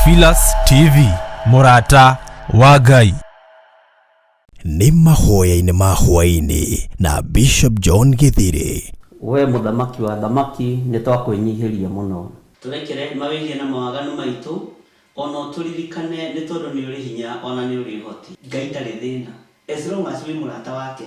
Theophilus TV, Murata wa Ngai. Ni Mahoya-ini ma Hwa-ini na Bishop John Githiri. We muthamaki wa thamaki ni twakwenyihiria muno. Turekere mawigie na mawaganu maitu ono turirikane ni tondu ni uri hinya ona ni uri hoti. Ngai ndari thina. As long as we murata wake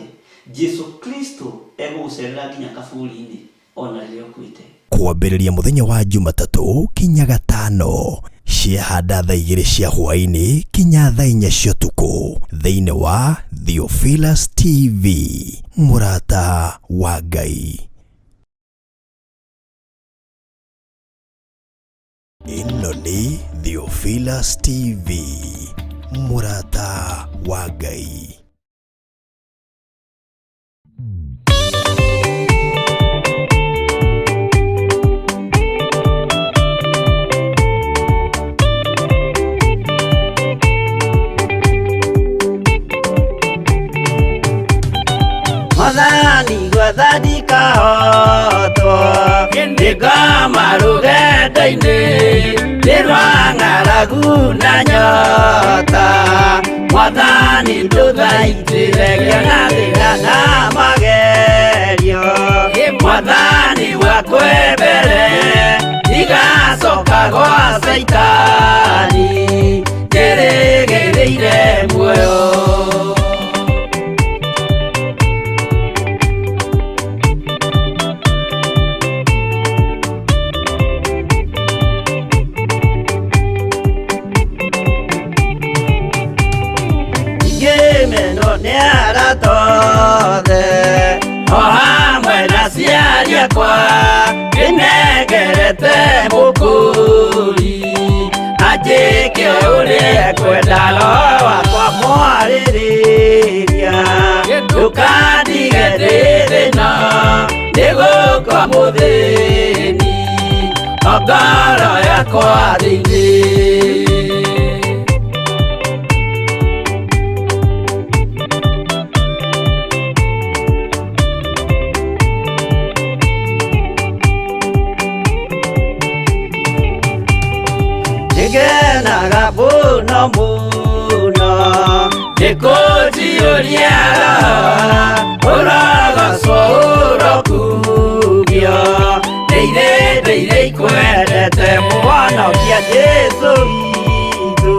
Jesu Kristo egucerera nginya kaburi-ini ona rio kwite. Kwambĩrĩria muthenya wa Jumatatu kinya Gatano, ciahanda thaa 2 cia hwa-ini kinya thaa 4 cia ũtukũ thĩinĩ wa Theophilus TV, Murata wa Ngai. Ĩno nĩ Theophilus TV, Murata wa Ngai. Madani gwathani kahoto Ndiga marugenda-ini Ndirwang'aragu na nyota Mwathani nduthaitire gĩathĩna na magerio Mwathani wakwe mbere Igacoka gwa Saitani Ngĩrĩgĩrĩire muoyo. Ohamwe na ciari akwa Nĩnegerete mũkũri Anjĩke ũrĩa kwenda Roho wakwa mwarĩrĩria Ndũkandige ndĩ thĩna Nĩgũkua mũthĩni O ngoro yakwa thĩinĩ. Ngenaga muno muno Ndĩkũnjiũria ũrogocwo ũrokugio Nĩirĩ ikwendete Mũhonokia Jesũ witũ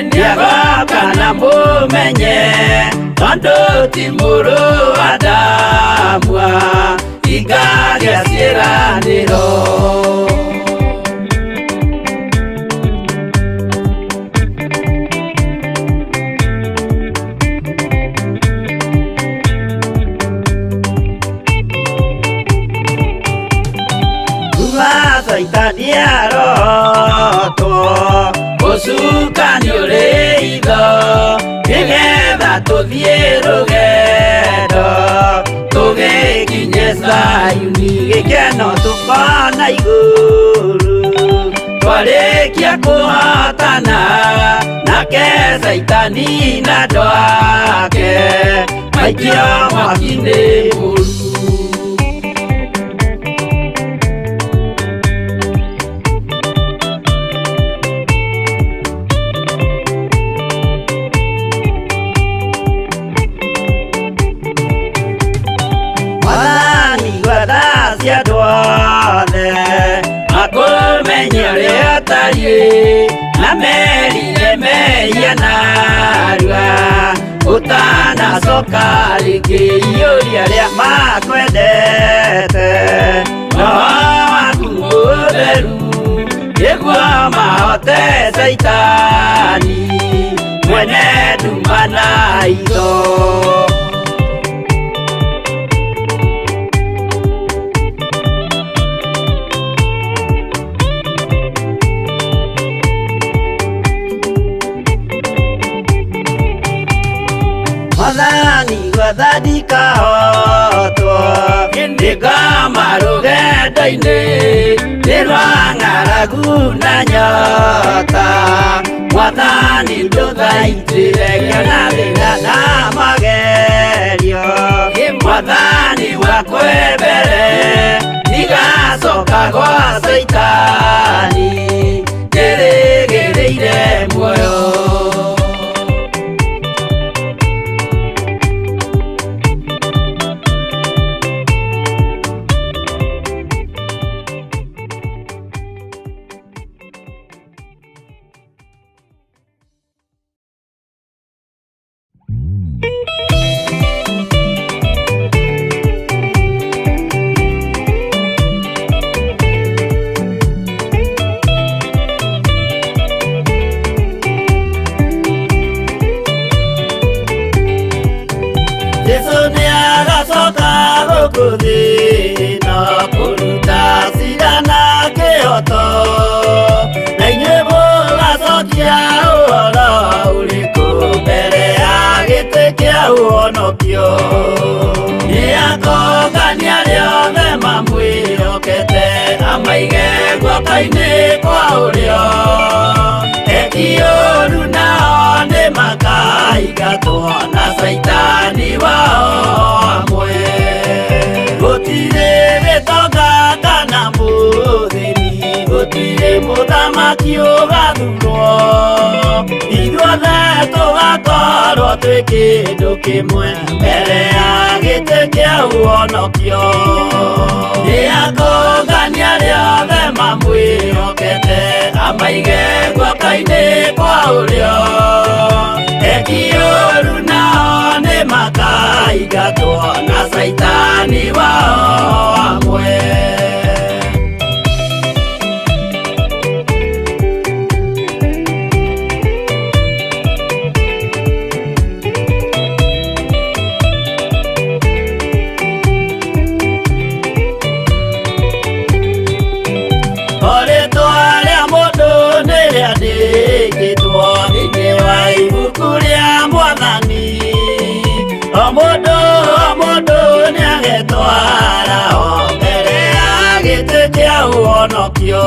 Nĩagoka na mũmenye Tondũ ti mũrũ wa ndamwa Ingagĩa ciĩranĩro. Saitani arotwo Mũcukani ũrĩ itho Nĩgetha tũthiĩ rũgendo Tũgĩkinye Zayuni Gĩkeno tũkona igũrũ Twarĩkia kũhotana Nake Saitani na andũ ake Maikio mwaki-inĩ mũru. Akũmenye ũrĩa ũtariĩ na merire mehia narua ũtanacoka rĩngĩ iũria rĩa makwendete Roho waku mũtheru nĩguo mahote Saitani mwene nduma na itho. Mwathani gwathani kahotwo Ndiga marugenda-ini Ndirwang'aragu na nyota Mwathani nduthaitire gĩathĩna na magerio Mwathani wakwe mbere Igacoka gwa Saitani Ngĩrĩgĩrĩire gukuthi no kuruta sidana keoto na inyebo gacokia uhoro uriku mbere ya giti kia uonokio niakongania riothe mamwirokete amaige guoko-ini kwa urio etiuru nao ni makaigatwo na saitani wao amwe gutire gitonga kana muthini gutire muthamaki ugathurwo ithuothe tugakorwo twi kindu kimwe mbere ya giti kia uonokio niakongania riothe mamwirokete amaige guoko-ini kwa urio etiuru nao ni makaigatwo na saitani wao amwe Omodo niagetwara mbere ya giti kia uonokio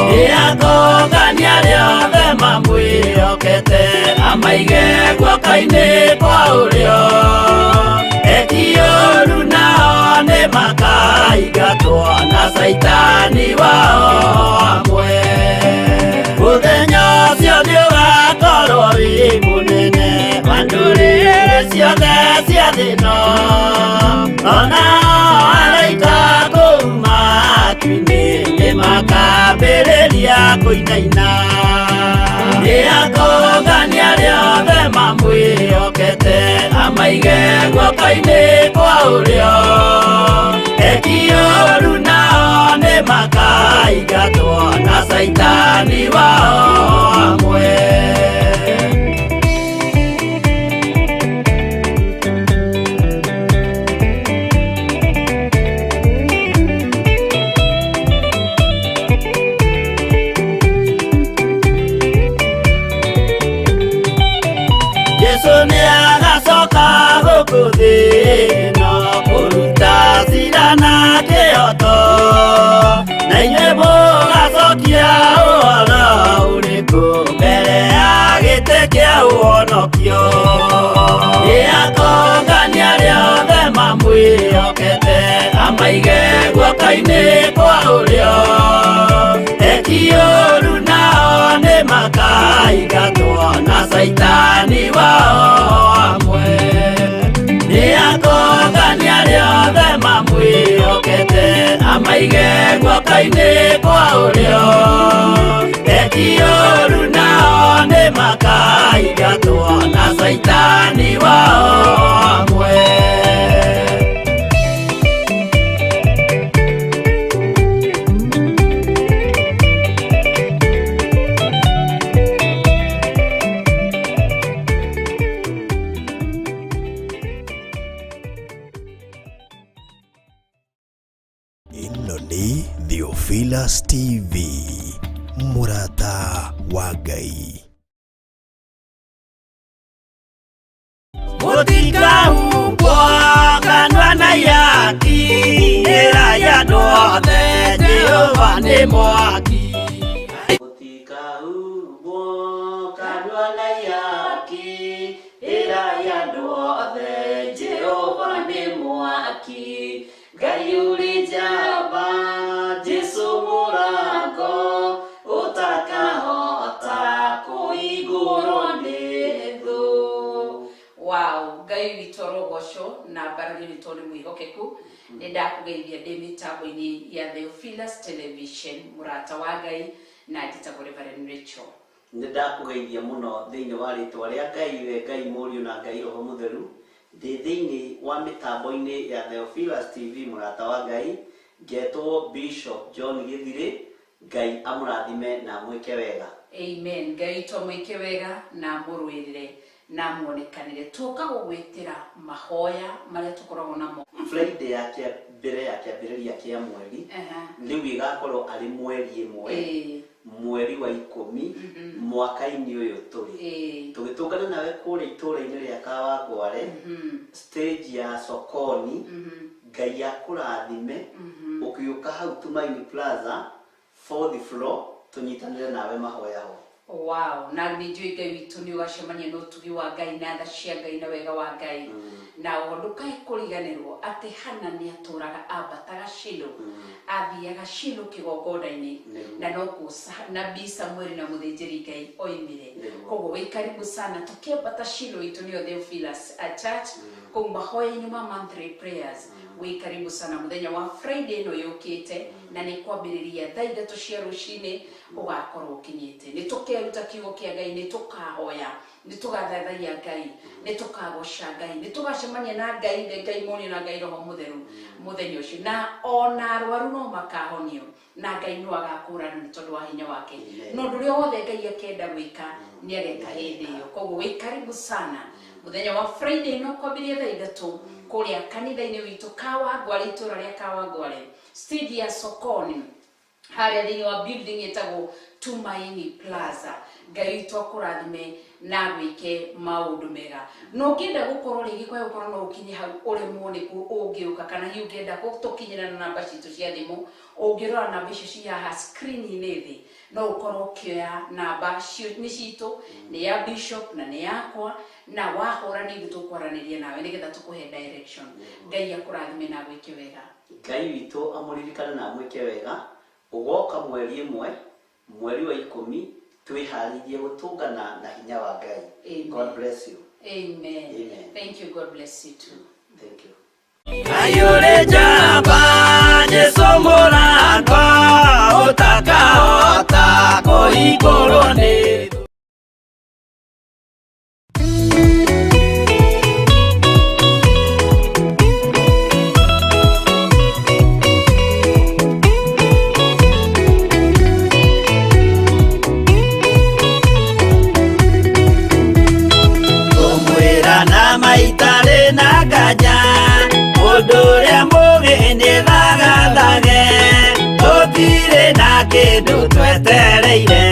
niakongania riothe mamwirokete amaige guoko-ini kwa urio etiuru nao ni makaigatwo na saitani wao amwe muthenya ucio niugakorwo wi munene mandurire ciothe cia thino onao araika kuma atu-ini ni makambĩrĩria kũinaina niakongania riothe mamwĩhokete amaige guoko-ini kwa urio etiuru nao ni makaigatwo na saitani wao amwe niagacoka gukuthi no kuruta sidana keoto na inyebo gacokia uhoro uriku mbere ya giti kia uonokio niakongania riothe mamwĩhokete amaige guoko-ini kwa urio etiuru nao ni makaigatwo na saitani wao amwe niakongania riothe mamwĩhokete amaige guoko-ini kwa urio etiuru nao ni makaigatwo na saitani wao amwe Theophilus TV Murata wa Ngai mutikahubwo kanua na yaki ĩra ya andũ othe Jehova nĩ mwaki mutikahubwo kanua na yaki ĩra ya andũ othe Jehova nĩ mwaki Ngai ũrĩ njamba Jesu mũrango ũtakahota kũhingũrwo nĩ thũ. Wow, Ngai witũ rogoco na mbarĩri witũ nĩ mwĩhokeku nĩ ndakũgeithia ndĩ mĩtambo-inĩ ya Theophilus Television mũrata wa Ngai na njĩtagwo Reverend Rachel. Nĩ ndakũgeithia mũno thĩinĩ wa rĩtwa rĩa Ngai we Ngai Mũriũ na Ngai Roho Mũtheru ndĩ thĩinĩ wa mĩtambo-inĩ ya Theophilus TV mũrata wa Ngai ngetwo Bishop John Githiri Ngai amũrathime na mwĩke wega. Amen. Ngai to mwĩke wega na mũrũĩrĩre na muonekanire tuka gugwitira mahoya maria tukoragwo namo Friday yake mbere yake ambĩrĩria kĩa mweri rĩu igakorwo arĩ mweri ĩmwe mweri wa 10 mwaka-inĩ ũyũ tũrĩ tũgĩtũngana nawe kũrĩa itũũra-inĩ rĩa Kawangware stage ya Sokoni Ngai akũrathime ũkĩũka hau Tumaini Plaza 4th floor tunyitanĩre nawe mahoya ho. Wow, na nĩnjũĩ Ngai witũ nĩ ũgacemania na ũtugi wa Ngai na tha cia Ngai na wega wa Ngai na ndũkae kũriganĩrwo atĩ Hana nĩ atũraga ambataga Shilo athiaga Shilo kĩgongona-inĩ na nokuo nabii Samuel na mũthĩnjĩri Ngai oimire. Koguo wĩ karibu sana tũkĩambata Shilo itũ nĩyo Theophilus Church kũu mahoya-inĩ ma monthly prayers. Wĩ karibu sana mũthenya wa Friday no yũkĩte na nĩ kwambĩrĩria thaa 3 cia rũcinĩ ũgakorwo ũkinyĩte. Nĩ tũkeruta kiugo kĩa Ngai, nĩ tũkahoya, nĩ tũgathathaiya Ngai, nĩ tũkagoca Ngai, nĩ tũgacemania na Ngai, Ngai Mũriũ na Ngai Roho Mũtheru mũthenya ũcio, na ona arwaru no makahonio na Ngai no agakũrana nĩ tondũ wa hinya wake. No ũndũ ũrĩa wothe Ngai akenda gwĩka nĩ ageka hĩndĩ ĩyo. Koguo wĩ karibu sana mũthenya wa Friday no kwambĩrĩria thaa 3 kũrĩa kanitha-inĩ witũ Kawangware, itũũra rĩa Kawangware, stage ya Sokoni harĩa thĩinĩ wa building ĩtagwo Tumaini Plaza. Ngai witũ akũrathime na gwĩke maũndũ mega. No ũngĩenda gũkorwo rĩngĩ kwa gũkorwo no ũkinye hau ũremwo nĩ ũngĩũka kana hihi ũngĩenda gũtũkinyĩra na namba citũ cia thimũ ũngĩrora namba icio ci haha screen-inĩ thĩ no ũkorwo ũkĩoya namba nĩ citũ, nĩ ya Bishop na nĩ yakwa, na wahũra nĩ ithuĩ tũkwaranĩria nawe nĩgetha tũkũhe direction. Ngai akũrathime na gwĩke wega. Ngai witũ amũririkane na mwĩke wega. Ũgoka mweri ĩmwe mweri wa 10 twĩharĩirie gũtũngana na hinya wa Ngai. Amen. God bless you. Amen. Amen. Thank you. God bless you too. Thank you. Ayure jamba Jesu mũratwa ũtakahota kũhingũrwo nĩ kĩndũ twetereire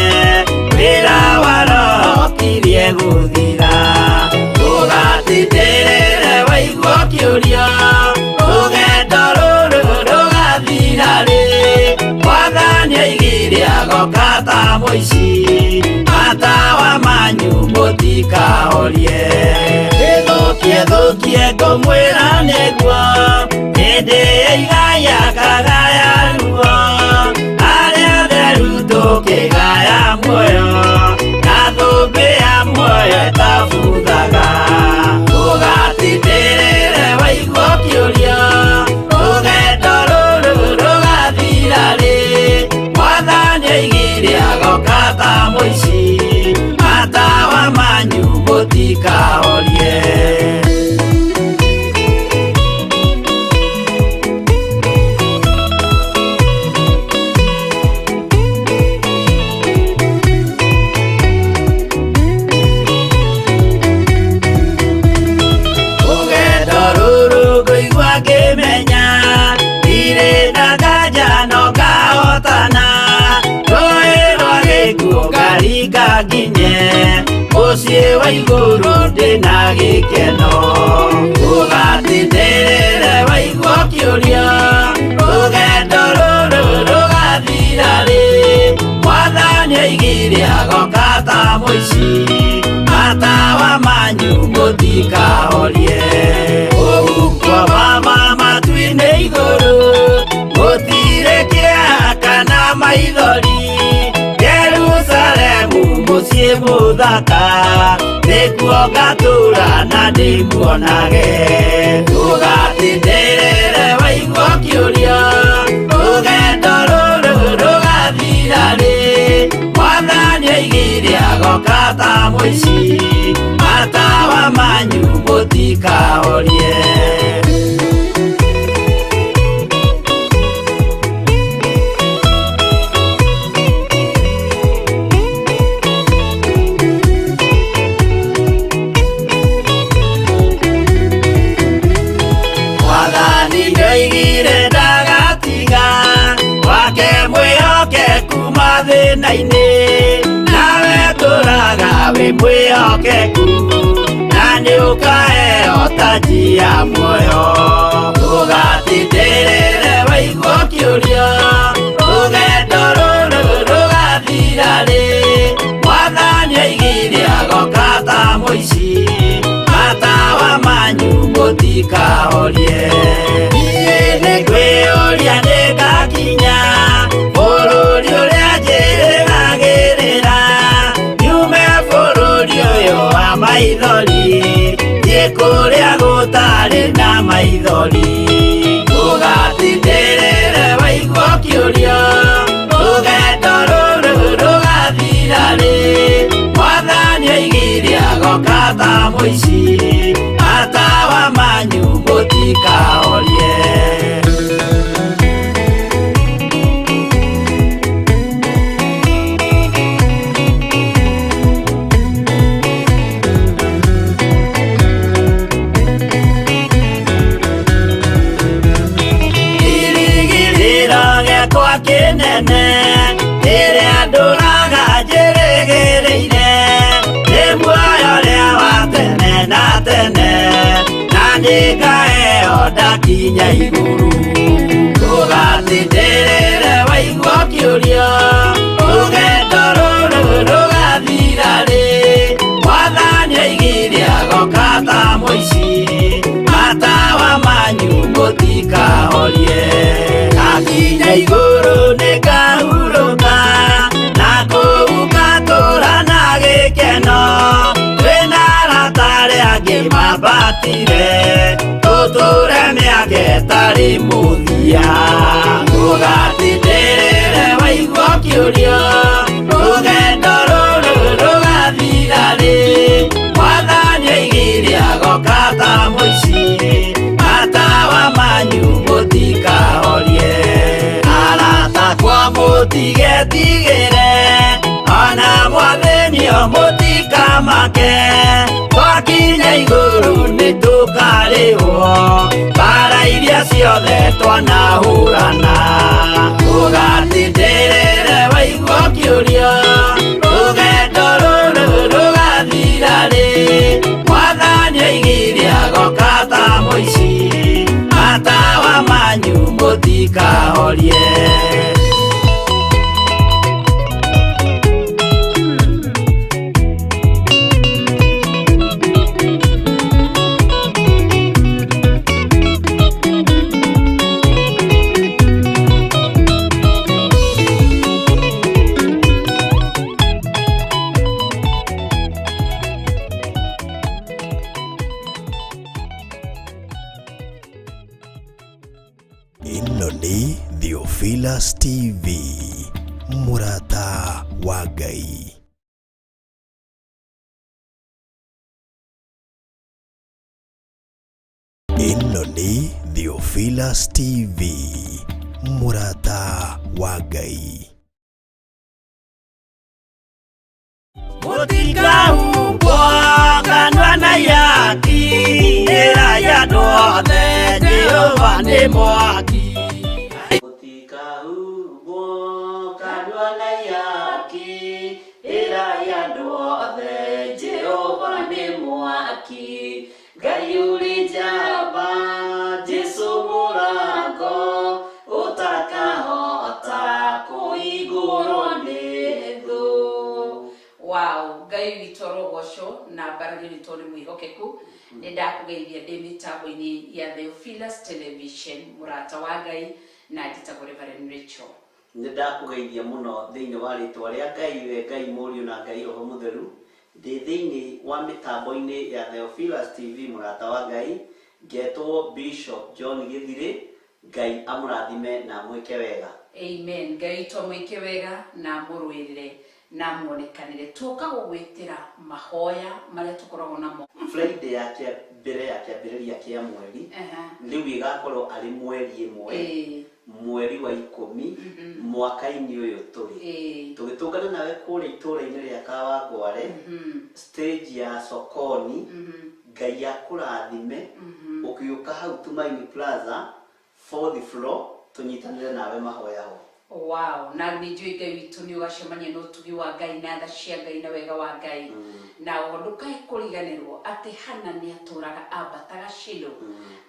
wĩra wa Roho kirie gũthira tũgatindĩrĩre waigua kĩũria rũgendo rũrũ rũgathira rĩ Mwathani aigire agoka ta mũici matawa manyu mũtikahorie thũkie ngũmwĩra nĩguo hĩndĩ ĩigaya kagaya ruo kĩgaya muoyo na thũmbĩ ya muoyo ĩtabuthaga tũgatindĩrĩre waigua kĩũria rũgendo rũrũ rũgathira rĩ Mwathani aigire agoka ta mũici matawa manyu mũtikahorie. Nginye mũciĩ wa igũrũ ndĩna gĩkeno tũgatindĩrĩre waigua kĩũria rũgendo rũrũ rũgathira rĩ Mwathani aigire agoka ta mũici matawa manyu mũtikahorie ũgukwa mama matu-inĩ igũrũ gũtirĩ kĩeha kana maithori mũciĩ mũthaka nĩkuo ngatũũra na ndĩmuonage tũgatindĩrĩre waigua kĩũria rũgendo rũrũ rũgathira rĩ Mwathani aigire agoka ta mũici matawa manyu mũtikahorie. mathĩna-inĩ nawe tũraga wĩ mwĩhokeku na nĩũkaheo taji ya muoyo ndũgatindĩrĩre waigua kĩũrio rũgendo rũrũ rũgathira rĩ Mwathani oigire agoka ta mũici matawa manyu mũtikahorie niĩ nĩngwĩyũria nĩngakinya bũrũri ũrĩa njĩrĩgagĩrĩra nyume bũrũri ũyũ wa maithori thiĩ kũrĩa gũtarĩ na maithori ndũgatindĩrĩre waigua kĩũrio rũgendo rũrũ rũgathira rĩ Mwathani oigire agoka ta mũici matawa manyu mũtikahorie kinene ĩrĩa ndũraga njĩrĩgĩrĩire nĩ muoyo ũrĩa wa tene na tene na nĩngaheo ndakinya igũrũ ndũgatindĩrĩre waigua kĩũrio rũgendo rũrũ rũgathira rĩ Mwathani oigire agoka ta mũici matawa manyu mũtikahorie ngakinya igũrũ nĩngahurũka na kũu ngatũũra na gĩkeno twĩna arata arĩa angĩ mambatire tũtũũre mĩaka ĩtarĩ mũthia ndũgatindĩrĩre waigua kĩũrio rũgendo rũrũ rũgathira rĩ Mwathani oigire agoka ta mũici matawa manyu mũtikahorie mũtigetigĩre ona mwathĩnio mũtikamake twakinya igũrũ nĩtũkarĩhwo mbara iria ciothe twanahũrana ndũgatindĩrĩre waigua kĩũrio rũgendo rũrũ rũgathira rĩ Mwathani oigire agoka ta mũici matawa manyu mũtikahorie ĩno nĩ Theophilus TV mũrata wa Ngai. Ĩno nĩ Theophilus TV mũrata wa Ngai. mũtikahumbwo kanua na yaki ĩra ya andũ othe Jehova nĩ mwaki mũtikahumbwo kanua na yaki ĩra ya andũ othe Jehova nĩ mwaki Ngai ũrĩ njamba Jesũ mũrango ũtakahota kũhingũrwo nĩ thũ. Wow, Ngai witũ rogoco na mbarĩrio nĩ tondũ mwĩhokeku nĩ ndakũgeithia ndĩ mĩtambo-inĩ ya Theophilus Television mũrata wa Ngai na njĩtagwo Reverend Rachel. Nĩ ndakũgeithia mũno thĩinĩ wa rĩtwa rĩa Ngai we Ngai Mũriũ na Ngai Roho Mũtheru ndĩ thĩinĩ wa mĩtambo-inĩ ya Theophilus TV mũrata wa Ngai ngetwo Bishop John Githiri Ngai amũrathime na mwĩke wega. Amen. Ngai twamwĩke wega na mũrũĩrĩre na muonekanire tuoka gũgwĩtĩra mahoya marĩa tũkoragwo namo Friday ya mbere ya kĩambĩrĩria kĩa mweri rĩu ĩgakorwo arĩ mweri ĩmwe mweri wa 10 mwaka-inĩ ũyũ tũrĩ tũgĩtũngana nawe kũrĩa itũũra-inĩ rĩa Kawangware stage ya Sokoni Ngai akũrathime ũkĩũka hau Tumaini Plaza 4th floor tũnyitanĩre nawe mahoya ho. Wow, na nĩ njũĩ Ngai witũ nĩ ũgacemania na ũtugi wa Ngai na tha cia Ngai na wega wa Ngai. Na ndũkae kũriganĩrwo atĩ Hana nĩ atũraga ambataga Shilo,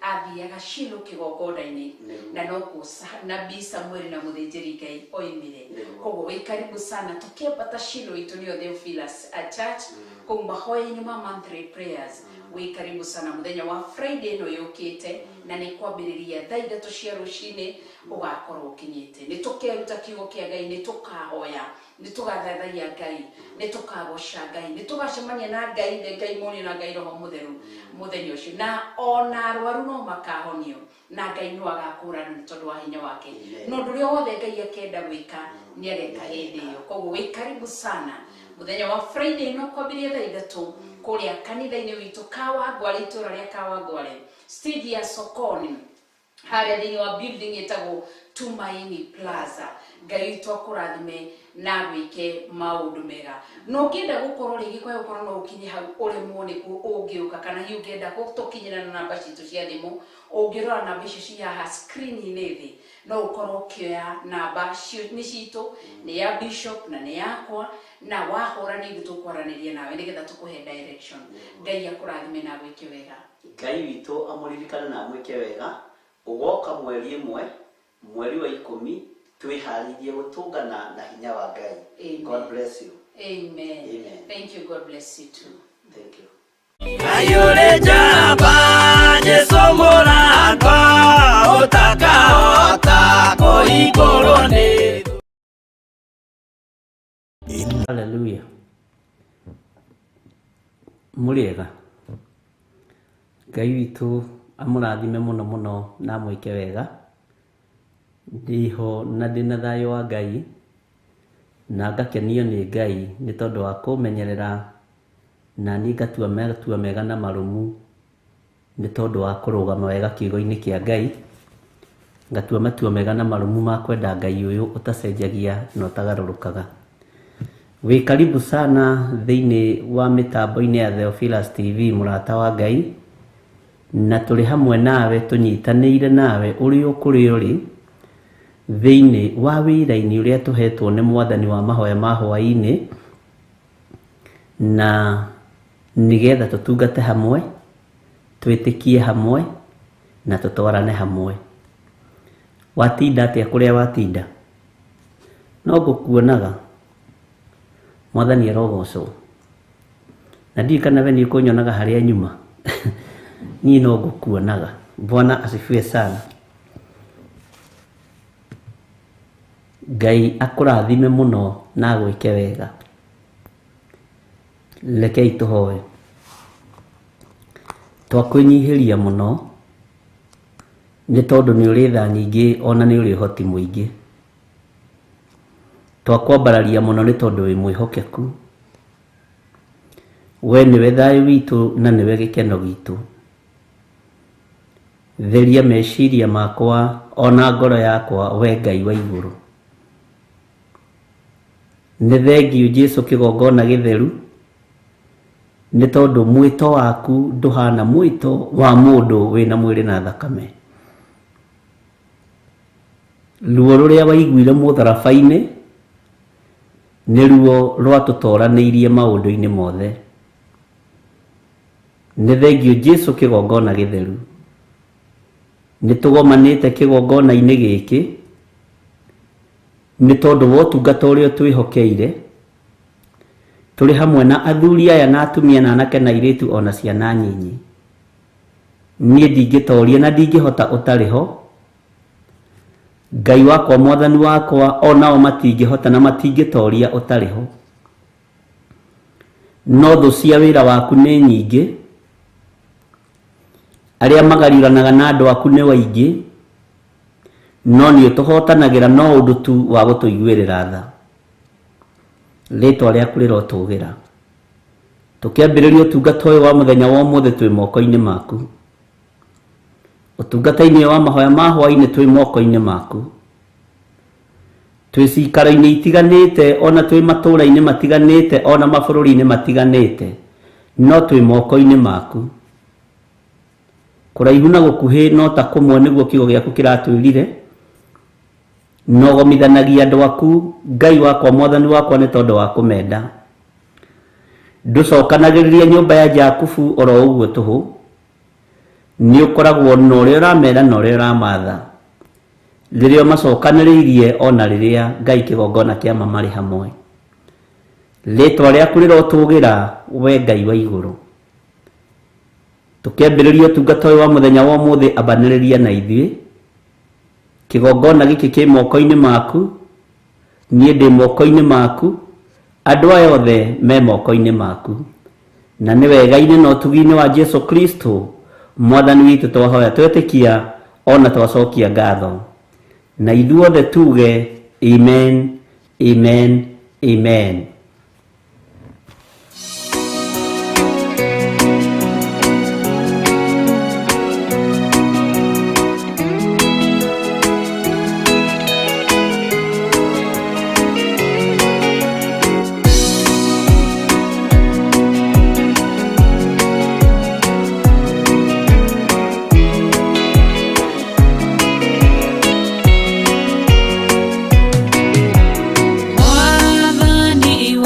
athiaga Shilo kĩgongona-inĩ, na no kuo nabii Samueli na mũthĩnjĩri Ngai oimire. Koguo wĩ karibu sana, tũkĩambata Shilo itũ nĩyo Theophilus Church, kũu Mahoya-inĩ ma monthly prayers. Wĩ karibu sana mũthenya wa Friday no yũkĩte, na nĩ kwambĩrĩria thaa 3 cia rũcinĩ ũgakorwo ũkinyĩte. Nĩ tũkĩruta kiugo kĩa Ngai, nĩ tũkahoya, nĩ tũgathathaiya Ngai, nĩ tũkagoca Ngai, nĩ tũgacemania na Ngai, Ngai Mũriũ na Ngai Roho Mũtheru mũthenya ũcio, na ona arwaru no makahonio, na Ngai no agakũrana nĩ tondũ wa hinya wake. No ũndũ ũrĩa wothe Ngai akenda gwĩka nĩ areka hĩndĩ ĩyo. Koguo wĩ karibu sana mũthenya wa Friday no kwambĩrĩria thaa 3 kũrĩa kanitha-inĩ witũ Kawangware, itũra rĩa Kawangware, stage ya Sokoni, harĩa thĩinĩ wa building ĩtagwo Tumaini Plaza. Ngai witũ akũrathime na gwĩke maũndũ mega. No ũngĩenda gũkorwo rĩngĩ kwa gũkorwo no ũkinye hau ũremwo nĩguo ũngĩũka, kana hihi ũngĩenda gũtũkinyĩra na namba citũ cia thimũ, ũngĩrora namba icio ci haha screen-inĩ thĩ, no ũkorwo ũkĩoya namba nĩ citũ, nĩ ya Bishop na nĩ yakwa, na wahũra nĩ tũkwaranĩria nawe nĩgetha tũkũhe direction. Ngai akũrathime na gwĩke wega. Ngai witũ amũririkane na mwĩke wega. Ugoka mweri 1 mweri wa 10 twĩharĩrie gũtũngana na hinya wa Ngai. Amen. God bless you. Amen. Amen. Thank you. God bless you too. Thank you. Ayure jamba Jesu mũrango ũtakahota kũhingũrwo nĩ. Hallelujah. Mũrĩega. Ngai witũ amũrathime mũno mũno na mwĩke wega. Ndiho na ndĩna thayũ wa Ngai, na ngakenio nĩ Ngai nĩ tondũ wa kũmenyerera, na niĩ ngatua matua mega na marũmu nĩ tondũ wa kũrũgama wega kiugo-inĩ kĩa Ngai. Ngatua matua mega na marũmu ma kwenda Ngai ũyũ ũtacenjagia na ũtagarũrũkaga. Wĩ karibu sana thĩinĩ wa mĩtambo-inĩ ya Theophilus TV, mũrata wa Ngai, na tũrĩ hamwe nawe, tũnyitanĩire nawe ũrĩ o kũrĩa ũrĩ thĩinĩ wa wĩra-inĩ ũrĩa tũhetwo nĩ Mwathani wa mahoya ma Hwa-ini, na nĩgetha tũtungate hamwe, twĩtĩkie hamwe na tũtwarane hamwe. Watinda atĩa kũrĩa watinda? No ngũkuonaga Mwathani arogocwo, na ndiũĩ kana we nĩ ũkũnyonaga harĩa nyuma. Niĩ no ngũkuonaga. Bwana asifiwe sana. Ngai akũrathime mũno na gwĩke wega. Rekei tũhoe. Twakwĩnyihĩria mũno nĩ tondũ nĩ ũrĩ tha nyingĩ, ona nĩ ũrĩ ũhoti mũingĩ. Twakwambararia mũno nĩ tondũ wĩ mwĩhokeku. We nĩwe thayũ witũ na nĩwe gĩkeno gitũ. Theria meciria makwa ona ngoro yakwa, we Ngai wa igũrũ. Nĩ thengiũ Jesũ kĩgongona gĩtheru, nĩ tondũ mwĩto waku ndũhana mwĩto wa mũndũ wĩna mwĩrĩ na thakame. Ruo rũrĩa waiguire mũtharaba-inĩ nĩ ruo rwatũtoranĩirie maũndũ-inĩ mothe. Nĩ thengiũ Jesũ kĩgongona gĩtheru, nĩ tũgomanĩte kĩgongona-inĩ gĩkĩ nĩ tondũ wa ũtungata ũrĩa twĩhokeire. Tũrĩ hamwe na athuri aya na atumia na anake na airĩtu ona ciana nyinyi. Niĩ ndingĩtoria na ndingĩhota ũtarĩ ho. Ngai wakwa, Mwathani wakwa, onao matingĩhota na matingĩtoria ũtarĩ ho. No thũ cia wĩra waku nĩ nyingĩ, arĩa magariũranaga na andũ aku nĩ waingĩ, no nĩ ũtũhotanagĩra no ũndũ tu wa gũtũiguĩrĩra tha. Rĩtwa rĩaku rĩrotũgĩra. Tũkĩambĩrĩria ũtungata ũyũ wa mũthenya wa ũmũthĩ twĩ moko-inĩ maku. Ũtungata-inĩ wa mahoya ma Hwa-ini twĩ moko-inĩ maku. Twĩ cikaro-inĩ itiganĩte, ona twĩ matũũra-inĩ matiganĩte, ona mabũrũri-inĩ matiganĩte, no twĩ moko-inĩ maku. Kũraihu na gũkuhĩ no ta kũmwe nĩguo kiugo gĩaku kĩratwĩrire. nogomithanagia andũ aku Ngai wakwa mwathani wakwa nĩ tondũ wa kũmenda. Ndũcokanagĩrĩria nyũmba ya Jakubu oro ũguo tũhũ, nĩ ũkoragwo na ũrĩa ũramera na ũrĩa ũramatha rĩrĩa macokanĩrĩirie ona rĩrĩa Ngai kĩgongona kĩama marĩ hamwe. Rĩtwa rĩaku rĩrotũgĩra we Ngai wa igũrũ. Tũkĩambĩrĩria ũtungata ũyũ wa mũthenya wa ũmũthĩ, ambanĩrĩria na ithuĩ. Kĩgongona gĩkĩ kĩ moko-inĩ maku, niĩ ndĩ moko-inĩ maku, andũ aya othe me moko-inĩ maku, na nĩ wega-inĩ na ũtugi-inĩ wa Jesu Kristo mwathani witũ twahoya twetĩkia ona twacokia ngatho, na ithuothe tuge amen, amen, amen. Mwathani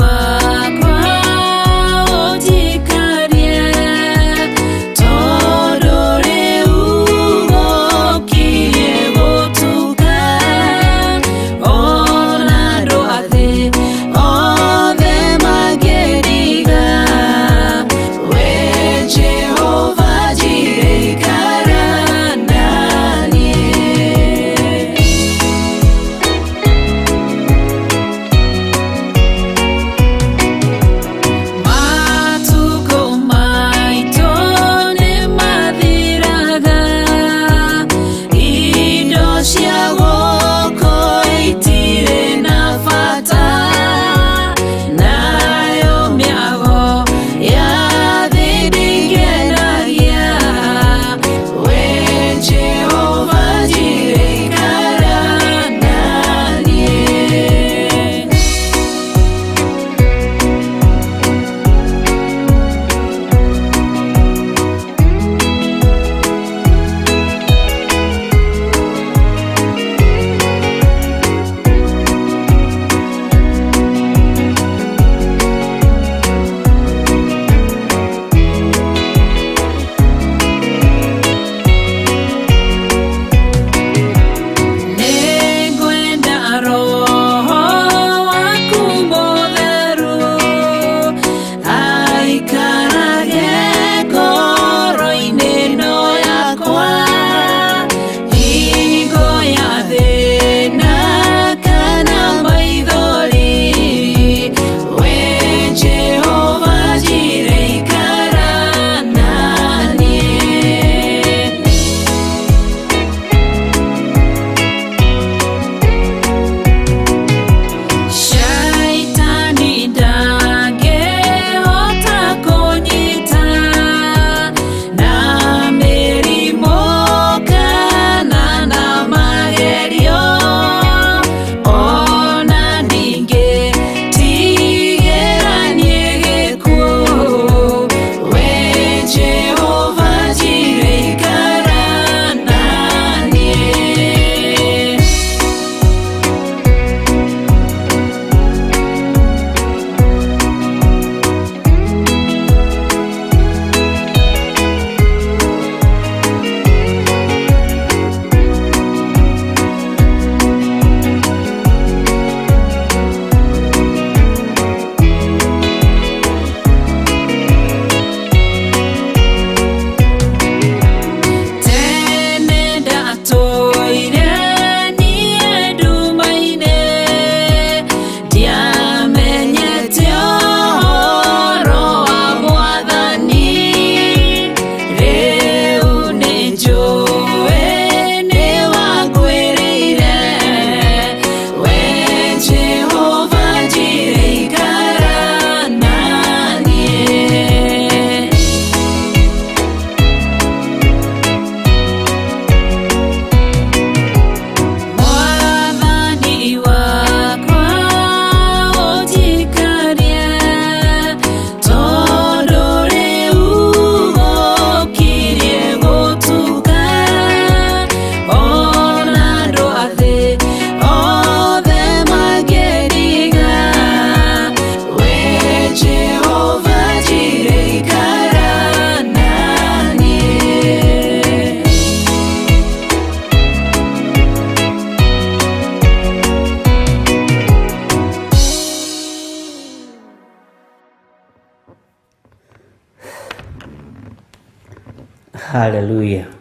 Hallelujah.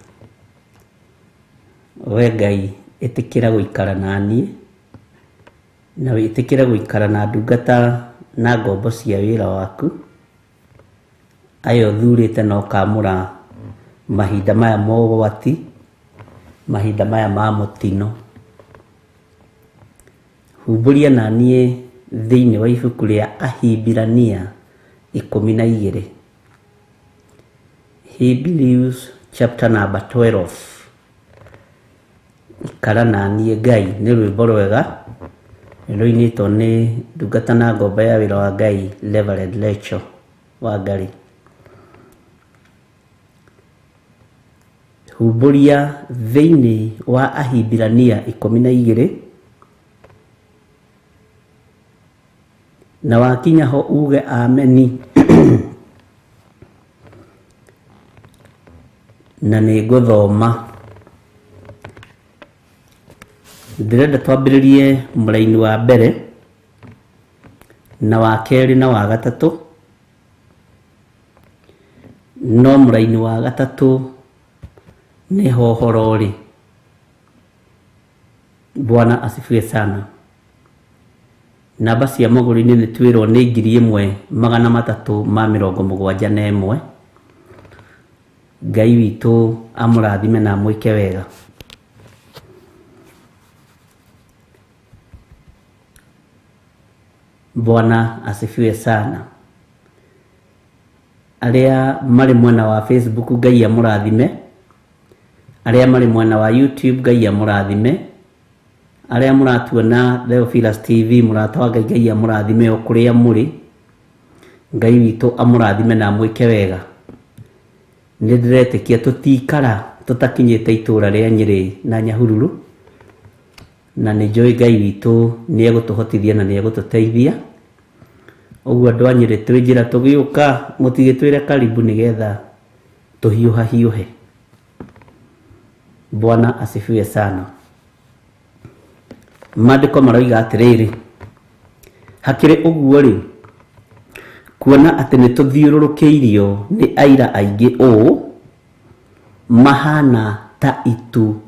We Ngai itikira guikara nani na itikira guikara na ndungata na ngombo cia wira waku ayo thurite no kamura mahinda maya mogwati, mahinda maya ma mutino. Humburia nanie thiini wa ibuku ria Ahibirania 12. Hebrews chapter number 12. Ikara nanie Ngai ni rwimbo rwega ruinitwo ni ndungata na ngombo ya wira wa Ngai Reverend Rachel wa Ngari. Humburia thiini wa Ahibirania 12 na wakinya ho uge ameni. Na ni nguthoma. Ndirenda twambiririe muraini wa mbere na wa keri na wa gatatu, no muraini wa gatatu ni hohorori. Bwana asifiwe sana. Namba cia maguri-ini ni twirwo ni 1371. Ngai witu amurathime na mwike wega. Bwana asifiwe sana. Aria mari mwena wa Facebook Ngai amurathime. Aria mari mwena wa YouTube Ngai amurathime. Aria muratuona Theophilus TV muratawa Ngai amurathime okuria muri. Ngai witu amurathime na mwike wega. Ndiretikia tutikara tutakinyite itura ria Nyeri na Nyahururu, na ni njoi Ngai witu ni egutuhotithia na ni egututeithia. Oguo andu a Nyeri twinjira tugiuka mutigitwire karibu nigetha tuhiuha hiuhe. Bwana asifiwe sana. Maandiko maroiga atiriri, hakiri uguo ri kuona ati ni tuthiururukiirio ni aira aingi uu mahana ta itu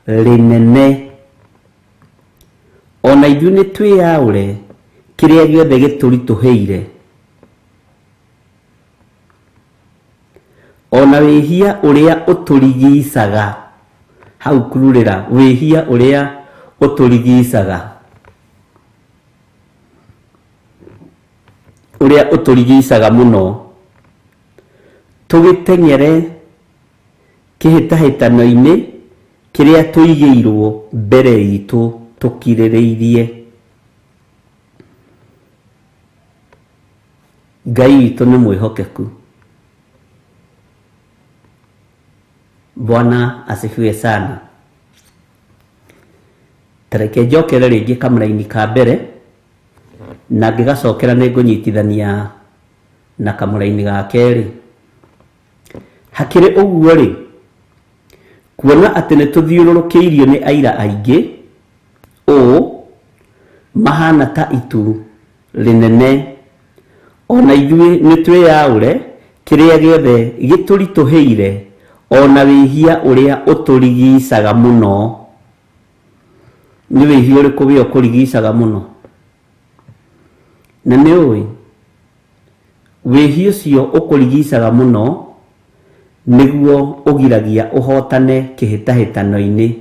rinene, ona ithuĩ nĩ twĩyaũre kĩrĩa gĩothe gĩtũritũhĩire, ona wĩhia ũrĩa ũtũrigicaga. Hau kururĩra wĩhia ũrĩa ũtũrigicaga, ũrĩa ũtũrigicaga mũno, tũgĩteng'ere kĩhĩtahĩtano-inĩ kĩrĩa tũigĩirwo mbere itũ tũkirĩrĩirie. Ngai witũ nĩ mwĩhokeku. Bwana asifiwe sana. Tareke njokere rĩngĩ kamũra-inĩ ka mbere na ngĩgacokera nĩ ngũnyitithania na kamũra-inĩ ga kerĩ. Hakĩrĩ ũguo rĩ, kuona atĩ nĩ tũthiũrũrũkĩirio nĩ aira aingĩ ũ mahana ta itu rĩnene, ona ithuĩ nĩ twĩyaũre kĩrĩa gĩothe gĩtũritũhĩire, ona wĩhia ũrĩa ũtũrigicaga mũno. Nĩ wĩhia ũrĩkũ wĩ ũkũrigicaga mũno? Na nĩ ũĩ wĩhia ũcio ũkũrigicaga mũno nĩguo ũgiragia ũhotane kĩhĩtahĩtano-inĩ.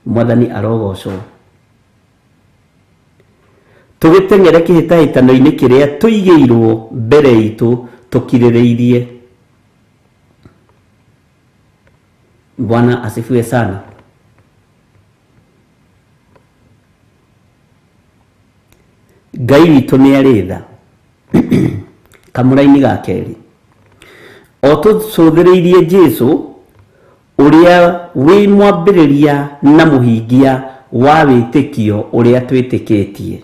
Mwathani arogocwo. Tũgĩteng'ere kĩhĩtahĩtano-inĩ kĩrĩa tũigĩirwo mbere itũ tũkirĩrĩirie. Bwana asifiwe sana. Ngai witũ nĩ arĩ tha. Kamũra-inĩ ga kerĩ, o tũcũthĩrĩirie Jesũ ũrĩa wĩ mwambĩrĩria na mũhingia wa wĩtĩkio ũrĩa twĩtĩkĩtie.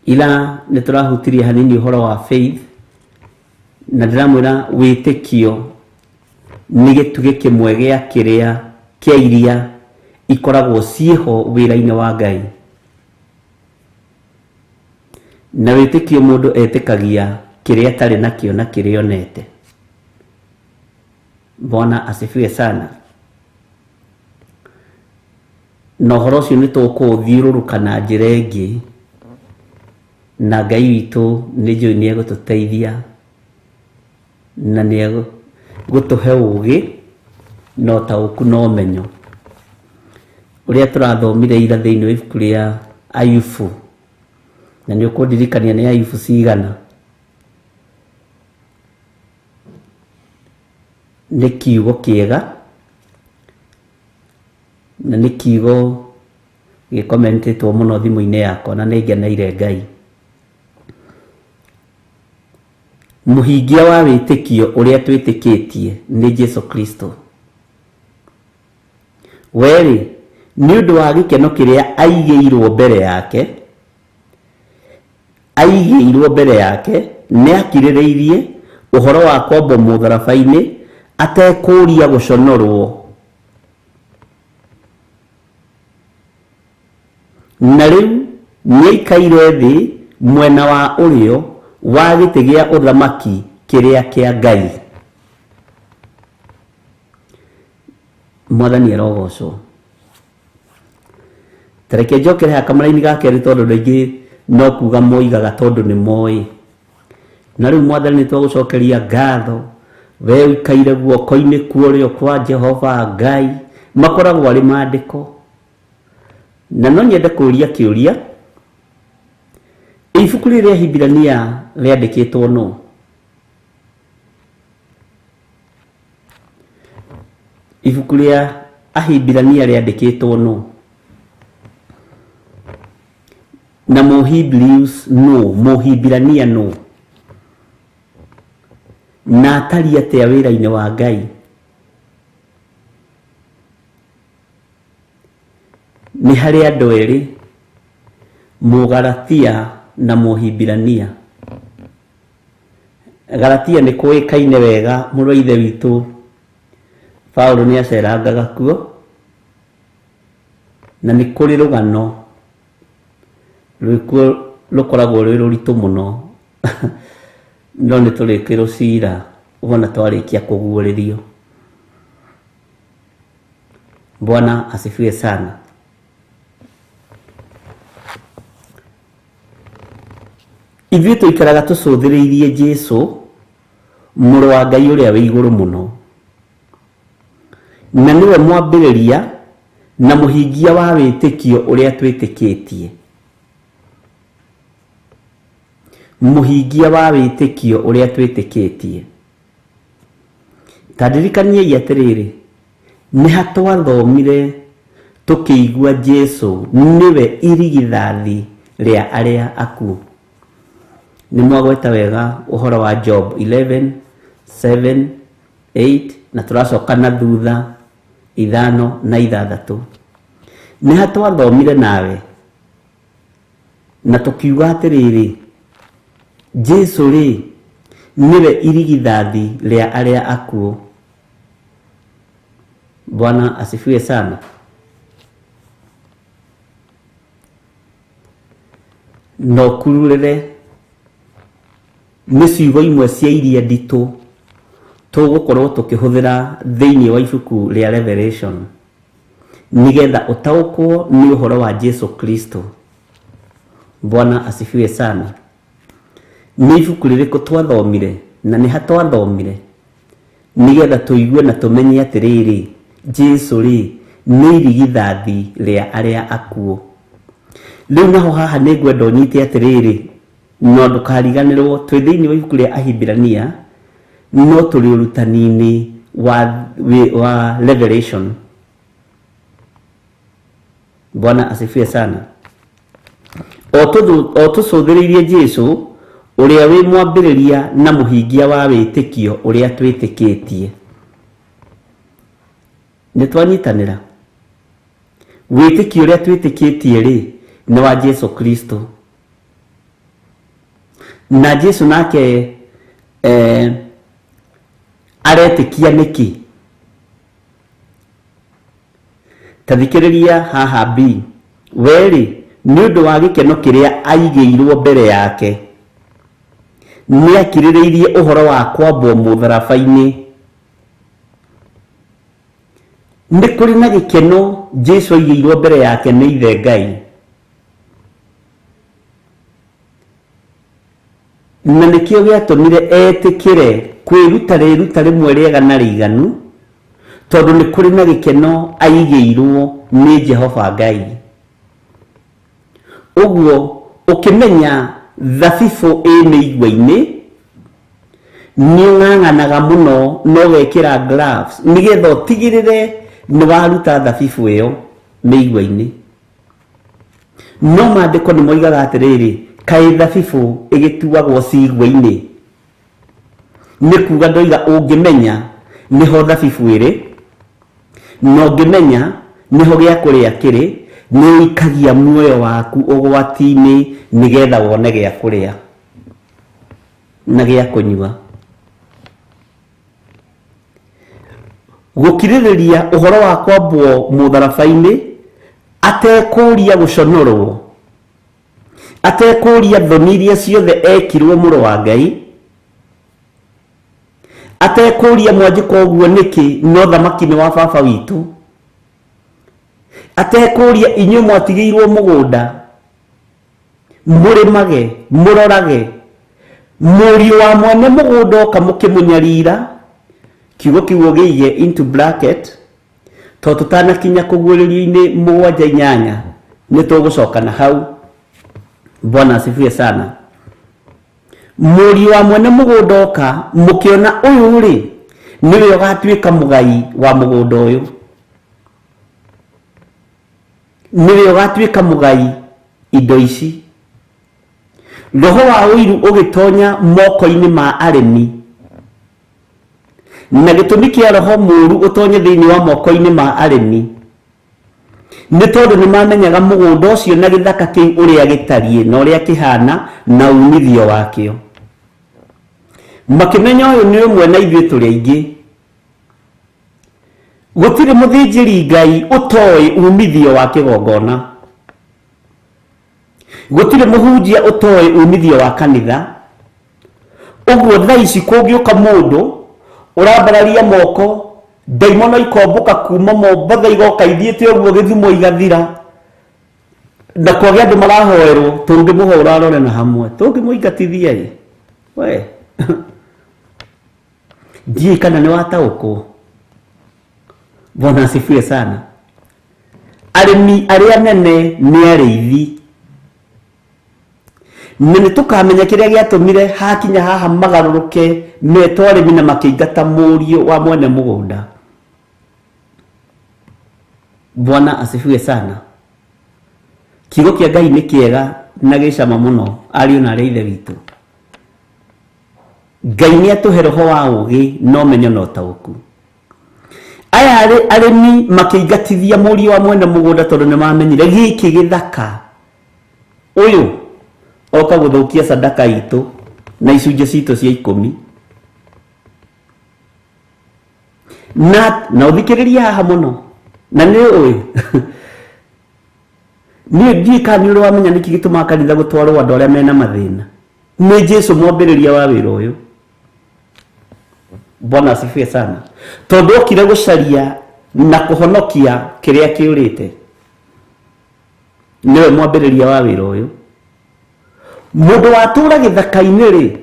Ila nĩ tũrahutirie hanini ũhoro wa faith, na ndĩramwĩra wĩtĩkio nĩ gĩtugĩ kĩmwe gĩa kĩrĩa kĩa iria ikoragwo ciĩho wĩra-inĩ wa Ngai. Na wĩtĩkio mũndũ etĩkagia kĩrĩa atarĩ nakĩo na kĩrĩa onete. Bwana asifiwe sana. Na ũhoro ũcio nĩ tũkũũthiũrũrũka na njĩra ĩngĩ, na Ngai witũ nĩ njũĩ nĩ egũtũteithia na nĩ egũtũhe ũũgĩ na ũtaũku na ũmenyo ũrĩa tũrathomire ira thĩinĩ wa ibuku rĩa Ayubu. Na nĩ ũkũndirikania nĩ Ayubu cigana. Nĩ kiugo kĩega na nĩ kiugo gĩkomentetwo mũno thimũ-inĩ yakwa na nĩ ngeneire Ngai. Mũhingia wa wĩtĩkio ũrĩa twĩtĩkĩtie nĩ Jesu Kristo. Weri nĩ ũndũ wa gĩkeno kĩrĩa aigĩirwo mbere yake nĩ akirĩrĩirie ũhoro wa kwambwo mũtharaba-inĩ atekũũria gũconorwo. Na rĩu nĩaikaire thĩ mwena wa ũrĩo wa gĩtĩ gĩa ũthamaki kĩrĩa kĩa Ngai. Mwathani arogocwo. Tareke njokere ha kamara-inĩ ga kerĩ tondũ rĩngĩ no kuga moigaga tondũ nĩ moĩ. Na rĩu Mwathani nĩ twagũcokeria ngatho, we ũikaire guoko-inĩ kuorĩo kwa Jehova Ngai. Makoragwo arĩ maandĩko. Na no nyende kũũria kĩũria, ibuku rĩrĩ rĩa Hibirania rĩandĩkĩtwo nũ? Ibuku rĩa Ahibirania rĩandĩkĩtwo nũ? Na Mũhibirius nũ? Mũhibirania nũ? Na atari atĩa wĩra-inĩ wa Ngai? Nĩ harĩ andũ erĩ, Mũgalatia na Mũhibirania. Galatia nĩ kũĩkaine wega, mũrũ wa ithe witũ Paulo nĩ acerangaga kuo, na nĩ kũrĩ rũgano rwĩkuo rũkoragwo rwĩ rũritũ mũno no nĩ tũrĩkĩrwo cira wona twarĩkia kũguũrĩrio. Bwana asifiwe sana. Ithuĩ tũikaraga tũcũthĩrĩirie Jesu, mũrũ wa Ngai ũrĩa wĩ igũrũ mũno, na nĩwe mwambĩrĩria na mũhingia wa wĩtĩkio ũrĩa twĩtĩkĩtie. Mũhingia wa wĩtĩkio ũrĩa twĩtĩkĩtie. Tandirikaniai atĩrĩrĩ, nĩ ha twathomire tũkĩigua Jesu nĩwe irigithathi rĩa arĩa akuũ. Nĩ mwagweta wega ũhoro wa Job 11:7, 8 na tũracoka na thutha 5 na 6. Nĩ ha twathomire nawe na tũkiuga atĩrĩrĩ, Jesu rĩ nĩwe irigithathi rĩa arĩa akuũ. Bwana asifiwe sana. No kururere nĩ ciugo imwe cia iria nditũ tũgũkorwo tũkĩhũthĩra thĩinĩ wa ibuku rĩa Revelation nĩgetha ũtaũkwo nĩ ũhoro wa Jesu Kristo. Bwana asifiwe sana. Nĩ ibuku rĩrĩkũ twathomire na nĩ ha twathomire nĩgetha tũigue na tũmenye atĩrĩrĩ, Jesu rĩ nĩ irigithathi rĩa arĩa akuũ. Rĩu naho haha nĩ ngwenda ũnyite atĩrĩrĩ, no ndũkariganĩrwo twĩ thĩinĩ wa ibuku rĩa Ahibirania, no tũrĩ ũrutani-inĩ wa Revelation. Bwana asifiwe sana. O tũcũthĩrĩirie Jesu ũrĩa wĩ mwambĩrĩria na mũhingia wa wĩtĩkio ũrĩa twĩtĩkĩtie. Nĩ twanyitanĩra? Wĩtĩkio ũrĩa twĩtĩkĩtie rĩ nĩ wa Jesu Kristo. Na Jesu nake aretĩkia nĩkĩ? Ta thikĩrĩria haha B. Weri nĩ ũndũ wa gĩkeno kĩrĩa aigĩirwo mbere yake nĩ akirĩrĩirie ũhoro wa kwambwo mũtharaba-inĩ. Nĩ kũrĩ na gĩkeno Jesũ aigĩirwo mbere yake nĩ Ithe Ngai, na nĩkĩo gĩatũmire etĩkĩre kwĩruta rĩruta rĩmwe rĩega na rĩiganu, tondũ nĩ kũrĩ na gĩkeno aigĩirwo nĩ Jehova Ngai. Ũguo ũkĩmenya thabibũ ĩ mĩigua-inĩ, nĩ ũng'ang'anaga mũno na ũgekĩra gloves nĩgetha ũtigĩrĩre nĩ waruta thabibũ ĩyo mĩigua-inĩ. No maandĩko nĩ moigaga atĩrĩrĩ, kaĩ thabibũ ĩgĩtuagwo cigwa-inĩ? Nĩ kuuga ndoiga ũngĩmenya nĩho thabibũ ĩrĩ, na ũngĩmenya nĩho gĩa kũrĩa kĩrĩ, nĩ ũikagia muoyo waku ũgwati-inĩ nĩgetha wone gĩa kũrĩa na gĩa kũnyua. Gũkirĩrĩria ũhoro wa kwambwo mũtharaba-inĩ atekũria gũconorwo, atekũria thoni iria ciothe ekirwo mũrũ wa Ngai, atekũria mwanjĩka ũguo nĩkĩ no thamaki nĩ wa baba witũ, atekũria inyuĩ mwatigĩirwo mũgũnda mũrĩmage mũrorage, mũriũ wa mwene mũgũnda oka mũkĩmũnyarira. Kiugo kiugo gĩige into bracket, tondũ tũtanakinya kũguũrĩrio-inĩ 7:8 nĩ tũgũcokana hau. Bwana asifiwe sana. Mũriũ wa mwene mũgũnda oka mũkĩona ũyũ rĩ nĩwe ũgatuĩka mũgai wa mũgũnda ũyũ, nĩwe ũgatuĩka mũgai indo ici. Roho wa ũiru ũgĩtonya moko-inĩ ma arĩmi, na gĩtũmi kĩa roho mũũru ũtonye thĩinĩ wa moko-inĩ ma arĩmi nĩ tondũ nĩ mamenyaga mũgũnda ũcio na gĩthaka kĩu ũrĩa gĩtariĩ na ũrĩa kĩhana na umithio wakĩo. Makĩmenya ũyũ nĩ ũmwe na ithuĩ tũrĩ aingĩ. Gũtirĩ mũthĩnjĩri Ngai ũtoĩ umithio wa kĩgongona, gũtirĩ mũhunjia ũtoĩ umithio wa kanitha. Ũguo thaa ici kũngĩũka mũndũ ũrambararia moko, ndaimono ikombũka kuma Mombatha igoka ithiĩte ũguo Gĩthumo igathira, na kwagĩa andũ marahoerwo, tũngĩmũhũra arore na hamwe, tũngĩmũingatithia ĩ we ndiĩ kana nĩ wataũkwo. Bwana asifiwe sana. Arĩmi arĩa nene nĩ arĩithi, na nĩ tũkamenya kĩrĩa gĩatũmire hakinya haha magarũrũke metwo arĩmi na makĩingata mũriũ wa mwene mũgũnda. Bwana asifiwe sana. Kiugo kĩa Ngai nĩ kĩega na gĩcama mũno, ariũ na arĩa ithe witũ. Ngai nĩ atũhe roho wa ũũgĩ na ũmenyo na ũtaũku. Aya arĩmi makĩingatithia mũriũ wa mwene mũgũnda tondũ nĩ mamenyire gĩkĩ gĩthaka ũyũ oka gũthũkia sadaka itũ na icunjĩ citũ cia 10. Na ũthikĩrĩria haha mũno, na nĩ ũĩ niĩ ndiĩ kana nĩ ũrĩ wamenya nĩkĩ gĩtũmaga kanitha gũtwarwo andũ arĩa mena mathĩna. Nĩ Jesũ mwambĩrĩria wa wĩra ũyũ. Bwana asifiwe sana. Tondũ okire gũcaria na kũhonokia kĩrĩa kĩũrĩte, nĩwe mwambĩrĩria wa wĩra ũyũ. Mũndũ watũra gĩthaka-inĩ rĩ,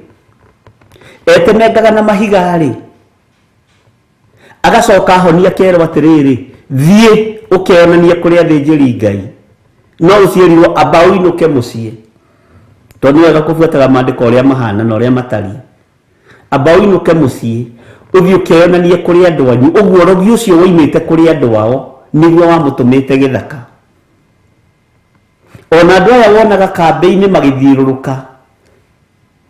etemengaga na mahiga rĩ, agacoka ahonia kerwo atĩrĩrĩ, thiĩ ũkeonanie kũrĩ athĩnjĩri Ngai, no ũciĩrirwo amba ũinũke mũciĩ, tondũ nĩ wega kũbuataga maandĩko ũrĩa mahana na ũrĩa matariĩ. Amba ũinũke mũciĩ ũthiĩ ũkeonanie kũrĩ andũ anyu. Ũguo rogi ũcio woimĩte kũrĩ andũ ao nĩguo wamũtũmĩte gĩthaka. Ona andũ aya wonaga kambĩ-inĩ magĩthiũrũrũka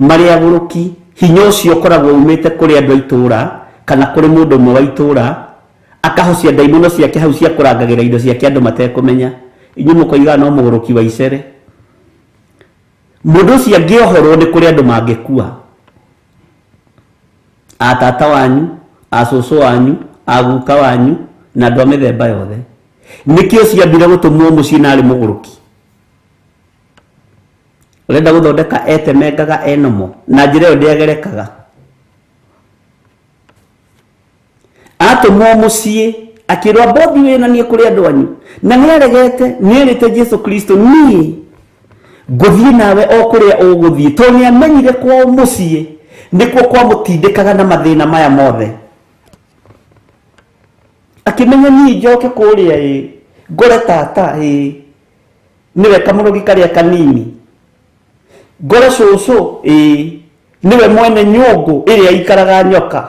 marĩ agũrũki, hinya ũcio ũkoragwo umĩte kũrĩ andũ a itũũra kana kũrĩ mũndũ ũmwe wa itũũra, akahocia ndaimono ciake hau cia kũrangagĩra indo ciake andũ matekũmenya. Inyuĩ mũkoiga no mũgũrũki wa icere. Mũndũ ũcio angĩohorwo nĩ kũrĩ andũ mangĩkua, a tata wanyu, a cũcũ wanyu, a guka wanyu na andũ a mĩthemba yothe. Nĩkĩo ciambire gũtũmwo mũciĩ na arĩ mũgũrũki. urenda guthondeka etemengaga enomo na njira yo ndiagerekaga atumwo muciĩ akirwa bobi wena nie kuri andu anyu na niaregete nierite Jesu Kristo nie guthii nawe o kuria uguthii to ni amenyire kwa muciĩ nikuo kwa mutindikaga na mathina maya mothe akimenya nie njoke kuria ngore tata niwe kamurugi karia kanini ngore cucu niwe mwene nyungu iria ikaraga nyoka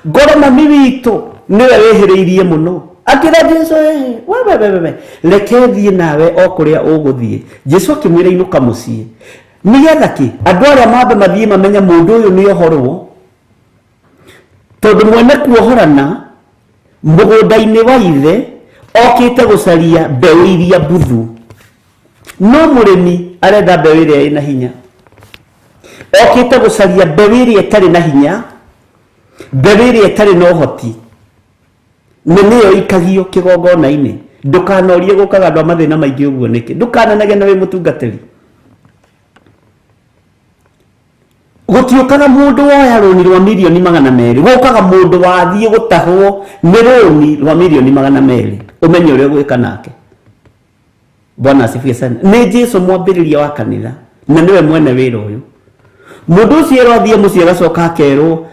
ngore mami witu niwe wehiriirie muno akira Jesu wewe reke thie nawe o kuria uguthie Jesu akimwira inuka muciĩ nigetha ki andu aria mambe mathie mamenya mundu uyu ni ohorwo tondu mwene kuohorana mugunda-ini wa ithe okite gucaria mbeu iria buthu no murimi arenda mbeu iria ina hinya okite gucaria mbeu iria itari na hinya mbeu iria itari na uhoti niyo ikagio kigongona-ini ndukanorie gukaga andu mathina maingi uguo niki ndukananage na wi mutungatiri gutiukaga mundu woya roni rwa milioni 200 gukaga mundu wathie gutahwo ni roni rwa milioni 200 umenye uria gwika nake Bwana asifiwe sana ni Jesu mwambiriria wa kanitha na niwe mwene wira uyu mundu ucio rathie muciĩ gacoka akerwo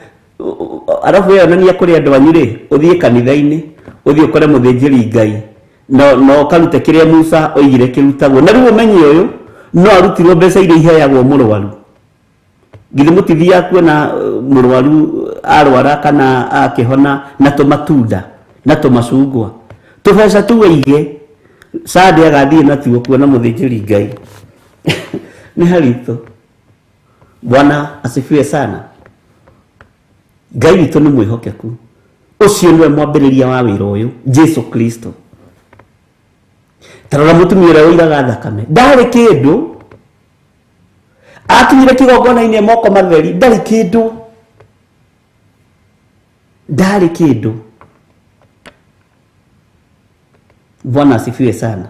arafu yonania kuri andu anyu ri uthie kanitha-ini uthie ukore muthinjiri Ngai no karute kiria Musa oigire kirutagwo na riu umenye uyu no arutirwo mbeca iria iheagwo murwaru githe mutithia kuona murwaru arwara kana akihona na tumatunda na tumacungwa tubeca tuweige sade agathie na tuo kuona muthinjiri Ngai ni harito Bwana asifiwe sana Ngai witũ nĩ mwĩhokeku ucio niwe mwambĩrĩria wa wĩra ũyũ Jesu Kristo tarora mutumia ũrĩa ũiraga thakame ndarĩ kĩndũ akinyire kigongona-inĩ moko matheri ndarĩ kĩndũ Bwana asifiwe sana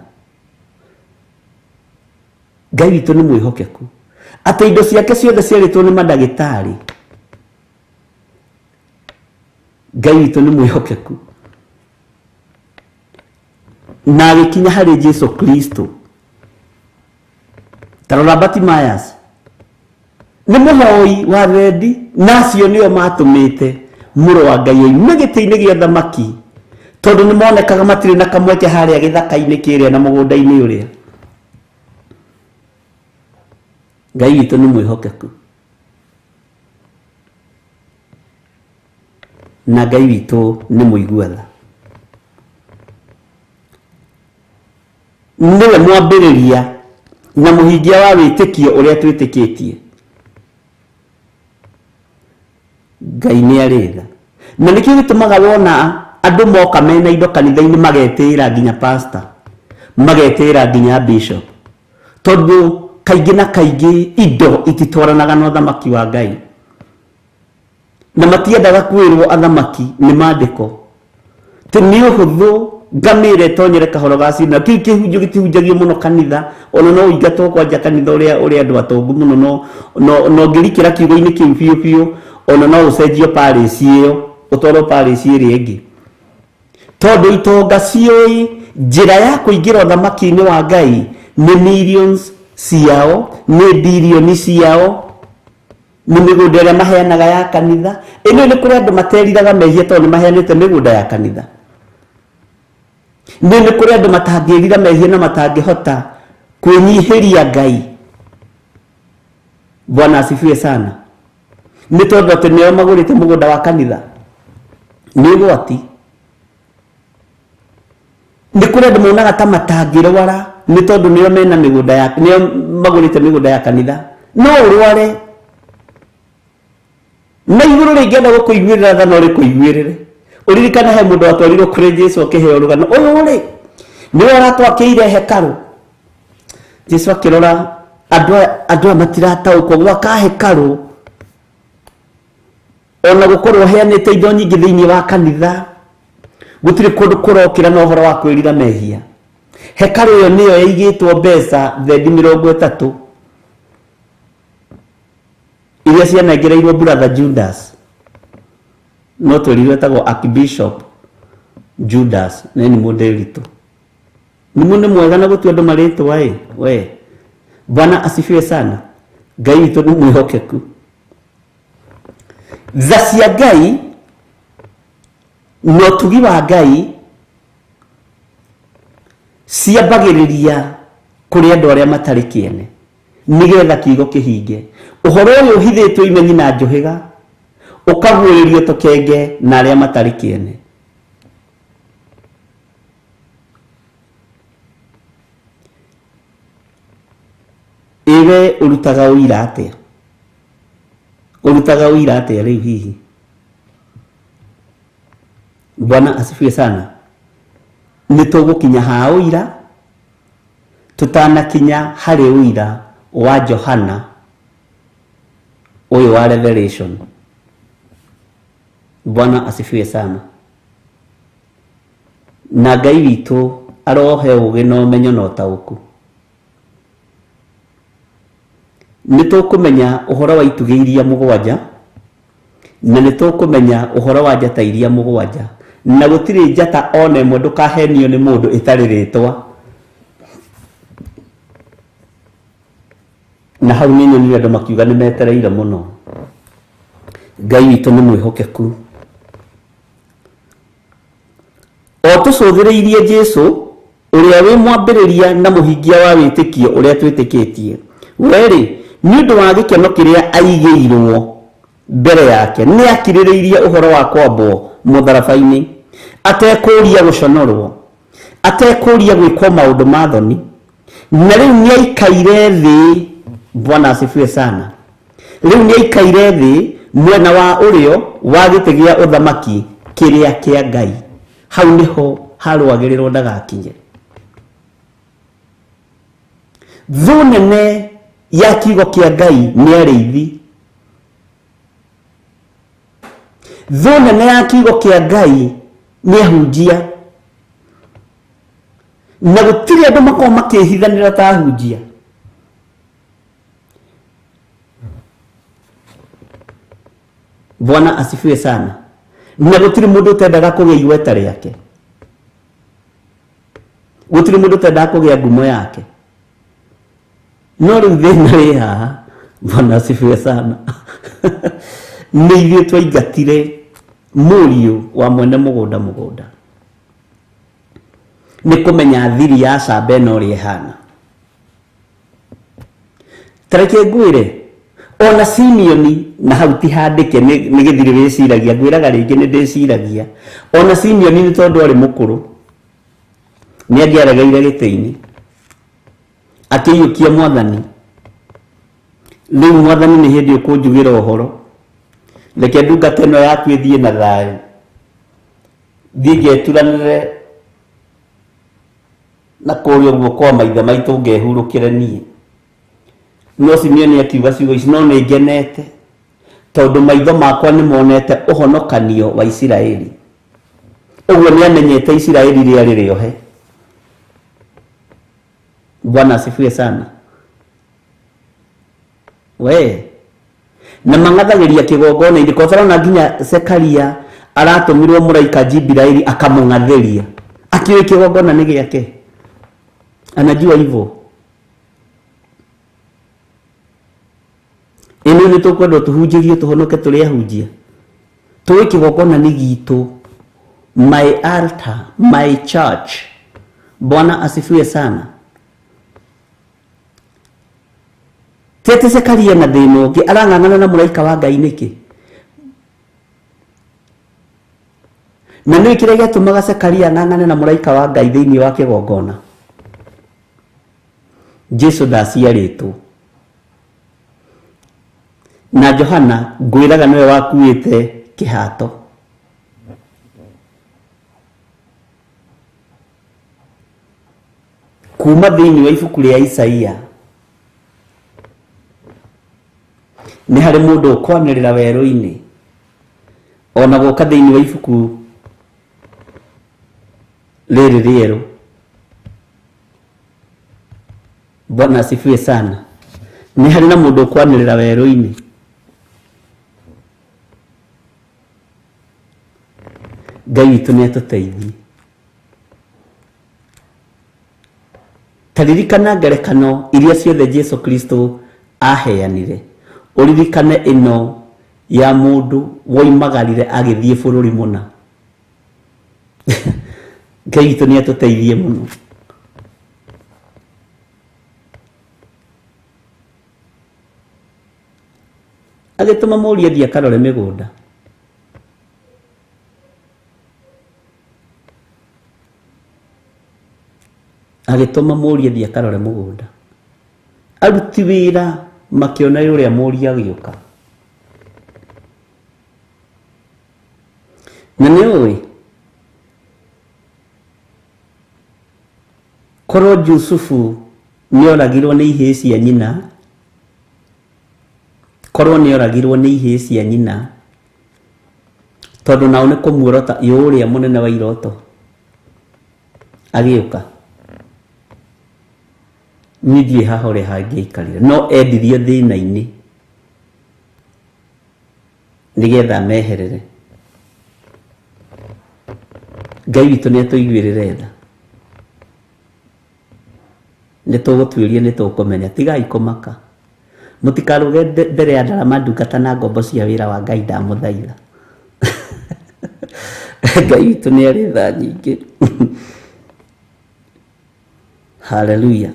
Ngai witũ nĩ mwĩhokeku atĩ indo ciake ciothe ciarĩtwo nĩ mandagĩtarĩ Ngai witũ nĩ mwĩhokeku na agĩkinya harĩ Jesu Kristo tarora Batimayas nĩ mũhoi wa thendi nacio nĩo matũmĩte mũrũ wa Ngai oime gĩtĩ-inĩ gĩa thamaki tondu nĩ monekaga matirĩ na kamweke harĩa gĩthaka-inĩ kĩrĩa na mũgũnda-inĩ ũrĩa Ngai witũ nĩ mwĩhokeku na Ngai witũ nĩ mũiguatha niwe mwambĩrĩria na mũhingia wa wĩtĩkio ũrĩa twĩtĩkĩtie Ngai nĩ arĩ tha na nĩkĩo gĩtũmaga wona andu moka mena indo kanitha-inĩ magetĩĩra nginya pastor magetĩĩra nginya bishop tondu kaingĩ na kaingĩ indo ititwaranaga na ũthamaki wa Ngai na matiendaga kwĩrwo athamaki nĩ maandĩko tĩ nĩ ũhũthũ ngamĩre tonyere kahoro gacina kĩu kĩhunjio gĩtihunjagio mũno kanitha ona no ũingatwo kwanja kanitha ũrĩa andũ atongu mũno no ngĩrikĩra kiugo-inĩ kĩu biũ biũ ona no ũcenjio parish ĩyo ũtwarwo parish ĩrĩa ĩngĩ tondu itonga cioi njĩra ya kũingĩra ũthamaki-inĩ wa Ngai nĩ millions ciao nĩ billioni ciao nĩ mĩgũnda ĩrĩa maheanaga ya kanitha ĩno nĩ kũrĩ andũ materiraga mehia tondũ nĩ maheanĩte mĩgũnda ya kanitha nĩ kũrĩ andũ matangĩrira mehia na matangĩhota kwĩnyihĩria Ngai Bwana asifiwe sana nĩ tondũ atĩ nĩo magũrĩte mũgũnda wa kanitha nĩ ũgwati nĩ kũrĩ andũ monaga ta matangĩrwara nĩ tondũ nĩo mena mĩgũnda ya nĩo magũrĩte mĩgũnda ya kanitha no ũrware na igũrũ rĩngĩenda gũkũiguĩrĩra tha no rĩkũiguĩrĩre uririkana he mũndũ watwarirwo kũrĩ Jesu akĩheo rũgano ũyũ rĩ nĩwe aratwakĩire hekarũ Jesu akĩrora andũ a matirataũkwo gwaka hekarũ ona gũkorwo heanĩte indo nyingĩ thĩinĩ wa kanitha gũtirĩ kũndũ kũrokĩra na ũhoro wa kwĩrira mehia hekarũ ĩyo nĩyo yaigĩtwo mbeca thendi 30 iria cianegereirwo brother Judas no tũrirwo etagwo Archbishop Judas na ni mũndũ ni mundu mwega na gũtua andũ marĩtwa we Bwana asifiwe sana. Ngai witũ nĩ mwĩhokeku. Tha cia Ngai no tugi wa Ngai ciambagĩrĩria kũrĩ andũ arĩa matarĩ kĩene nĩgetha kiugo kĩhinge. Ũhoro ũyũ ũhithĩtwo imenyi na njũhĩga ũkaguũrĩrio tũkenge na arĩa matarĩ kĩene. Ewe urutaga uira atia? Urutaga uira atia rĩu hihi? Bwana asifiwe sana. Nĩtũgũkinya ha uira tutanakinya harĩ uira wa Johana uyu wa Revelation. Bwana asifiwe sana. Na Ngai witũ arohe ũgĩ na ũmenyo na ũtaũku. Nĩtũkũmenya ũhoro wa itugĩ iria mũgwanja na nĩtũkũmenya ũhoro wa njata iria mũgwanja na gũtirĩ njata ona ĩmwe ndũkahenio nĩ mũndũ ĩtarĩ rĩtwa. Na hau nĩ nyonire andũ makiuga nĩ metereire mũno. Ngai witũ nĩ mwĩhokeku. O tũcũthĩrĩirie Jesũ ũrĩa wĩ mwambĩrĩria na mũhingia wa wĩtĩkio ũrĩa twĩtĩkĩtie. Weri nĩ ũndũ wa gĩkeno kĩrĩa aigĩirwo mbere yake nĩ akirĩrĩirie ũhoro wa kwambwo mũtharaba-inĩ atekũria gũconorwo atekũria gwĩkwo maũndũ ma thoni na rĩu nĩ aikaire thĩ. Bwana asifiwe sana. Rĩu nĩ aikaire thĩ mwena wa ũrĩo wa gĩtĩ gĩa ũthamaki kĩrĩa kĩa Ngai. Hau nĩho harũagĩrĩrwo ndagakinye. Thũ nene ya kiugo kĩa Ngai nĩ arĩithi. Thũ nene ya kiugo kĩa Ngai nĩ ahunjia. Na gũtirĩ andũ makorwo makĩhithanĩra ta ahunjia. Bwana asifiwe sana. Na gũtirĩ mũndũ ũtendaga kũgĩa igweta rĩake. Gũtirĩ mũndũ ũtendaga kũgĩa ngumo yake. No rĩu thĩna wĩ haha. Bwana asifiwe sana. Nĩ ithuĩ twaingatire mũriũ wa mwene mũgũnda. Nĩ kũmenya thiri ya camba ĩno ũrĩa ĩhana. Tareke ngwĩre ona Simeoni na hau ti handĩke nĩ Githiri wĩciragia. Ngwĩraga rĩngĩ nĩ ndĩciragia. Ona Simeoni nĩ tondũ arĩ mũkũrũ nĩ angĩaregeire gĩtĩ-inĩ akĩiyũkia Mwathani. Rĩu Mwathani nĩ hĩndĩ ũkũnjugĩra ũhoro. Reke ndungata ĩno yaku ĩthiĩ na thayũ. Thiĩ ngeturanĩre na kũrĩa ũguo kwa maithe maitũ ngehurũkĩre niĩ. No Simeoni akiuga ciugo ici no nĩ ngenete tondũ maitho makwa nĩ monete ũhonokanio wa Isiraeli. Ũguo nĩ amenyete Isiraeli rĩarĩ rĩohe. Bwana asifiwe sana. We na mangathagĩria kĩgongona-inĩ kwa sababu na nginya Zekaria aratũmirwo mũraika Jibraili akamũng'athĩria akĩoĩ kĩgongona nĩ gĩake. Anajua hivyo. Ĩno nĩ tũkwenda tũhunjĩrie tũhonoke tũrĩ ahunjia. Tũĩ kĩgongona nĩ gitũ. My altar, my church. Bwana asifiwe sana. Tete Zekaria na thĩna ũngĩ arang'ang'ana na mũraika wa Ngai nĩkĩ? Na nĩ kĩrĩa gĩatũmaga Zekaria ang'ang'ane na mũraika wa Ngai thĩinĩ wa kĩgongona. Jesũ ndaciarĩtwo. Na Johana ngwĩraga nĩwe wakuĩte kĩhato. Kuma thĩinĩ wa ibuku rĩa Isaia nĩ harĩ mũndũ ũkwanĩrĩra werũ-inĩ ona gũka thĩinĩ wa ibuku rĩrĩ rĩerũ. Bwana asifiwe sana. Nĩ harĩ na mũndũ ũkwanĩrĩra werũ-inĩ Ngai witũ nĩ atũteithie. Taririkana ngerekano iria ciothe Jesu Kristo aheanire. Uririkane ĩno ya mũndũ woimagarire agĩthiĩ bũrũri mũna. Ngai witũ nĩ atũteithie mũno. Agĩtũma mũriũ athiĩ akarore mĩgũnda. Agĩtũma mũriũ athiĩ akarore mũgũnda. Aruti wĩra makĩona ũrĩa mũriũ agĩũka. Na nĩ ũĩ korwo Jusufu nĩ oragirwo nĩ ihĩĩ cia nyina, korwo nĩ oragirwo nĩ ihĩĩ cia nyina, tondũ nao nĩ kũmuorota ũrĩa mũnene wa iroto agĩũka, nithiĩ haha ũrĩa hangĩaikarire, no endirio thĩna-inĩ nĩgetha meherere. Ngai witũ nĩ atũiguĩrĩre tha. Nĩ tũgũtuĩria, nĩ tũkũmenya, tigai kũmaka. Mũtikaruge mbere ya ndarama ndungata na ngombo cia wĩra wa Ngai ndamũthaitha. Ngai witũ nĩ arĩ tha nyingĩ. Haleluya.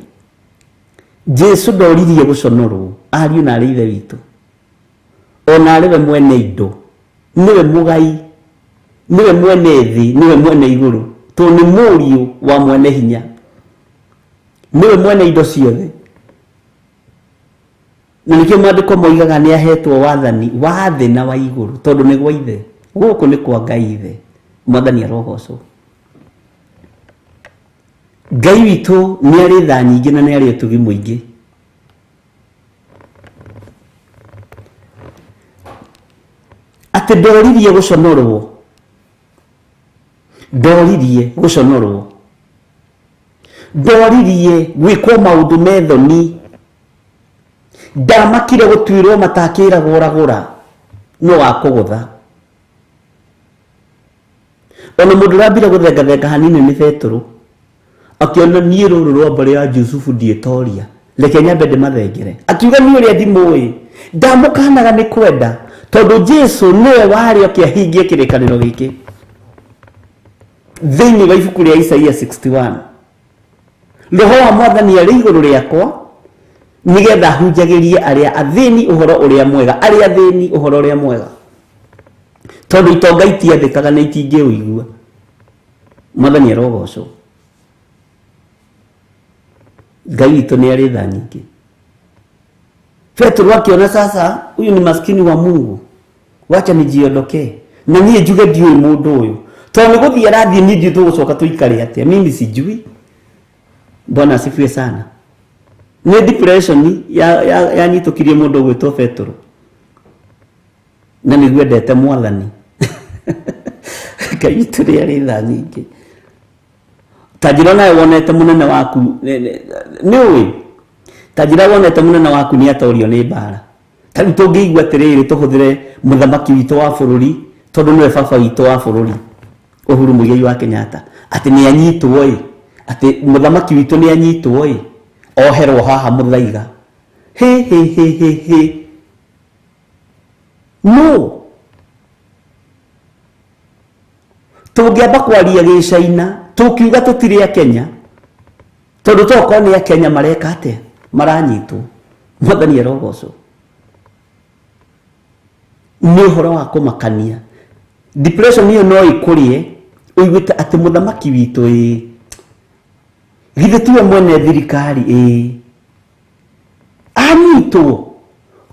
Jesu ndoririe gũconorwo, ariũ na arĩ ithe witũ. Ona arĩwe mwene indo, niwe mũgai, niwe mwene thĩ, niwe mwene igũrũ. Tondũ nĩ mũriũ wa mwene hinya, niwe mwene indo ciothe. Na nĩkĩo maandĩko moigaga nĩ ahetwo wathani wa thĩ na wa igũrũ, tondũ nĩ gwa ithe. Gũkũ nĩ kwa Ngai ithe, Mwathani arogocwo. Ngai witũ nĩ arĩ tha nyingĩ na nĩ arĩ ũtugi mũingĩ. Atĩ ndoririe gũconorwo, ndoririe gũconorwo, ndoririe gwĩkwo maũndũ methoni, ndamakire gũtuĩrwo matakĩragwo ũragũra no wa kũgũtha. Ona mũndũ ũrambire gũthengathenga hanini nĩ Petero, akiona niĩ rũrũ rwa mbarĩ ya Jusufu ndiĩtoria, reke nyambe ndĩmathengere. Akiuga niĩ ũrĩa ndimũĩ, ndamũkanaga nĩ kwenda, tondũ Jesu nĩwe warĩ akĩahingia kĩrĩkanĩro gĩkĩ. Thĩinĩ wa ibuku rĩa Isaia 61, Roho wa Mwathani arĩ igũrũ rĩakwa, nĩgetha hunjagĩrie arĩa athĩni ũhoro ũrĩa mwega, arĩa athĩni ũhoro ũrĩa mwega. Tondũ itonga itiathĩkaga na itingĩũigua. Mwathani arogocwo. Ngai witũ nĩ arĩ tha nyingĩ. Petro akiona sasa huyu ni maskini wa Mungu, wacha nijiondokee na niĩ njuge ndiũĩ mũndũ ũyũ, tondũ nĩ gũthiĩ arathiĩ niĩ ndiũ tũgũcoka tũikare atĩa, mimi sijui. Bwana asifiwe sana. Nĩ depression yanyitũkirie mũndũ gwĩtwo Petro, na nĩguo endete Mwathani. Ngai witũ nĩ arĩ tha nyingĩ. Tajira nawe wonete mũnene waku nĩ ũĩ, tajira wonete mũnene waku nĩ atorio nĩ mbara. Tarĩu tũngĩigua atĩrĩrĩ tũhũthĩre mũthamaki witũ wa bũrũri, tondũ nĩwe baba witũ wa bũrũri, Uhuru Muigai wa Kenyatta, atĩ nĩ anyitwo ĩ, atĩ mũthamaki witũ nĩ anyitwo ĩ, oherwo haha mũthaiga. No, tũngĩamba kwaria gĩcaina tũkiuga tũtirĩ a Kenya, tondũ tokorwo nĩ a Kenya mareka atĩa, maranyitwo. Mwathani arogocwo. Nĩ ũhoro wa kũmakania. Depression ĩyo no ĩkũrĩe ũiguĩte atĩ mũthamaki witũ ĩ, githĩ tiwe mwene thirikari ĩ, anyitwo.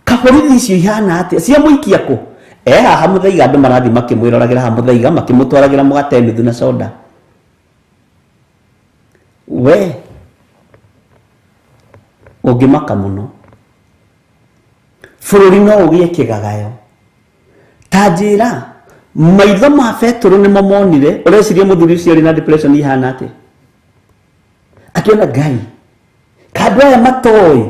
Kaborithi icio ihana atĩa, cia mũikia kũ? Haha mũthaiga andũ marathi makĩmwĩroragĩra haha mũthaiga, makĩmũtwaragĩra mũgate nuthu na soda. We ũngĩmaka mũno, bũrũri no ũgĩe kĩgagayo. Ta njĩra maitho ma Petro nĩmo monire, ũreciria mũthuri ũcio ũrĩ na depression ihana atĩa, akiona Ngai, kandũ aya matoĩ,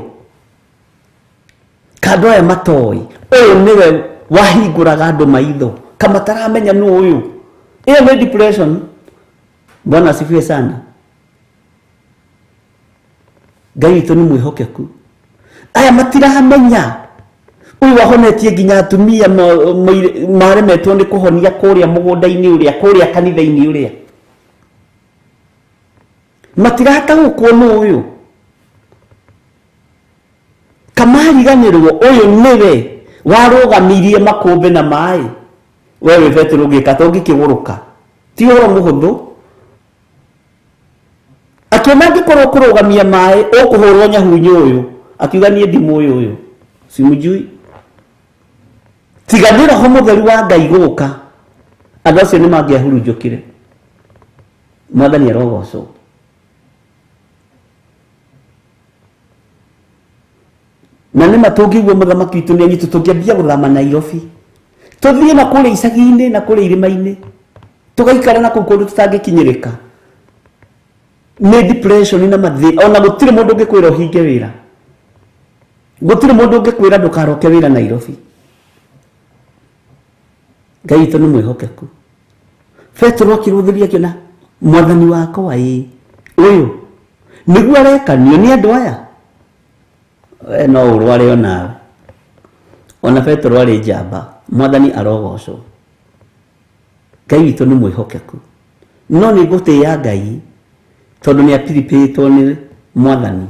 kandũ aya matoĩ, ũyũ nĩwe wahingũraga andũ maitho, kamataramenya nũ ũyũ, Hiyo ni depression. Bwana asifiwe sana. Ngai witũ nĩ mwĩhokeku. Aya matirahamenya. Uyu wahonetie nginya atumia maremetwo nĩ kũhonia kũrĩa mũgũnda-inĩ ũrĩa, kũrĩa kanitha-inĩ ũrĩa. Matirataũkwo nĩ ũyũ. Kamariganĩrwo ũyũ nĩwe warũgamirie makũmbĩ na maĩ. Wewe Petro ũngĩka to ũngĩkĩgũrũka. Ti ũhoro mũhũthũ. Akiona angĩkorwo kũrũgamia maĩ ũkũhũrwo nyahunyũ ũyũ. Akiuga niĩ ndimũ ũyũ. Simujui. Tiganĩra ho mũtheru wa Ngai gũka. Andũ acio nĩ mangĩahurunjũkire. Mwathani arogocwo. Na nĩ matũngĩiguo mũthamaki witũ nĩ anyitwo tũngĩambia gũthama Nairobi. Tũthiĩ na kũrĩa icagi-inĩ na kũrĩa irĩma-inĩ. Tũgaikara na kũu kũndũ tũtangĩkinyĩrĩka. Nĩ depression na mathĩ. Ona gũtirĩ mũndũ ũngĩkwĩra ũhinge wĩra. Gũtirĩ mũndũ ũngĩkwĩra ndũkaroke wĩra Nairobi. Ngai witũ nĩ mwĩhokeku. Petro akĩrũthĩria akiona mwathani wakwa ũyũ nĩguo arekanio nĩ andũ aya. No ũrware onawe. Ona Petro arĩ njamba. Mwathani arogocwo. Ngai witũ nĩ mwĩhokeku. No nĩ ngũtĩĩa Ngai tondũ nĩ apiripĩtwo nĩ mwathani.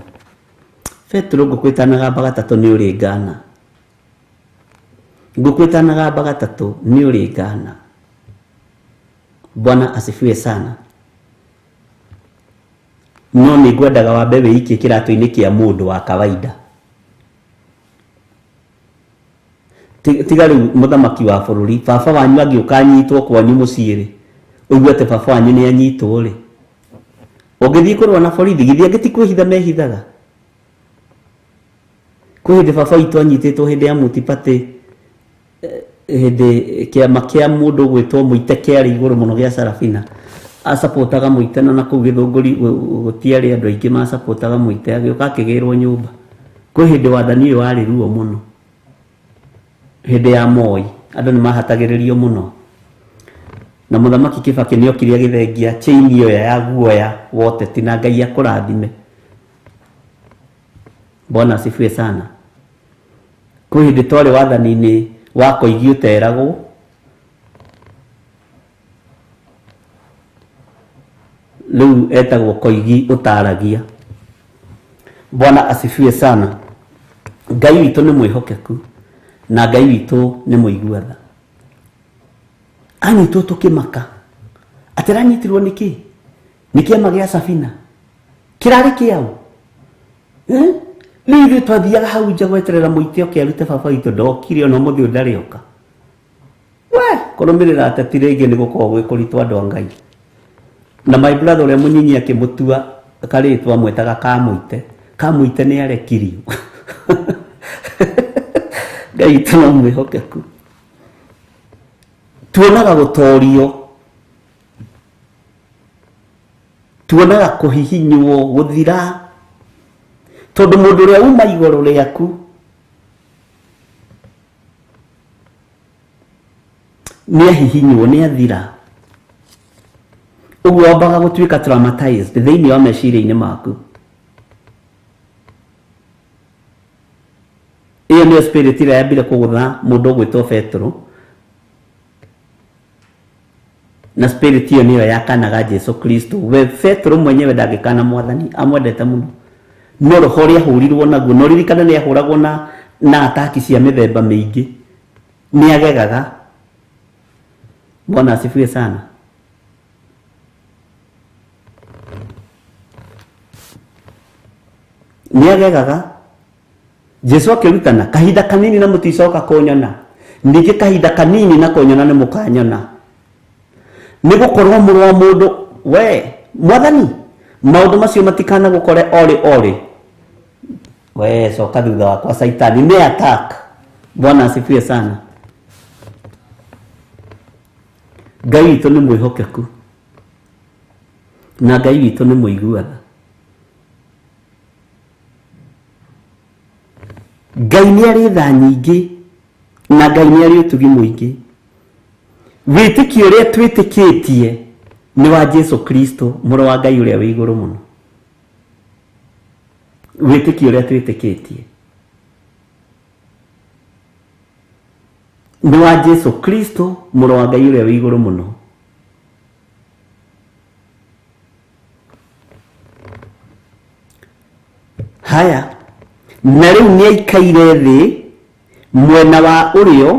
Petro ngũkwĩtanaga bagatatũ nĩ ũrĩ ngana. Ngũkwĩtanaga bagatatũ nĩ ũrĩ ngana. Bwana asifiwe sana. No nĩ ngwendaga wambe wĩikie kĩratũ-inĩ kĩa mũndũ wa kawaida. Tiga rĩu mũthamaki wa bũrũri, baba wanyu angĩũka anyitwo kwanyu mũciĩ-rĩ, ũigue atĩ baba wanyu nĩ anyitwo-rĩ, ũngĩthiĩ kũrũa na borithi, githĩ angĩ ti kwĩhitha mehithaga? Kwĩ hĩndĩ baba witũ anyitĩtwo hĩndĩ ya multi-party, hĩndĩ kĩama kĩa mũndũ gwĩtwo Mũite kĩarĩ igũrũ mũno gĩa Sarafina, asapotaga Mũite na kũu Gĩthũngũri gũtiarĩ andũ aingĩ masapotaga Mũite, agĩũka akĩgĩrwo nyũmba. Kwĩ hĩndĩ wathani ũyũ warĩ ruo mũno. Hĩndĩ ya Moi andũ nĩ mahatagĩrĩrio mũno. Na mũthamaki Kibaki nĩ okire agĩthengia chain ĩyo ya guoya wote tina Ngai akũrathime. Bwana asifiwe sana. Kwĩ hĩndĩ twarĩ wathani-inĩ wa Koigi ũteragwo. Rĩu etagwo Koigi ũtaragia. Bwana asifiwe sana. Ngai witũ nĩ mwĩhokeku. Na Ngai witũ nĩ mũiguatha. Anyitwo tũkĩmaka. Ateranyitirwo nĩkĩ? Nĩ kĩama gĩa Safina. Kĩrarĩ kĩao. Rĩu ithuĩ twathiaga hau nja gweterera Mũite oke arute baba witũ ndokire ona ũmũthĩ ndarĩ oka. We, kũrũmĩrĩra ateti rĩngĩ nĩ gũkorwo gwĩ kũritũ andũ a Ngai. Na my brother ũrĩa mũnyinyi akĩmũtua karĩtwa amwĩtaga Kamũite. Kamũite nĩ arekirio. Ngai witũ no mwĩhokeku. Tuonaga gũtorio. Tuonaga kũhihinywo gũthira. Tondũ mũndũ ũrĩa uma igũrũ rĩaku nĩ ahihinywo nĩ athira. Ũguo wambaga gũtuĩka traumatized thĩinĩ wa meciria-inĩ maku. Iyo nĩyo spirit ĩrĩa yambire kũgũtha mũndũ ũgwĩtwo Petro. Na spirit hiyo niyo yakanaga Jesu Kristo. We Petro mwenyewe ndangĩkana mwathani, amwendete mũno. No roho ũrĩa ahũrirwo naguo, no ririkana nĩ ahũragwo na ataki cia mĩthemba mĩingĩ. Nĩ agegaga. Bwana asifiwe sana. Nĩ agegaga. Jesu akĩrutana kahinda kanini na mũticoka kũnyona. Ningĩ kahinda kanini na kũnyona nĩ mũkanyona. Nĩ gũkorwo mũrũ wa mũndũ we mwathani maũndũ macio matikana gũkore orĩ. We coka thutha wakwa Saitani nĩ attack. Bwana asifiwe sana. Ngai witũ nĩ mwĩhokeku. Na Ngai witũ nĩ mũiguatha. Ngai nĩ arĩ tha nyingĩ na Ngai nĩ arĩ ũtugi mũingĩ. wĩtĩkio ũrĩa twĩtĩkĩtie nĩ wa Jesu Kristo mũrũ wa Ngai ũrĩa wĩ igũrũ mũno. Wĩtĩkio ũrĩa twĩtĩkĩtie nĩ wa Jesu Kristo mũrũ wa Ngai ũrĩa wĩ igũrũ mũno. Haya, na rĩu nĩ aikaire thĩ mwena wa ũrĩo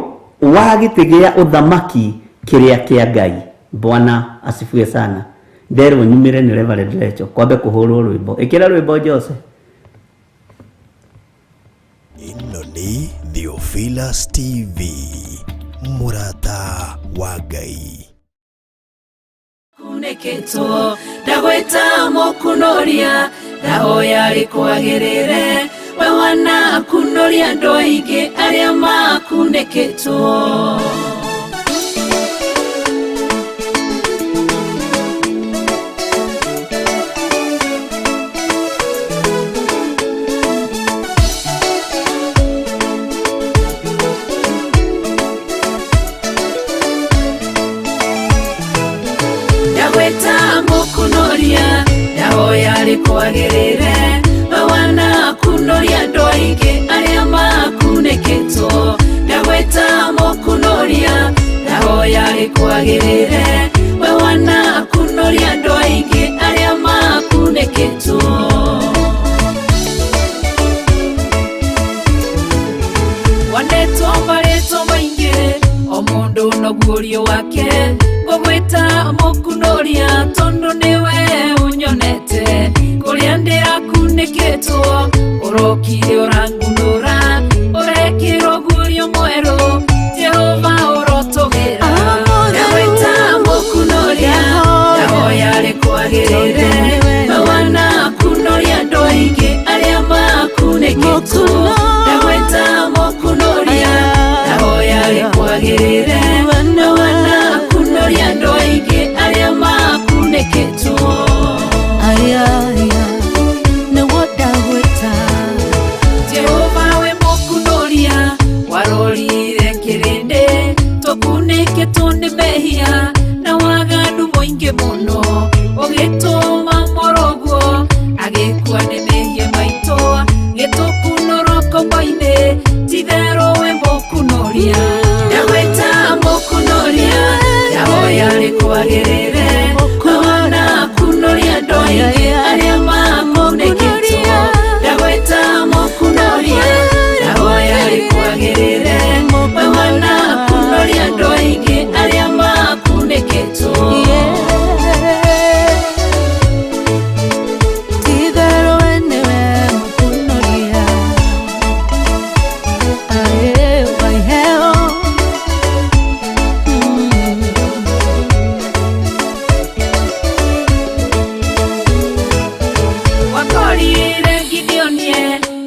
wa gĩtĩ gĩa ũthamaki kĩrĩa kĩa Ngai. Bwana asifiwe sana. Nderwo nyumĩre nĩ Reverend Rachel kwambe kũhũrwo rwĩmbo. Ĩkĩra rwĩmbo Jose. Ĩno nĩ Theophilus TV, mũrata wa Ngai. Kuneketwo ndagweta mũkunoria ndahoya rĩkwagĩrĩre we wana kunoria andũ aingĩ arĩa makuneketwo. Ndagweta mũkunoria ndahoya rĩkwagĩrĩre we wana kunoria andũ aingĩ arĩa makuneketwo. Ndagweta mũkunoria ndahoya rĩkwagĩrĩre we wana kunoria andũ aingĩ arĩa makuneketwo. Wanetwo marĩtwo maingĩ o mũndũ no guorio wake ngũgwĩta mũkunoria tondũ nĩwe ũnyonete kũrĩa ndĩrakunĩkĩtwo ũrokire ũrangunũra ũrekĩrwo guorio mwerũ Jehova ũrotũgĩra. Ndagwĩta mũkunoria ndahoya rĩkwagĩrĩre we wana kunoria andũ aingĩ arĩa makunĩkĩtwo. Ndagwĩta mũkunoria ndahoya rĩkwagĩrĩre we wana kunoria andũ aingĩ arĩa makunĩkĩtwo. Jehova we mũkunoria warorire kĩrĩndĩ tũkunĩkĩtwo nĩ mehia na waganu mũingĩ mũno ũgĩtũma mũrũguo agĩkua nĩ mehia maitũ gĩtũkunũra kombo-inĩ ti-therũ we mũkunoria. Ndagwĩta mũkunoria ndahoya rĩkwagĩrĩre we wana kunoria andũ aingĩ arĩa makunĩkĩtwo. Ndagwĩta mũkunoria ndahoya rĩkwagĩrĩre we wana kunoria andũ aingĩ arĩa makunĩkĩtwo.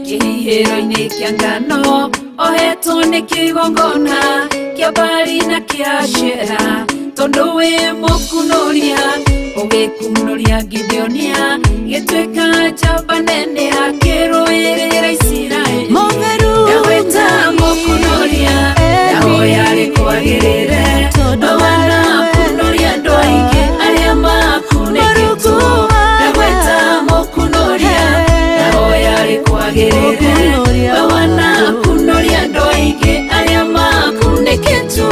Kĩhihĩro-inĩ kĩa ngano ohetwo nĩ kĩgongona kĩa Baali na kĩa Ashera tondũ wĩ mũkunoria ũgĩkunoria Gideonia gĩtuĩka njamba nene akĩrũĩrĩra Isiraeli. Ndagwĩta mũkunoria ndahoya rĩkwagĩrĩre we wana kunoria andũ aingĩ arĩa makunĩkĩtwo. Ndagwĩta mũkunoria ndahoya rĩkwagĩrĩre we wana kunoria andũ aingĩ arĩa makunĩkĩtwo.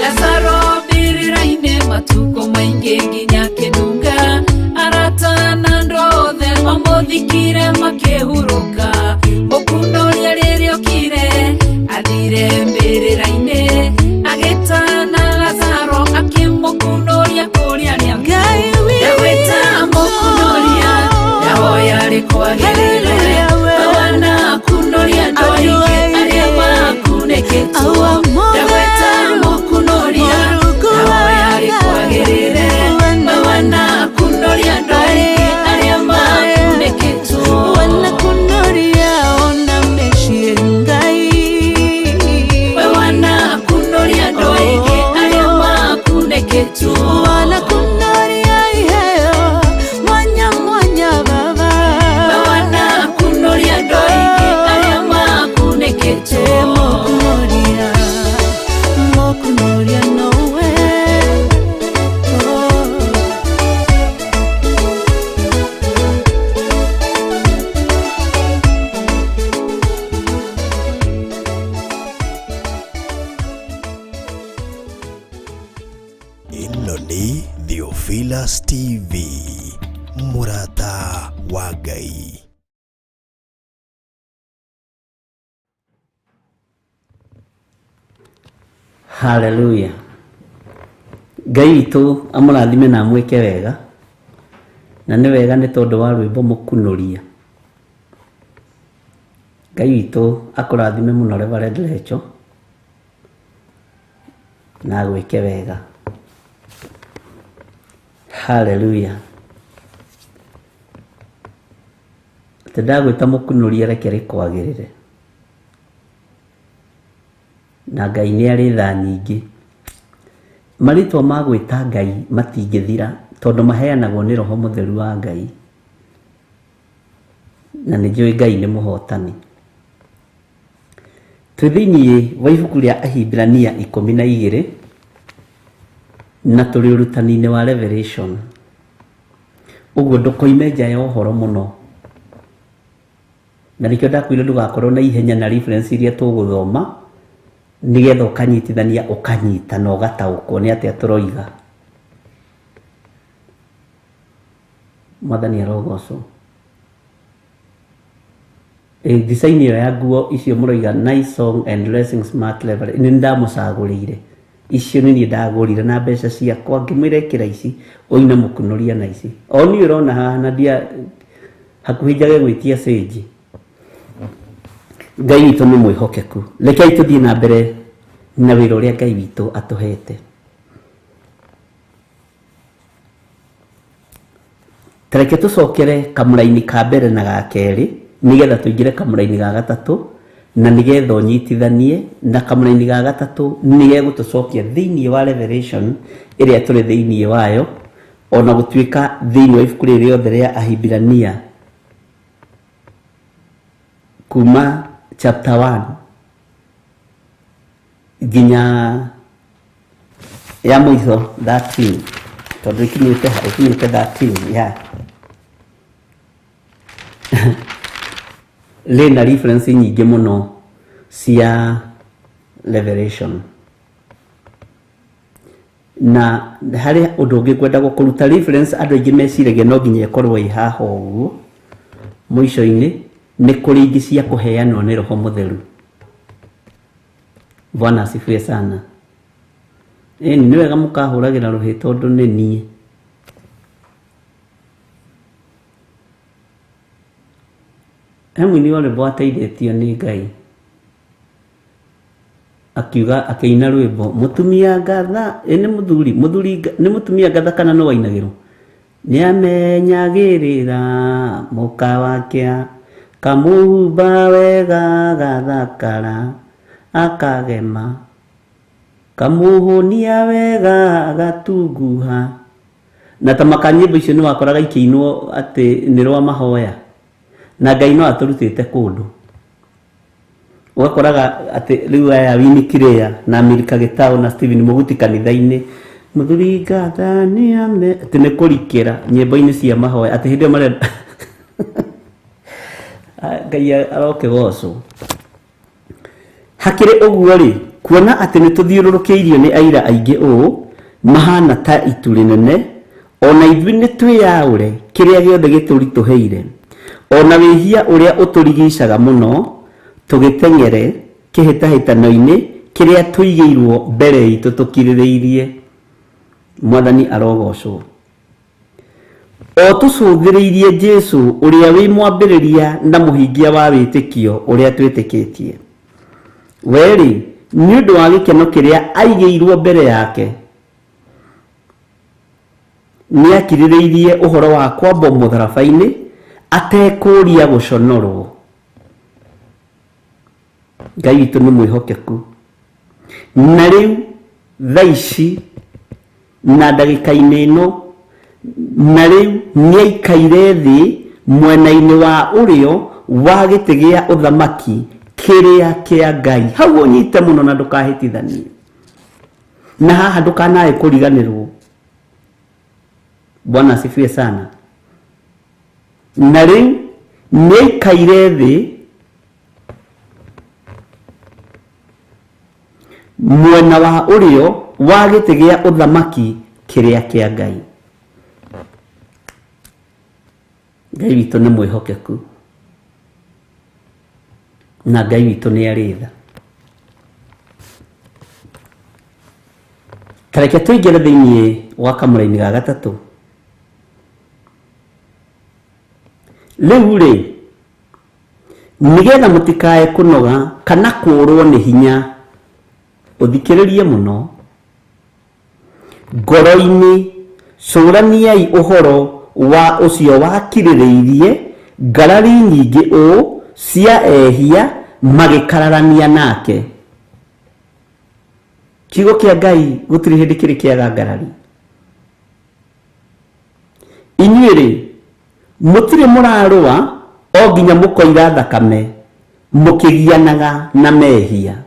Lazaro mbĩrĩra-inĩ matukũ maingĩ nginya kĩnunga arata na andũ othe mamũthikire makĩhurũka. Mũkunoria rĩrĩa okire athire mbĩrĩra-inĩ agĩtana Lazaro akĩmũkunoria kũrĩa arĩa. Ndagwĩta mũkunoria ndahoya rĩkwagĩrĩre we wana kunoria andũ aingĩ arĩa makunĩkĩtwo. Ndagwĩta mũkunoria ndahoya rĩkwagĩrĩre ni Theophilus TV, murata wa Ngai. Hallelujah. Ngai witũ amũrathime na mwĩke wega, na nĩ wega nĩ tondũ wa rwĩmbo mũkunuria. Ngai witũ akũrathime mũno Reverend Lecho na gwĩke wega. Hallelujah. Tendagwĩta mũkunuria reke rĩkwagĩrĩre. Na Ngai nĩ arĩ tha nyingĩ. Marĩtwa ma gwĩta Ngai matingĩthira tondũ maheanagwo nĩ Roho Mũtheru wa Ngai. Na nĩ njũĩ Ngai nĩ mũhotani. Twĩ thĩinĩ wa ibuku rĩa Ahibirania 12 na tũrĩ ũrutani-inĩ wa Revelation. Ũguo ndũkoime nja ya ũhoro mũno. Na nĩkĩo ndakwĩra ndũgakorwo na ihenya na reference iria tũgũthoma, nĩgetha ũkanyitithania ũkanyita na ũgataũkwo nĩ atĩa tũroiga. Mwathani arogocwo. Design ĩyo ya nguo icio mũroiga nice song and dressing smart level, nĩ ndamũcagũrĩire. Icio nĩ niĩ ndagũrire na mbeca ciakwa, ngĩmwĩra ĩkĩra ici ũine mũkunuria na ici. O niĩ ũrona haha na ndia hakuhĩ njage gwĩtia stage. Ngai witũ nĩ mwĩhokeku. Rekei tũthiĩ na mbere na wĩra ũrĩa Ngai witũ atũhete. Tareke tũcokere kamũra-inĩ ka mbere na ga kerĩ, nĩgetha tũingĩre kamũra-inĩ ga gatatũ, na nĩgetha ũnyitithanie na kamũra-inĩ ga gatatũ nĩgetha gũtũcokia thĩinĩ wa Revelation ĩrĩa tũrĩ thĩinĩ wayo, ona gũtuĩka thĩinĩ wa ibuku rĩrĩ rĩothe rĩa Ahibirania kuma chapter 1 nginya ya mũico 13, tondũ ikinyĩte 13 ya lena reference nyingĩ mũno cia Revelation. Na harĩ ũndũ ũngĩ kwenda kũruta reference andũ aingĩ meciragia no nginya ĩkorwo ĩ haha ũguo mũico-inĩ, nĩ kũrĩ ingĩ cia kũheanwo nĩ Roho Mũtheru. Bwana asifiwe sana. Nĩ wega mũkahũragĩra rũhĩ tondũ nĩ niĩ. Hemwe wale bwateithĩtio nĩ Ngai. Akiuga akĩina rwĩmbo mũtumia ngatha, nĩ mũthuri nĩ mũtumia ngatha kana no wainagĩrwo. Nĩamenyagĩrĩra mũka wake, kamũhumba wega gathakara akagema, kamũhũnia wega gatunguha. Na ta makanyĩmbo icio nĩ wakoraga ikĩinwo atĩ nĩ rwa Mahoya, na Ngai no atũrutĩte kũndũ. Ũgakoraga atĩ rĩu aya Hwa-ini na Amerika Gĩtaũ na Stephen Mũguti kanitha-inĩ, mũthuri ngatha atĩ nĩ kũrikĩra nyĩmbo-inĩ cia Mahoya atĩ hĩndĩ ĩyo marenda Ngai arokĩgocwo. Hakĩrĩ ũguo rĩ, kuona atĩ nĩ tũthiũrũrũkĩirio nĩ aira aingĩ ũũ mahana ta itu rĩnene, ona ithuĩ nĩ twĩyaũre kĩrĩa gĩothe gĩtũritũhĩire, ona wĩhia ũrĩa ũtũrigicaga mũno, tũgĩteng'ere kĩhĩtahĩtano-inĩ kĩrĩa tũigĩirwo mbere itũ tũkirĩrĩirie. Mwathani arogocwo. O tũcũthĩrĩirie Jesũ ũrĩa wĩ mwambĩrĩria na mũhingia wa wĩtĩkio ũrĩa twĩtĩkĩtie. Werĩ, nĩ ũndũ wa gĩkeno kĩrĩa aigĩirwo mbere yake, nĩ akirĩrĩirie ũhoro wa kwambwo mũtharaba-inĩ atekũũria gũconorwo. Ngai witũ nĩ mwĩhokeku. Na rĩu thaa ici na ndagĩka-inĩ ĩno, na rĩu nĩ aikaire thĩ mwena-inĩ wa ũrĩo wa gĩtĩ gĩa ũthamaki kĩrĩa kĩa Ngai. Hau ũnyite mũno na ndũkahĩtithanie. Na haha ndũkanae kũriganĩrwo. Bwana asifiwe sana. Na rĩu nĩ aikaire thĩ mwena wa ũrĩo wa gĩtĩ gĩa ũthamaki kiria kia Ngai. Ngai witũ nĩ mwĩhokeku, na Ngai witũ nĩ arĩ tha. Tareke tũingĩre thĩinĩ wa kamũra-inĩ ga gatatũ. Rĩu rĩ, nĩgetha mũtikae kũnoga kana kũũrwo nĩ hinya, ũthikĩrĩrie mũno. Ngoro-inĩ cũraniai ũhoro wa ũcio wakirĩrĩirie ngarari nyingĩ ũũ cia ehia magĩkararania nake. Kiugo kĩa Ngai gũtirĩ hĩndĩ kĩrĩ kĩaga ngarari. Inyuĩ rĩ, mũtirĩ mũrarũa o nginya mũkoira thakame mũkĩgianaga na mehia.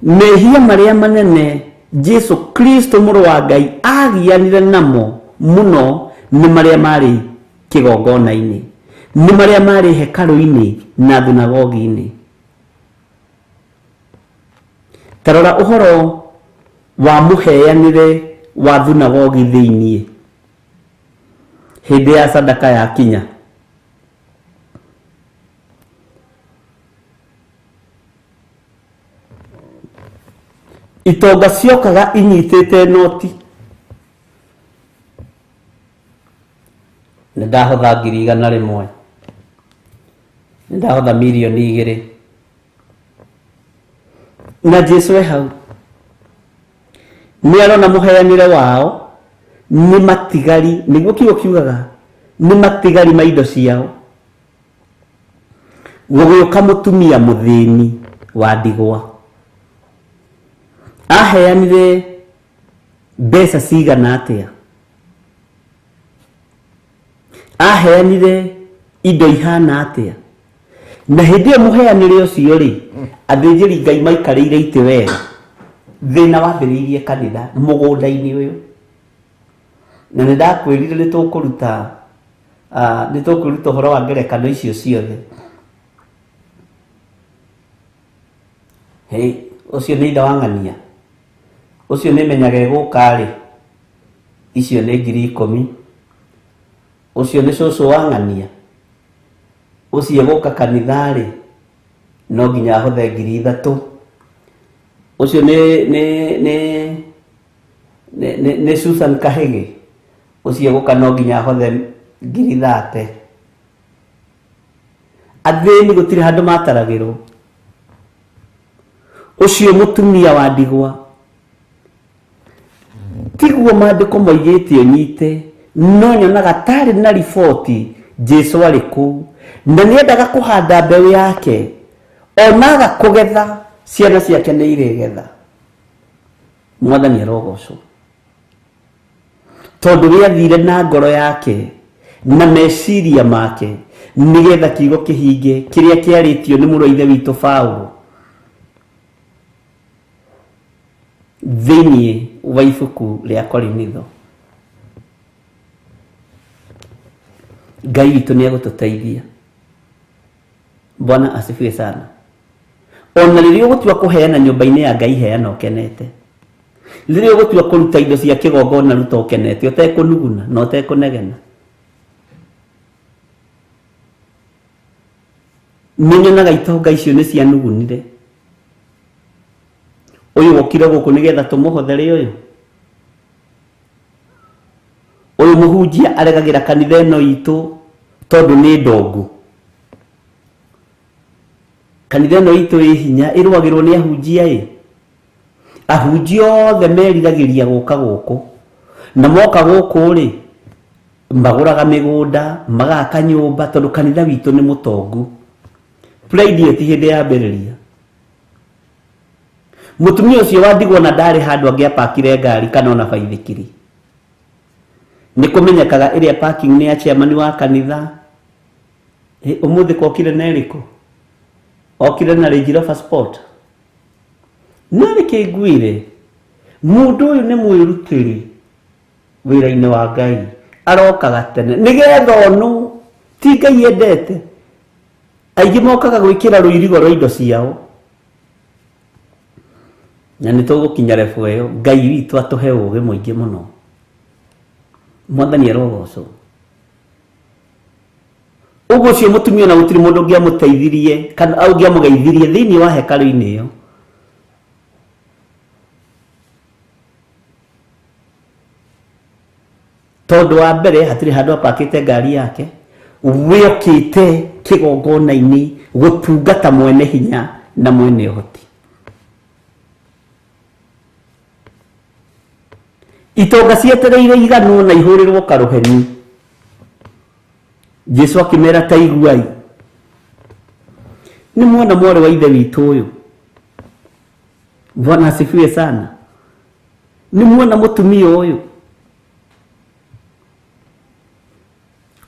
Mehia marĩa manene Jesu Kristo mũrũ wa Ngai agianire namo mũno nĩ marĩa marĩ kĩgongona-inĩ, nĩ marĩa marĩ hekarũ-inĩ na thunagogi-inĩ. Tarora ũhoro wa mũheanĩre wa thunagogi thĩinĩ hĩndĩ ya sadaka ya kinya. Itonga ciokaga inyitĩte noti. Nĩndahotha 100,000, nĩndahotha 2,000,000. Na Jesu e hau nĩ arona mũheanĩre wao nĩ matigari, nĩguo kiugo kiugaga nĩ matigari ma indo ciao. Gũgĩũka mũtumia mũthĩni wa ndigwa aheanire mbeca cigana atĩa, aheanire indo ihana atĩa. Na hĩndĩ ĩyo mũheanĩre ũcio rĩ, athĩnjĩri Ngai maikarĩire itĩ wega. Thĩna wambĩrĩirie kanitha mũgũnda-inĩ ũyũ. Na nĩndakwĩrire nĩtũkũruta ũhoro wa ngerekano icio ciothe. Ũcio nĩ ithe wa ng'ania, ũcio nĩ menyaga egũka rĩ, icio nĩ 10,000. Ũcio nĩ cũcũ wa ng'ania, ũcio egũka kanitha rĩ, no nginya ahothe 3,000. Ũcio nĩ Susan Kahege, ũcio egũka no nginya ahothe 30,000. Athĩni gũtirĩ handũ mataragĩrwo. Ũcio mũtumia wa ndigwa, tiguo maandĩko moigĩte ũnyite, no nyonaga tarĩ na riboti Jesu arĩ kũu na nĩendaga kũhanda mbeũ yake, onaga kũgetha, ciana ciake nĩ irĩgetha. Mwathani arogocwo, tondũ nĩathire na ngoro yake na meciria make nĩgetha kiugo kĩhinge kĩrĩa kĩarĩtio nĩ mũrũ wa ithe witũ Paulo thĩinĩ wa ibuku rĩa Korinitho. Ngai witũ nĩ egũtũteithia. Bwana asifiwe sana. Ona rĩrĩa ũgũtua kũheana nyũmba-inĩ ya Ngai, heana ũkenete. Rĩrĩa ũgũtua kũruta indo cia kĩgongona, ruta ũkenete, ũtekũnuguna na ũtekũnegena. Nĩnyonaga itonga icio nĩ cianugunire. Ũyũ wokire gũkũ nĩgetha tũmũhothere ũyũ. Ũyũ mũhunjia aregagĩra kanitha ĩno itũ tondũ nĩ ndongu. Kanitha ĩno itũ ĩ hinya, ĩrũagĩrwo nĩ ahunjia ĩ. Ahunjia othe meriragĩria gũka gũkũ, na moka gũkũ rĩ, magũraga mĩgũnda, magaka nyũmba, tondũ kanitha witũ nĩ mũtongu. Pride ti hĩndĩ yambĩrĩria. Mũtumia ũcio wa ndigwa na ndarĩ handũ angĩapakire ngari kana ona baithikiri. Nĩ kũmenyekaga ĩrĩa parking nĩ ya chairman wa kanitha. Ũmũthĩ kokire na ĩrĩkũ? Okire na Range Rover Sport. Nĩ kĩiguire mũndũ ũyũ nĩ mwĩrutĩri wĩra-inĩ wa Ngai, arokaga tene nĩgetha onu ti Ngai endete. Aingĩ mokaga gwĩkĩra rũirigo rwa indo ciao. na nitugukinya level iyo Ngai witu atuhe uge muingi muno mwathani arogocwo ugo cio mutumia na gutiri mundu ngiamuteithirie kana au ngiamugeithirie thiini wa hekalu-ini iyo tondu wa mbere hatiri handu apakite ngari yake wiokite kigongona-ini gutungata mwene hinya na mwene uhoti itonga cietereire iganu na ihurirwo karuheni Jesu akimera ta iguai ni mwana mwore wa ithe witu uyu Bwana asifiwe sana ni mwana mutumia uyu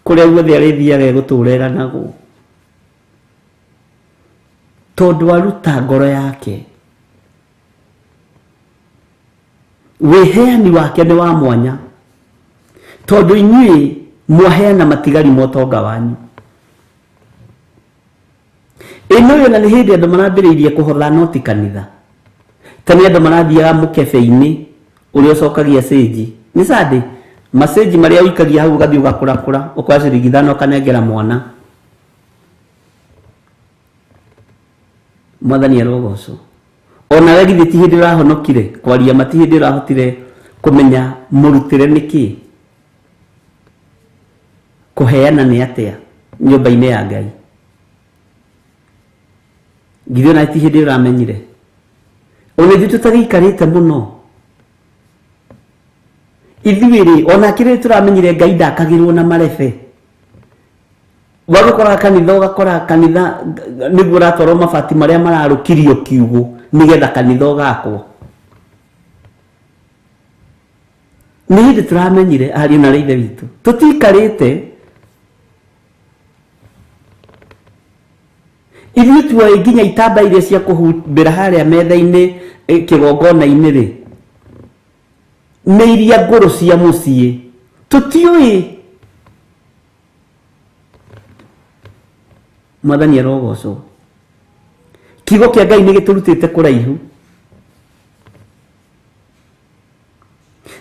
kuria guothe arithiaga guturera naguo tondu aruta ngoro yake wiheani wake ni wa mwanya tondu inyui mwaheana matigari motonga wanyu ino yo na ni hindi andu marambiriirie kuhotha noti kanitha tani andu marathiaga mukebe-ini uria ucokagia stage ni sadi maseji maria wikagia hau gathi ugakurakura ukwa ciringi 5 kanengera mwana mwathani arogocwo ona we githi ti hindi urahonokire kwaria mati hindi urahotire kumenya murutire niki kuheana ni atia nyumba-ini ya Ngai githi ona ti hindi uramenyire ona thitu tagaikarite muno ithuiri ona kire turamenyire Ngai ndakagirwo na marebe wagukora kanitha ugakora kanitha niguo ratwarwo mabati maria mararukirio kiugo nigetha kanitha ugakwo ni hindi turamenyire ari na ithe witu tutikarite ithuĩ tuoĩ nginya itamba iria cia kuhumbira haria metha-ini kigongona-ini ri nĩ iria ngũrũ cia mũciĩ tũtiũĩ mwathani arogocwo kiugo kĩa Ngai nĩ gĩtũrutĩte kũraihu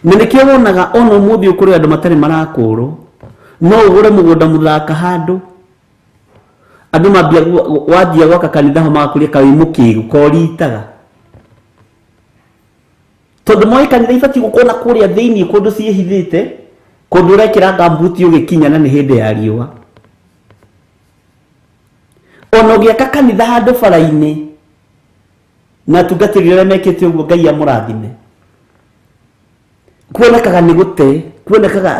na nĩkĩo wonaga ona ũmũthĩ ũkũrĩ andũ matarĩ marakũrwo no ũgũre mũgũnda mũthaka handũ andũ mambia wanjia gwaka kanitha ho magakũria kawĩ mũkĩgu koritaga tondu moĩ kanitha ibatiĩ gũkorwo na kũrĩa thĩinĩ kũndũ ciĩhithĩte kũndũ ũrekĩra gambuti ũgĩkinya na nĩ hĩndĩ ya riũa ona ũgĩaka kanitha handũ bara-inĩ na atungatĩri arĩa mekĩte ũguo Ngai amũrathime kuonekaga nĩ gũte kuonekaga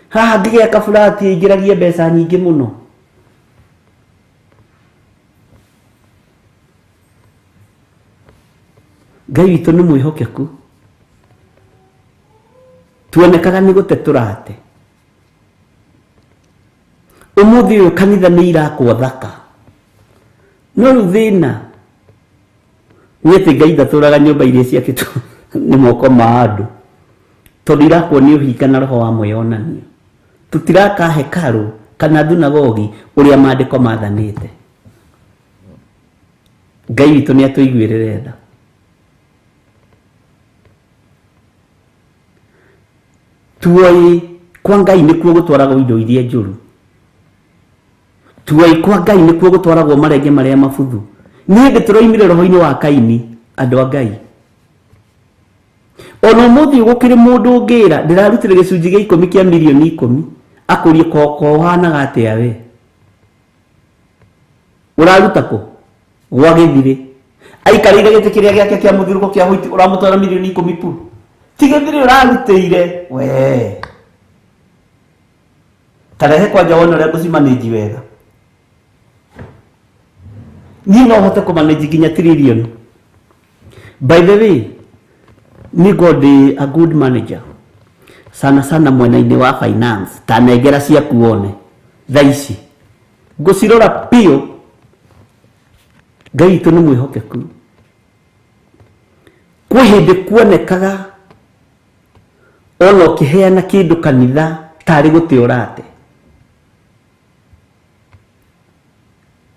haha ngĩgĩaka burati ĩingĩragie mbeca nyingĩ mũno Ngai witũ nĩ mwĩhokeku tuonekaga nĩ gũte tũrate ũmũthĩ ũyũ kanitha nĩ irakwo thaka no rĩu thĩna nĩ atĩ Ngai ndatũraga nyũmba iria ciakĩtwo nĩ moko ma andũ tondũ irakwo nĩ ũhinga na roho wa mwĩonanio tũtiraka hekarũ kana thunagogi ũrĩa maandĩko mathanĩte Ngai witũ nĩ atũiguĩrĩre tha tuoĩ kwa Ngai nĩkuo gũtwaragwo indo iria njũru tuoĩ kwa Ngai nĩkuo gũtwaragwo marenge marĩa mabuthu nĩ hĩndĩ tũroimire roho-inĩ wa Kaini andũ a Ngai ona ũmũthĩ gũkĩrĩ mũndũ ũngĩra ndĩrarutire gĩcunjĩ gĩa 10 kĩa milioni 10 akũrie koko ũhanaga atĩa we ũraruta kũ gwa Githiri aikarĩire gĩtĩ kĩrĩa gĩake kĩa mũthirũko kĩa hũiti ũramũtwara milioni 10 pu ti Githiri ũrarutĩire we tarehe kwanja wona ũrĩa ngũcimanĩnji wega niĩ no hote kũmanĩnji nginya trillion by the way ni God a good manager sana sana mwena-inĩ wa finance tanengera cia kuone thaa ici ngũcirora pio Ngai witũ nĩ mwĩhokeku kwĩ hĩndĩ kuonekaga ona ũkĩheana kĩndũ kanitha tarĩ gũte ũrate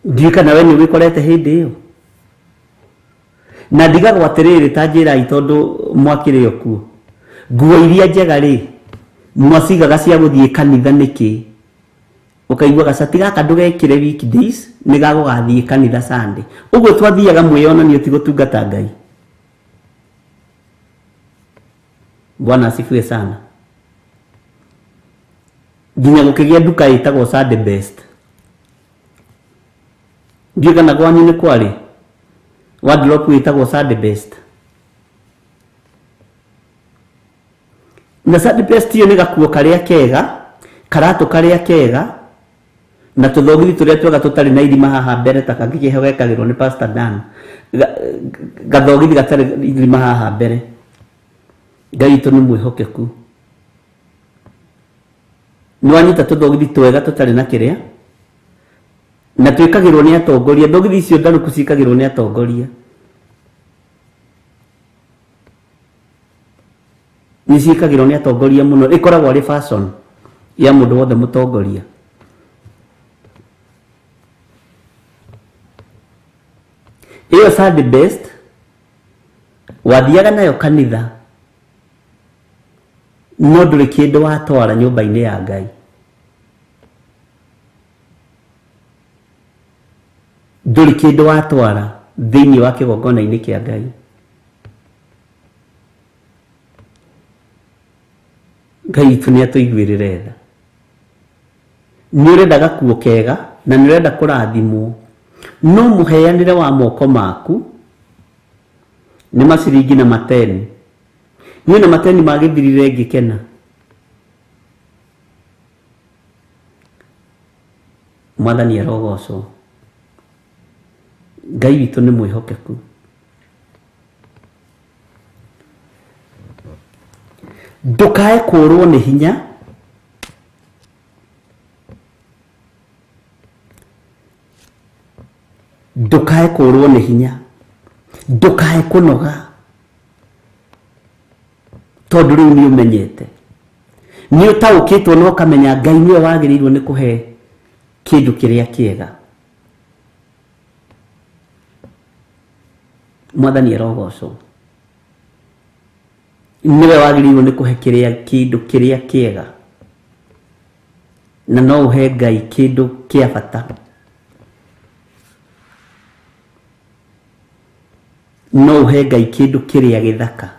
ndiũĩ kana we nĩ wĩkorete hĩndĩ ĩyo na ndigagwo atiriri ta njira itondu mwakire okuo nguo iria njega ri mwasigaga cia guthie kanitha niki ukaigua gacati gaka ndugekire weekdays ni gagugathie kanitha Sunday uguo twathiaga mwiyonanio ti gutungata Ngai. Bwana asifiwe sana. Nginya gukigia nduka itagwo Sunday best. Ndio kana kwanyu ni kwari wardrobe itagwo Sunday best. Na Sunday best yo ni gakuo karia kega karatu karia kega na tuthogithi turia twega tutari na irima haha mbere ta kangikihe wekagirwo ni Pastor Dan gathogithi gatari irima haha mbere. Ngai itu ni mwihokeku nwanyita tuthogithi twega tutari na kiria na twikagirwo ni atongoria thogithi icio ndaruku cikagirwo ni atongoria ni cikagirwo ni atongoria muno ikoragwo ari fashion ya mundu wothe mutongoria. Iyo Sunday best wathiaga nayo kanitha no nduri kindu watwara nyumba-ini ya Ngai. Nduri kindu watwara thiini wa kigongona-ini kia Ngai. Ngai itu ni atuiguirire tha. Ni urenda gakuo kega na ni urenda kurathimwo no muheanire wa moko maku ni maciringi na mateni. Ni na mateni magithirire ngikena. Mwathani arogocwo. Ngai witu ni mwihokeku. Ndukae kurwo ni hinya ndukae kurwo ni hinya ndukae kunoga tondu riu ni umenyete ni utaukitwo no kamenya Ngai ni wagirirwo ni kuhe kindu kiria kiega. Mwathani arogocwo. Niwe wagirirwo ni kuhe kindu kiria kiega na no uhe Ngai kindu kia bata. No uhe Ngai kindu kiria githaka.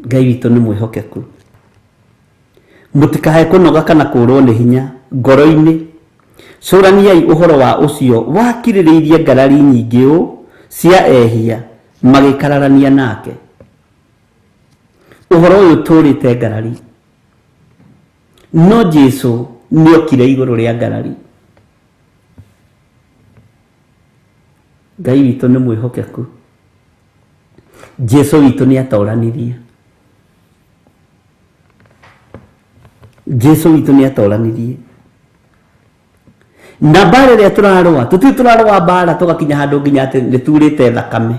Ngai witu ni mwihokeku. Mutikahe kunoga kana kurwo ni hinya ngoro-ini. Curaniai uhoro wa ucio wakiririirie ngarari nyingi cia ehia magikararania nake. Uhoro uyu turite ngarari no Jesu ni okire iguru ria ngarari. Ngai witu ni mwihokeku. Jesu witu ni atoranirie. Jesu witu ni atoranirie. Na bara ria turarwa turarwa bara tugakinya handu nginya ati niturite thakame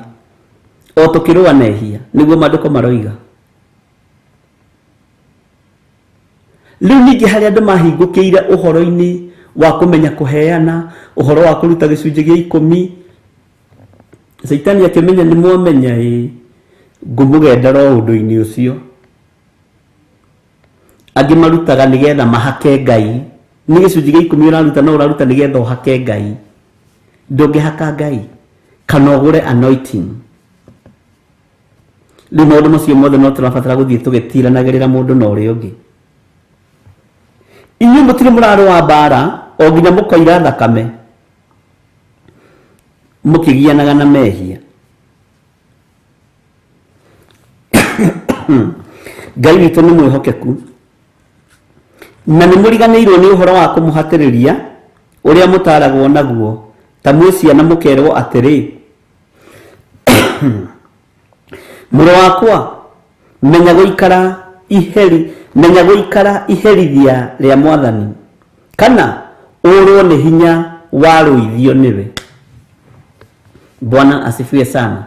o tukirwa nehia niguo maandiko maroiga. Riu ningi hari andu mahingukiire uhoro-ini wa kumenya kuheana uhoro wa kuruta gicunji gia 10 Saitani akimenya ni mwamenya ngumugendera undu-ini ucio angi marutaga nigetha mahake Ngai. Ni gicunji gia 10 uraruta no uraruta nigetha uhake Ngai. Ndungihaka Ngai kana ugure anointing. Riu maundu macio mothe no turabatara guthie tugitiranagirira mundu na uria ungi. Inyuĩ mutire murarwa bara o nginya mukoira thakame mukigianaga na mehia. Ngai witu ni mwihokeku na ni muriganirwo ni uhoro wa kumuhatiriria uria mutaragwo naguo ta mwiciana mukerwo atiri muro wakwa menya guikara iherithia ria Mwathani kana urwo ni hinya waruithio niwe. Bwana asifiwe sana.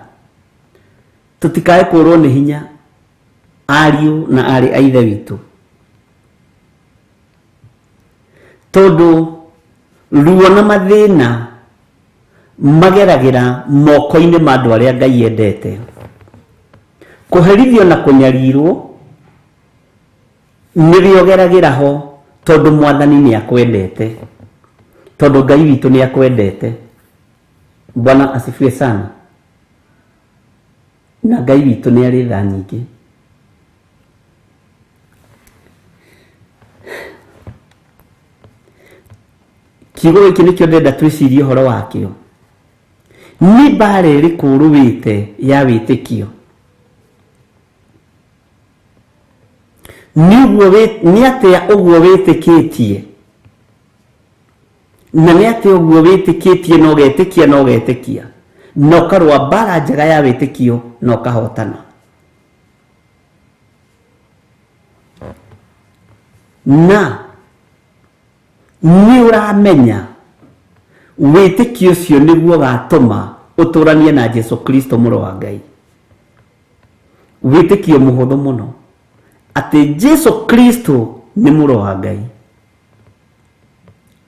Tutikae kurwo ni hinya ariu na ari aithe witu tondu ruo na mathina mageragira moko-inĩ ma andũ arĩa Ngai endete. Kũherithio na kũnyarirwo nĩrĩo geragĩra ho, tondũ Mwathani nĩ akwendete, tondũ Ngai witũ nĩ akwendete. Bwana asifiwe sana. Na Ngai witũ nĩ arĩ tha nyingĩ. Kiugo gĩkĩ nĩkĩo ndenda twĩcirie ũhoro wakĩo. Nĩ mbara ĩrĩkũ rũĩte ya wĩtĩkio? Nĩ atĩa ũguo wĩtĩkĩtie? Na nĩ atĩa ũguo wĩtĩkĩtie na ũgetĩkia na ũgetĩkia na ũkarũa mbara njega ya wĩtĩkio na ũkahotana? Na nĩ ũramenya wĩtĩkio ũcio nĩguo gatũma ũtũranie na Jesu Kristo mũrũ wa Ngai. Wĩtĩkio mũhũthũ mũno atĩ Jesu Kristo nĩ mũrũ wa Ngai.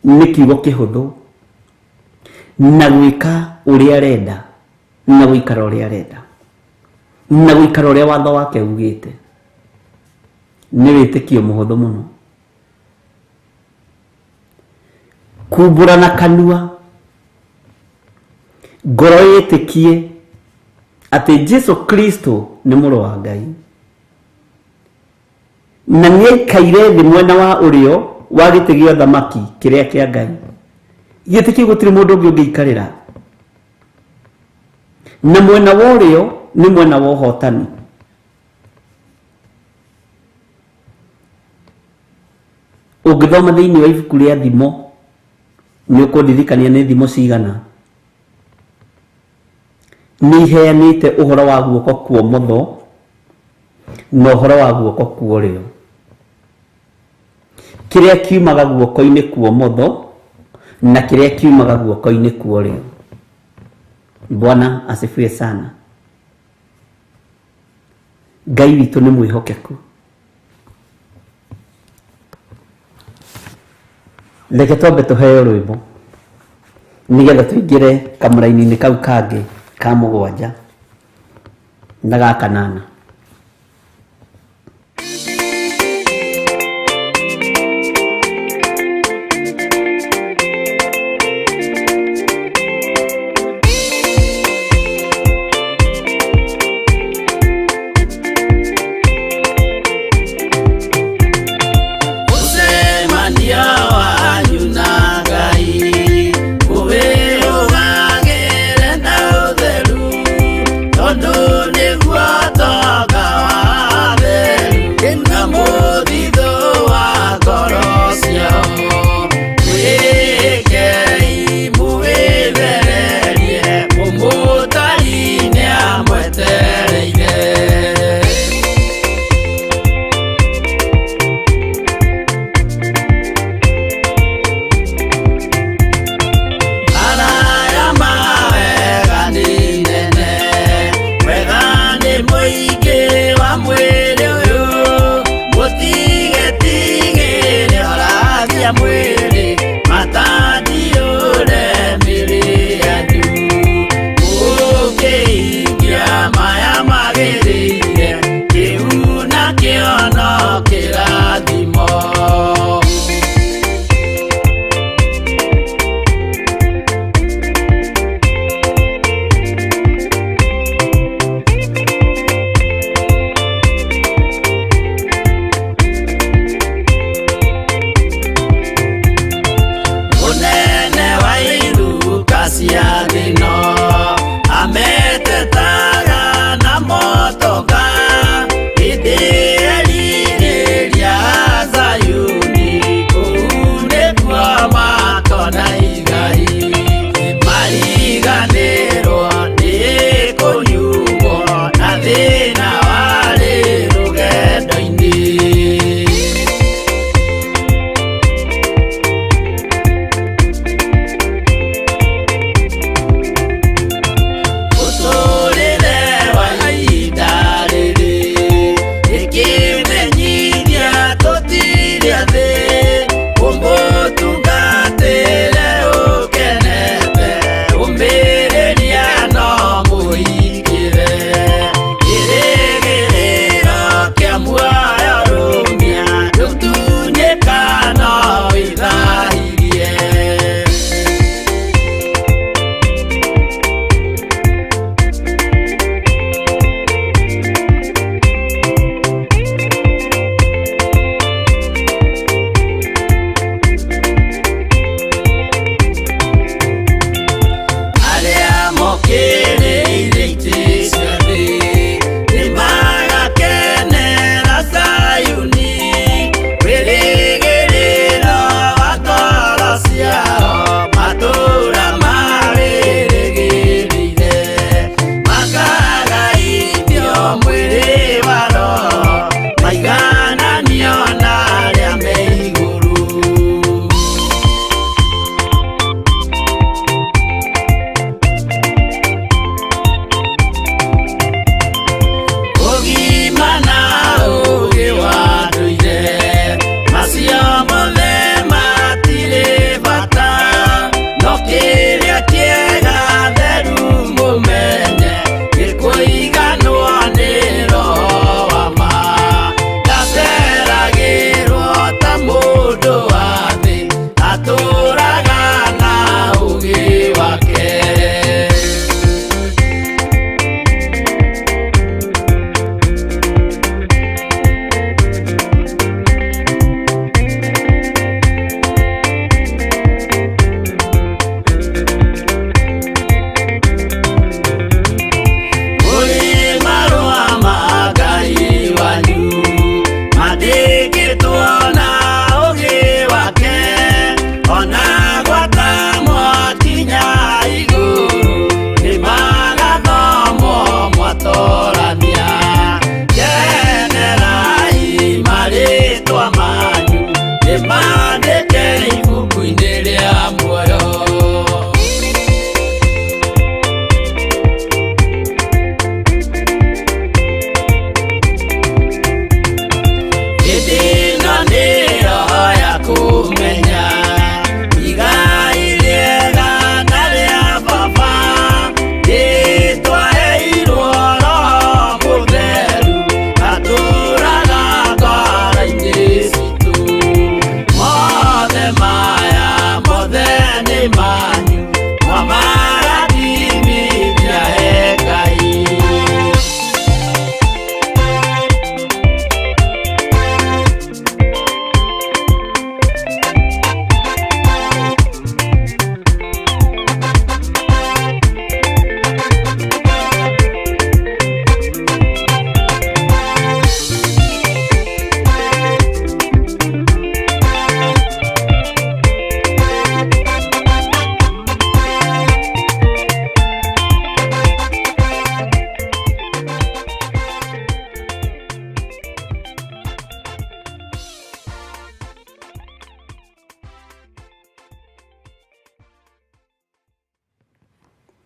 Nĩ kiugo kĩhũthũ na gwĩka ũrĩa arenda na gũikara ũrĩa arenda na gũikara ũrĩa watho wake ugĩte. Nĩ wĩtĩkio mũhũthũ mũno. Kumbũra na kanua, ngoro yĩtĩkie atĩ Jesu Kristo nĩ mũrũ wa Ngai na nĩ aikaire thĩ mwena wa ũrĩo wa gĩtĩ gĩa ũthamaki kĩrĩa kĩa Ngai. Gĩtĩ kĩu gũtirĩ mũndũ ũngĩ ũngĩikarĩra, na mwena wa ũrĩo nĩ mwena wa ũhotani. Ũngĩthoma thĩinĩ wa ibuku rĩa thimo nĩ ũkũndirikania nĩ thimo cigana nĩ iheanĩte ũhoro wa guoko kwa ũmotho na ũhoro wa guoko kwa ũrĩo. Kĩrĩa kiumaga guoko-inĩ kwa ũmotho na kĩrĩa kiumaga guoko-inĩ kwa ũrĩo. Bwana asifiwe sana. Ngai witũ nĩ mwĩhokeku. Reke twambe tũheo rwĩmbo nĩgetha tũingĩre kamũra-inĩ kau kangĩ ka mũgwanja na ga kanana.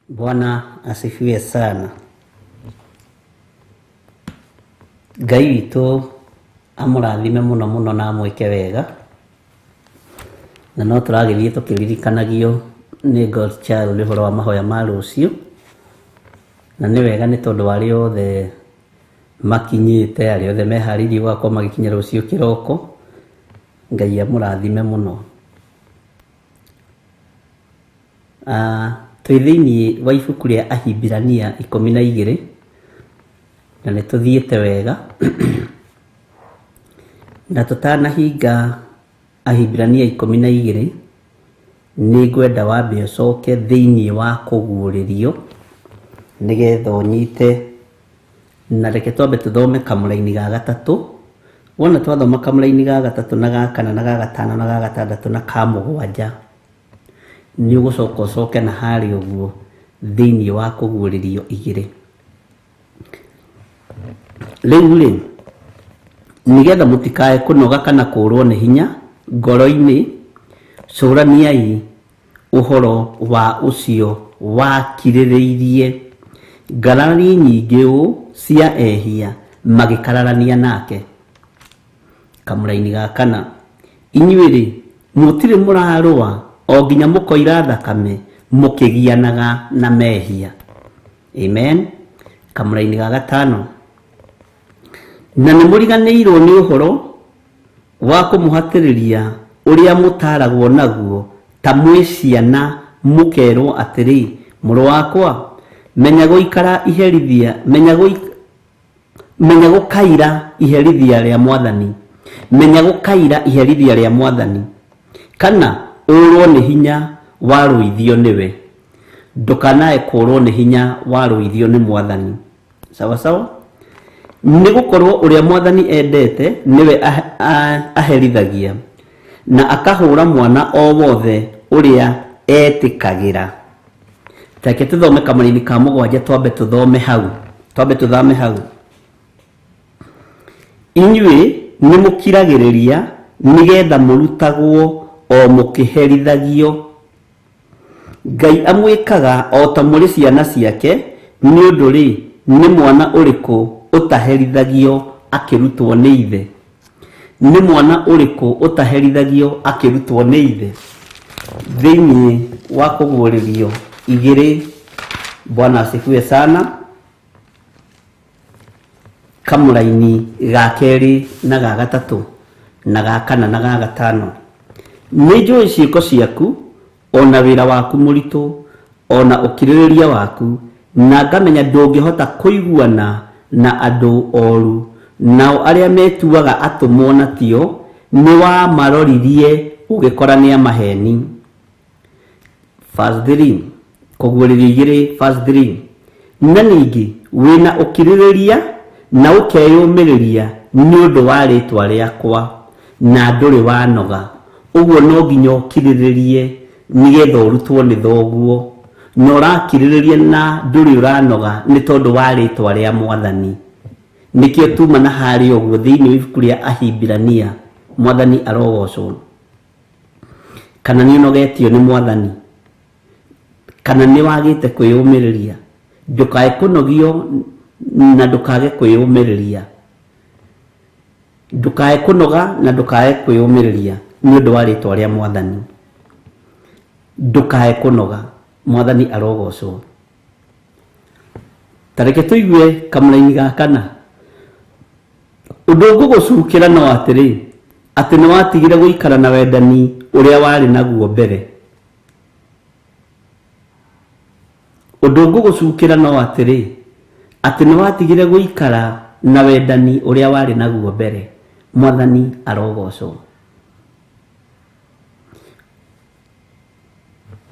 Bwana asifiwe sana. Ngai witũ amũrathime mũno mũno na amwĩke wega. Na no tũragĩthiĩ tũkĩririkanagio nĩ God Child ũhoro wa mahoya ma rũciũ. Na nĩ wega nĩ tondũ arĩa othe makinyĩte, arĩa othe meharĩirie gũgakorwo magĩkinya rũciũ kĩroko, Ngai amũrathime mũno. Twĩ thĩinĩ wa ibuku rĩa Ahibirania 12 na nĩ tũthiĩte wega. Na tũtanahinga Ahibirania 12 nĩ ngwenda wambe ũcoke thĩinĩ wa kũguũrĩrio nĩgetha ũnyite. Na reke twambe tũthome kamũraini ga gatatũ. Wona twathoma kamũraini ga gatatũ na ga kana na ga gatano na ga gatandatũ na ka mũgwanja, nĩ ũgũcoka ũcoke na harĩ ũguo thĩinĩ wa kũguũrĩrio 2. Rĩu nĩgetha mũtikae kũnoga kana kũrwo nĩ hinya ngoro-inĩ, cũraniai ũhoro wa ũcio wakirĩrĩirie ngarari nyingĩ cia ehia magĩkararania nake. Kamũraini ga kana, inyuĩ mũtirĩ mũrarũa o nginya mũkoira thakame mũkĩgianaga na mehia. Amen. Kamũraini ga gatano, na nĩ mũriganĩirwo nĩ ũhoro wa kũmũhatĩrĩria ũrĩa mũtaragwo naguo ta mwĩ ciana, mũkerwo atĩrĩ, mũrũ wakwa, menya gũikara iherithia, menya gũkaira iherithia rĩa Mwathani, menya gũkaira iherithia rĩa Mwathani, kana ũrwo nĩ hinya warũithio nĩwe. Ndũkanae kũrwo nĩ hinya warũithio nĩ Mwathani. Sawa sawa. Nĩ gũkorwo ũrĩa Mwathani endete nĩwe aherithagia na akahũra mwana o wothe ũrĩa etĩkagĩra. Take tũthome kamũraini ka mũgwanja twambe tũthome hau. Inyuĩ nĩ mũkiragĩrĩria nĩgetha mũrutagwo o mũkĩherithagio. Ngai amwĩkaga o ta mũrĩ ciana ciake, nĩ ũndũ nĩ mwana ũrĩkũ ũtaherithagio akĩrutwo nĩ ithe? Nĩ mwana ũrĩkũ ũtaherithagio akĩrutwo nĩ ithe? Thĩinĩ wa kũguũrĩrio 2, Bwana asifiwe sana. Kamũraini ga 2 na ga gatatũ na ga kana na ga gatano, nĩ njũĩ ciĩko ciaku, ona wĩra waku mũritũ, ona ũkirĩrĩria waku, na ngamenya ndũngĩhota kũiguana na andũ oru, nao arĩa metuaga atũmwo na tio nĩ wamaroririe ũgĩkora nĩ amaheni. Verse 3, kũguũrĩrio 2 verse 3, na ningĩ wĩna ũkirĩrĩria na ũkeyũmĩrĩria nĩ ũndũ wa rĩtwa rĩakwa, na ndũrĩ wanoga. Ũguo no nginya ũkirĩrĩrie nĩgetha ũrutwo nĩ thoguo, na ũrakirĩrĩria na ndũrĩ ũranoga nĩ tondũ wa rĩtwa rĩa Mwathani. Nĩkĩo tuma na harĩ ũguo thĩinĩ wa ibuku rĩa Ahibirania, Mwathani arogocwo. Kana nĩ ũnogetio nĩ Mwathani, kana nĩ wagĩte kwĩyũmĩrĩria, ndũkae kũnogio na ndũkage kwĩyũmĩrĩria. Ndũkae kũnoga na ndũkae kwĩyũmĩrĩria nĩ ũndũ wa rĩtwa rĩa Mwathani. Ndũkae kũnoga. Mwathani arogocwo. Tareke tũigue kamũraini ga kana. Ũndũ ngũgũcukĩra no atĩrĩ, atĩ nĩ watigire gũikara na wendani ũrĩa warĩ naguo mbere. Ũndũ ngũgũcukĩra no atĩrĩ, atĩ nĩ watigire gũikara na wendani ũrĩa warĩ naguo mbere. Mwathani arogocwo.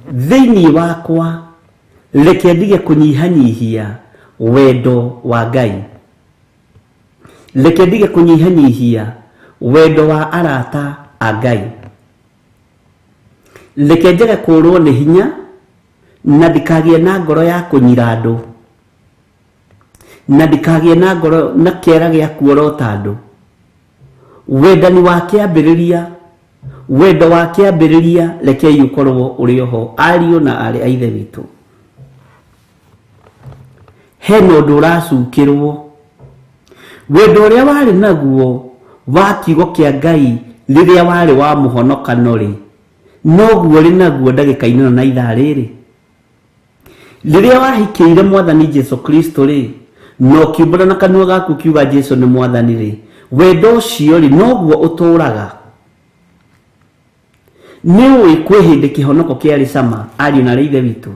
Thĩinĩ wakwa reke ndige kũnyihanyihia wendo wa Ngai. Reke ndige kũnyihanyihia wendo wa arata a Ngai. Reke njage kũrwo nĩ hinya na ndikagĩe na ngoro ya kũnyira andũ, na ndikagĩe na ngoro na kĩera gĩa kuorota andũ. Wendani wa kĩambĩrĩria, wendo wa kĩambĩrĩria rekei ũkorwo ũrĩ oho ariũ na arĩ a ithe witũ. hena ũndũ ũracukĩrwo. Wendo ũrĩa warĩ naguo wa kiugo kĩa Ngai rĩrĩa warĩ wa mũhonokano rĩ, noguo rĩ naguo ndagĩka-inĩ ĩno na ithaa rĩrĩ. Rĩrĩa wahikĩire Mwathani Jesu Kristo rĩ, no kiumbũra na kanua gaku kiuga Jesu nĩ Mwathani rĩ, wendo ũcio rĩ noguo ũtũraga. Nĩũĩ kwĩ hĩndĩ kĩhonoko kĩarĩ cama, ariũ na ithe witũ.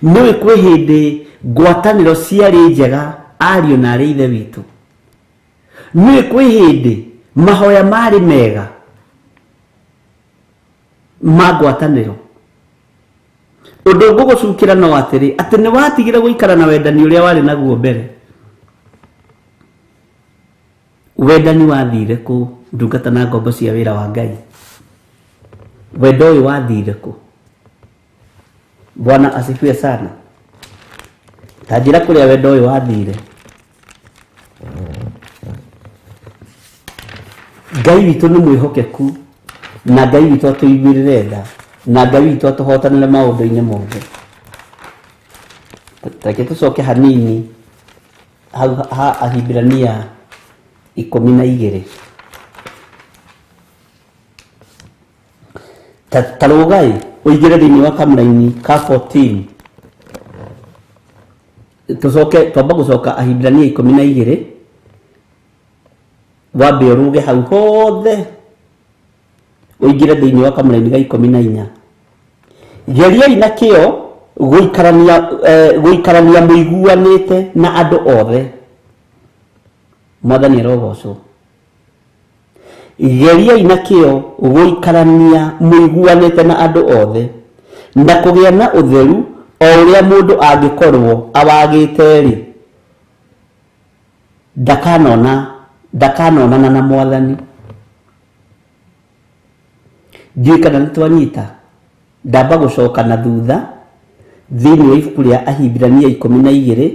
Nĩũĩ kwĩ hĩndĩ ngwatanĩro ciarĩ njega, ariũ na ithe witũ. Nĩũĩ kwĩ hĩndĩ mahoya marĩ mega ma ngwatanĩro. Ũndũ ngũgũcukĩra no atĩrĩ, atĩ nĩ watigire gũikara na wendani ũrĩa warĩ naguo mbere. Wendani wathire kũ ndungata na ngombo cia wĩra wa Ngai? Wendo ũyũ wathire kũ? Bwana asifiwe sana. Ta njĩra kũrĩa wendo ũyũ wathire. Ngai witũ nĩ mwĩhokeku, na Ngai witũ atũiguĩrĩre tha, na Ngai witũ atũhotanĩre maũndũ-inĩ mothe. Reke tũcoke hanini ha Ahibirania 12. Ta rũgai ũigĩre thĩinĩ wa kamũra-inĩ ka 14. Twamba gũcoka Ahibirania 12, wambe ũruge hau hothe ũigĩre thĩinĩ wa kamũra-inĩ ga 14. Geriai na kĩo gũikarania mũiguanĩte na andũ othe. Mwathani arogocwo. Geriai na kĩo gũikarania mũiguanĩte na andũ othe, na kũgĩa na ũtheru o ũrĩa mũndũ angĩkorwo awagĩte rĩ, ndakanonana na Mwathani. Ndiũĩ kana nĩ twanyita. Ndamba gũcoka na thutha thĩinĩ wa ibuku rĩa Ahibirania 12,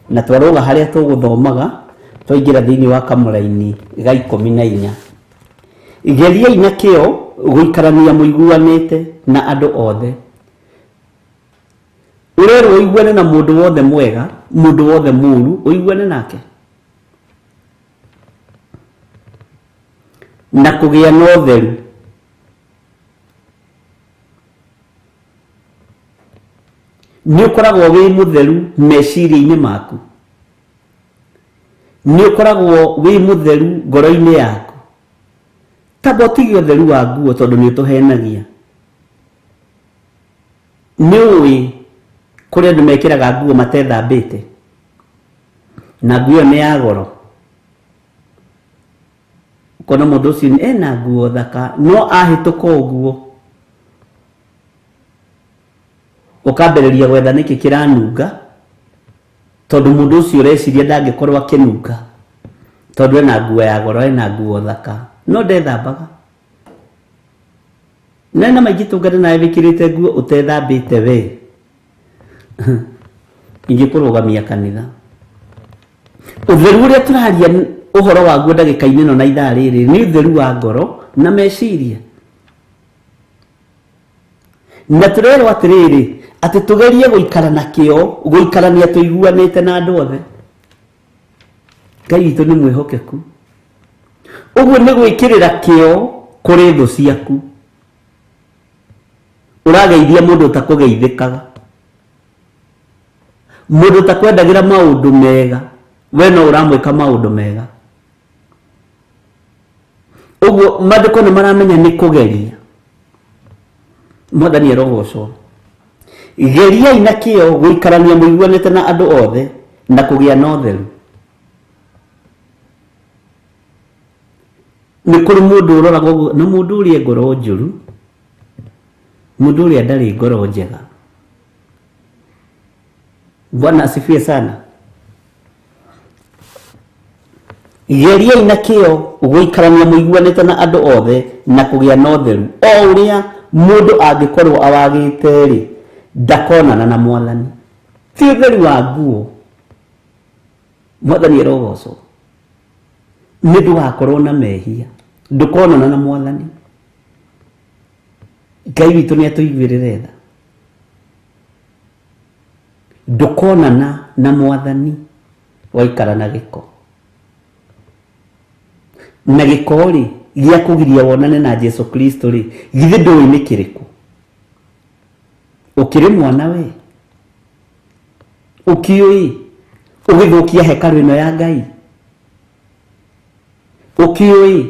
na twarũga harĩa tũgũthomaga twaingĩra thĩinĩ wa kamũra-inĩ ga 14. Geriai na kĩo gũikarania mũiguanĩte na andũ othe. Ũrerwo ũiguane na mũndũ wothe mwega, mũndũ wothe mũũru ũiguane nake. Na kũgĩa na ũtheru. Nĩ ũkoragwo wĩ mũtheru meciria-inĩ maku. Nĩ ũkoragwo wĩ mũtheru ngoro-inĩ yaku. Tamba ũtige ũtheru wa nguo tondũ nĩ ũtũhenagia. Nĩũĩ kũrĩ andũ mekĩraga nguo matethambĩte, na nguo nĩ ya goro. Ũkona mũndũ ũcio ena nguo thaka, no ahĩtũka ũguo ũkambĩrĩria gwetha nĩkĩ kĩranunga, tondũ mũndũ ũcio ũreciria ndangĩkorwo akĩnunga tondũ ena nguo ya goro, ena nguo thaka, no ndethambaga. Nena maingĩ tũngane nawe wĩkĩrĩte nguo ũtethambĩte we, ingĩkũrũgamia kanitha. Ũtheru ũrĩa tũraria ũhoro waguo ndagĩka-inĩ ĩno na ithaa rĩrĩ nĩ ũtheru wa ngoro na meciria. Na tũrerwo atĩrĩrĩ, atĩ tũgerie gũikara na kĩo, gũikarania tũiguanĩte na andũ othe. Ngai witũ nĩ mwĩhokeku. Ũguo nĩ gwĩkĩrĩra kĩo kũrĩ thũ ciaku. Ũrageithia mũndũ ũtakũgeithĩkaga, mũndũ ũtakwendagĩra maũndũ mega, we no ũramwĩka maũndũ mega. Ũguo maandĩko nĩ maramenya nĩ kũgeria. Mwathani arogocwo. Geriai na kĩo gũikarania mũiguanĩte na andũ othe, na kũgĩa na ũtheru. Nĩ kũrĩ mũndũ ũroragwo ũguo, na mũndũ ũrĩa ngoro njũru, mũndũ ũrĩa ndarĩ ngoro njega. Bwana asifiwe sana. Geriai na kĩo gũikarania mũiguanĩte na andũ othe, na kũgĩa na ũtheru o ũrĩa mũndũ angĩkorwo awagĩte rĩ, ndakonana na Mwathani. Ti ũtheru wa nguo. Mwathani arogocwo. Nĩ ndũgakorwo na mehia, ndũkonana na Mwathani. Ngai witũ nĩ atũiguĩrĩre tha. ndukonana na mwathani waikara na giko ri gĩa kũgiria wonane na Jesu Kristo ri githĩ ndũĩ nĩ kĩrĩkũ? Ũkĩrĩ mwana we ũkĩũĩ ũgĩthũkia hekalu ĩno ya Ngai? Ũkĩũĩ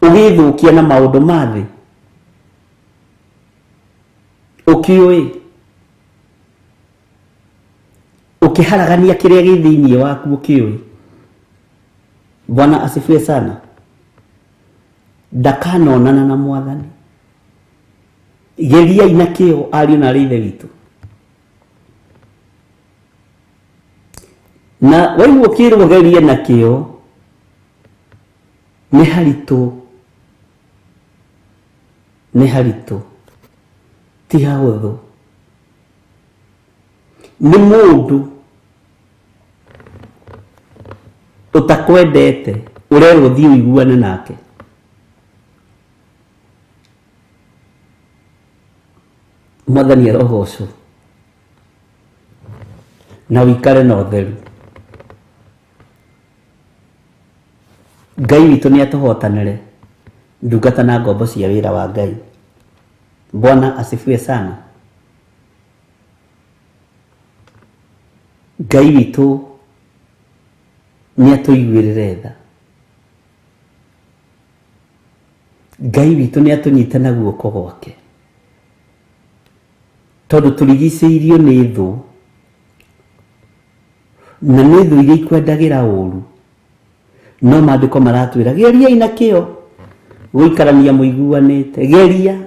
ũgĩthũkia na maũndũ ma thĩ? Ũkĩũĩ ukiharagania kĩrĩa gĩ thĩinĩ waku? Ũkĩũĩ? Bwana asifiwe sana. Ndakanonana na mwathani. Geriai na kĩo ariũ na ithe witũ. Na waigua kĩrwo gerie na kĩo, nĩ haritũ ti hahũthũ. Nĩ mũndũ utakwendete urerwo thiĩ ũiguane nake. Mwathani arogocwo na wikare na ũtheru. Ngai witũ nĩ atũhotanĩre ndungata na ngombo cia wĩra wa Ngai. Bwana asifiwe sana. Ngai witũ nĩ atũiguĩrĩre tha. Ngai witũ nĩ atũnyite na guoko gwake, tondũ tũrigicĩirio nĩ thũ, na nĩ thũ iria ikwendagĩra ũru. No maandĩko maratwĩra geriai na kĩo gũikarania mũiguanĩte. Geria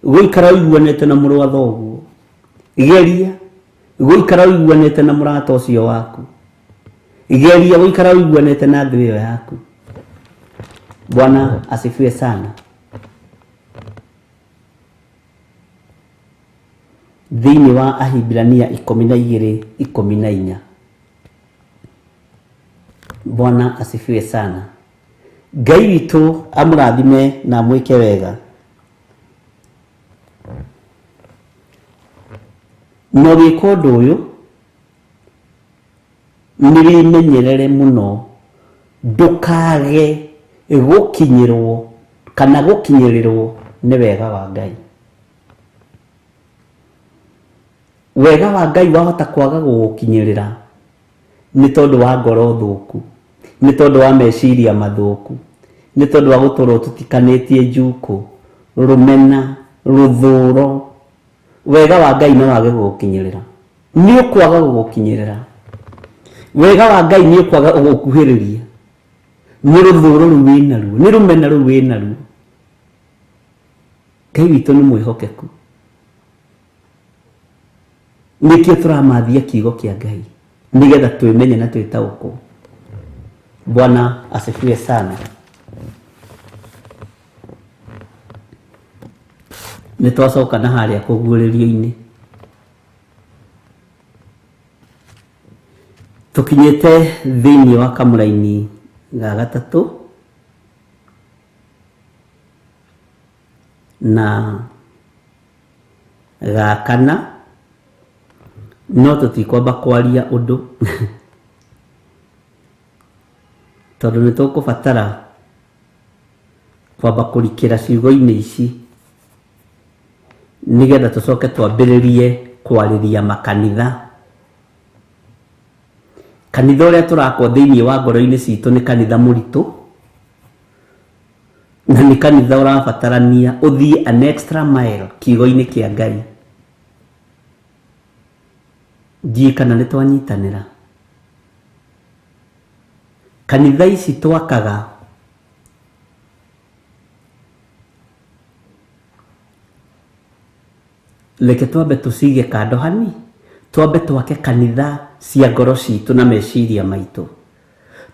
gũikara ũiguanĩte na mũrũ wa thoguo. Geria gũikara ũiguanĩte na mũrata ũcio waku. Geria gũikara ũiguanĩte na thũ ĩyo yaku. Bwana asifiwe sana. Thĩinĩ wa Ahibirania 12:14. Bwana asifiwe sana. Ngai witũ amũrathime na mwĩke wega. No gĩko ũndũ ũyũ nĩwĩmenyerere mũno ndũkage gũkinyĩrwo kana gũkinyĩrĩrwo nĩ wega wa Ngai. Wega wa Ngai wahota kwaga gũgũkinyĩrĩra nĩ tondũ wa ngoro thũku, nĩ tondũ wa meciria mathũku, nĩ tondũ wa gũtũrwo tũtikanĩtie njuku, rũmena, rũthũro. Wega wa Ngai no wage gũgũkinyĩrĩra, nĩ ũkwaga gũgũkinyĩrĩra. Wega wa Ngai nĩ ũkwaga gũgũkuhĩrĩria, nĩ rũthũro rũu wĩnaruo, nĩ rũmena rũu wĩnaruo. Ngai witũ nĩ mwĩhokeku, nĩkĩo tũramathia kiugo kĩa Ngai nĩgetha twĩmenye na twĩtaũkwo. Bwana asifiwe sana. Nĩtwacoka na harĩa kũguũrĩrio-inĩ, tũkinyĩte thĩinĩ wa kamũra-inĩ ga gatatũ, na ga kana, no tũtikwamba kwaria ũndũ tondũ nĩtũkũbatara kwamba kũrikĩra ciugo-inĩ ici nĩgetha tũcoke twambĩrĩrie kwarĩria makanitha. Kanitha ũrĩa tũrakwo thĩinĩ wa ngoro-inĩ citũ nĩ kanitha mũritũ, na nĩ kanitha ũrabatarania ũthiĩ an extra mile kiugo-inĩ kĩa Ngai. Ndiĩ kana nĩ twanyitanĩra. Kanitha ici twakaga reke twambe tũcige kando hani, twambe twake kanitha cia ngoro citũ na meciria maitũ.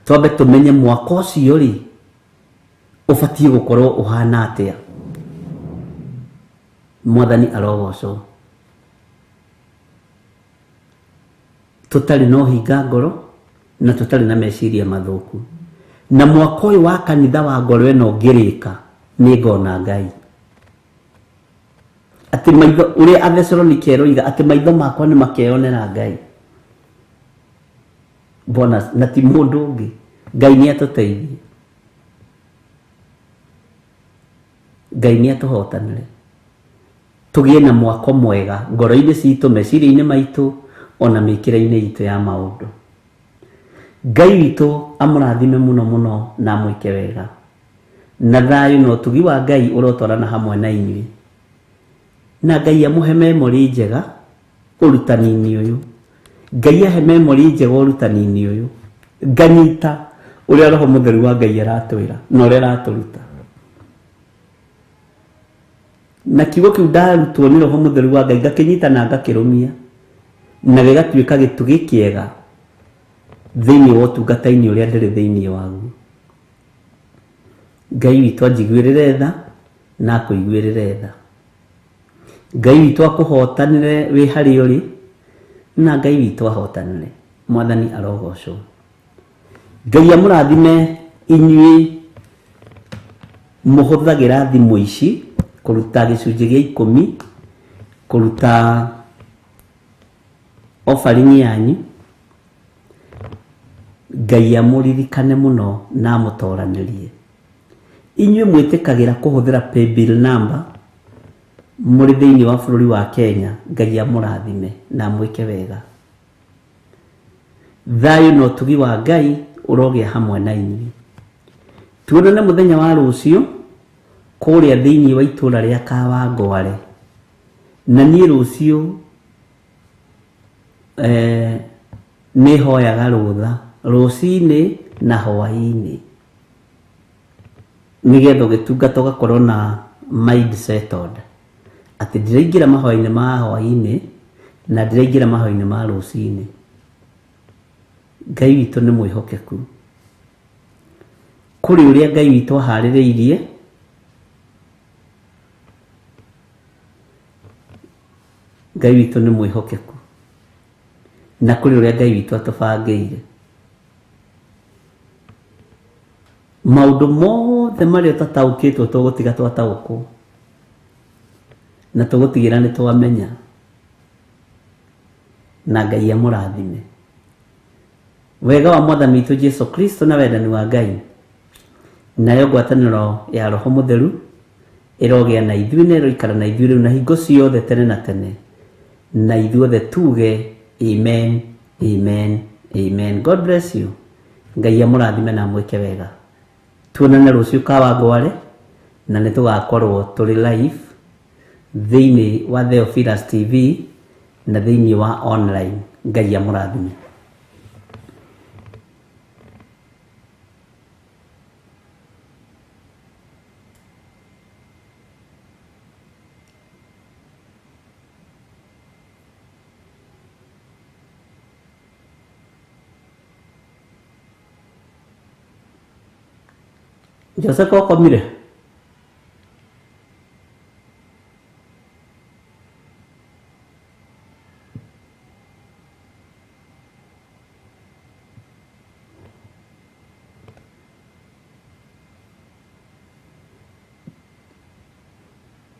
Twambe tũmenye mwaka ũcio rĩ ũbatiĩ gũkorwo ũhana atĩa. Mwathani arogocwo. Tũtarĩ na ũhinga ngoro na tũtarĩ na meciria mathũku. Na mwaka ũyũ wa kanitha wa ngoro ĩno ngĩrĩka nĩ ngona Ngai. ati maitho uri Athesalonika roiga ati maitho makwa ni makeyonera Ngai. Bona na ti mundu ungi, Ngai ni atuteithie, Ngai ni atuhotanire tugie na mwako mwega ngoro-ini citu, meciria-ini maitu, ona mikira-ini itu ya maundu. Ngai witu amurathime muno muno na mwike wega, na thayu no tugi wa Ngai urotwarana hamwe na inyui, na Ngai amuhe memory njega urutani-ini uyu, Ngai ahe memory njega urutani-ini uyu, nganyita uria Roho Mutheru wa Ngai aratwira na uria araturuta. Na kiugo kiu ndarutwo ni Roho Mutheru wa Ngai ngakinyita na ngakirumia, na gigatuika gitugi kiega thiini wa utungata-ini uria ndiri thiini waguo. Ngai witu anjiguirire tha na akuiguirire tha, Ngai witu akuhotanire wi hari uri, na Ngai witu ahotanire. Mwathani arogocwo. Ngai amurathime inyui muhuthagira thimu ici kuruta gicunji gia 10, kuruta offering yanyu. Ngai amuririkane muno na amutoranirie. Inyui mwitikagira kuhuthira paybill number muri thiini wa bururi wa Kenya, Ngai amurathime na mwike wega. Thayu no tugi wa Ngai urogia hamwe na inyui. Tuonane muthenya wa rucio kuria thiini wa itura ria Kawangware, na ni rucio ni hoyaga rutha ruci-ini na hwa-ini nigetha gitungata gakorwo na mind settled ati ndiraingira mahoya-ini ma hwa-ini na ndiraingira mahoya-ini ma ruci-ini. Ngai witu ni mwihokeku kuri uria Ngai witu ahaririirie Ngai witu ni mwihokeku na kuri uria Ngai witu atubangiire. Maundu mothe maria tataukitwo tugutiga twataukwo na tugutigira ni twamenya, na Ngai amurathime. Wega wa Mwathani witu Jesu Kristo na wendani wa Ngai nayo ngwataniro ya Roho Mutheru irogia na ithuĩ na iroikara na ithuĩ rĩu na hingo ciothe tene na tene, na ithuothe tuge amen, amen, amen. God bless you. Ngai amurathime na mwike wega. Tuonane rucio Kawangware na nĩ tugakorwo turi live thiini wa Theophilus TV na thiini wa online. Ngai amurathime. Jose ko komire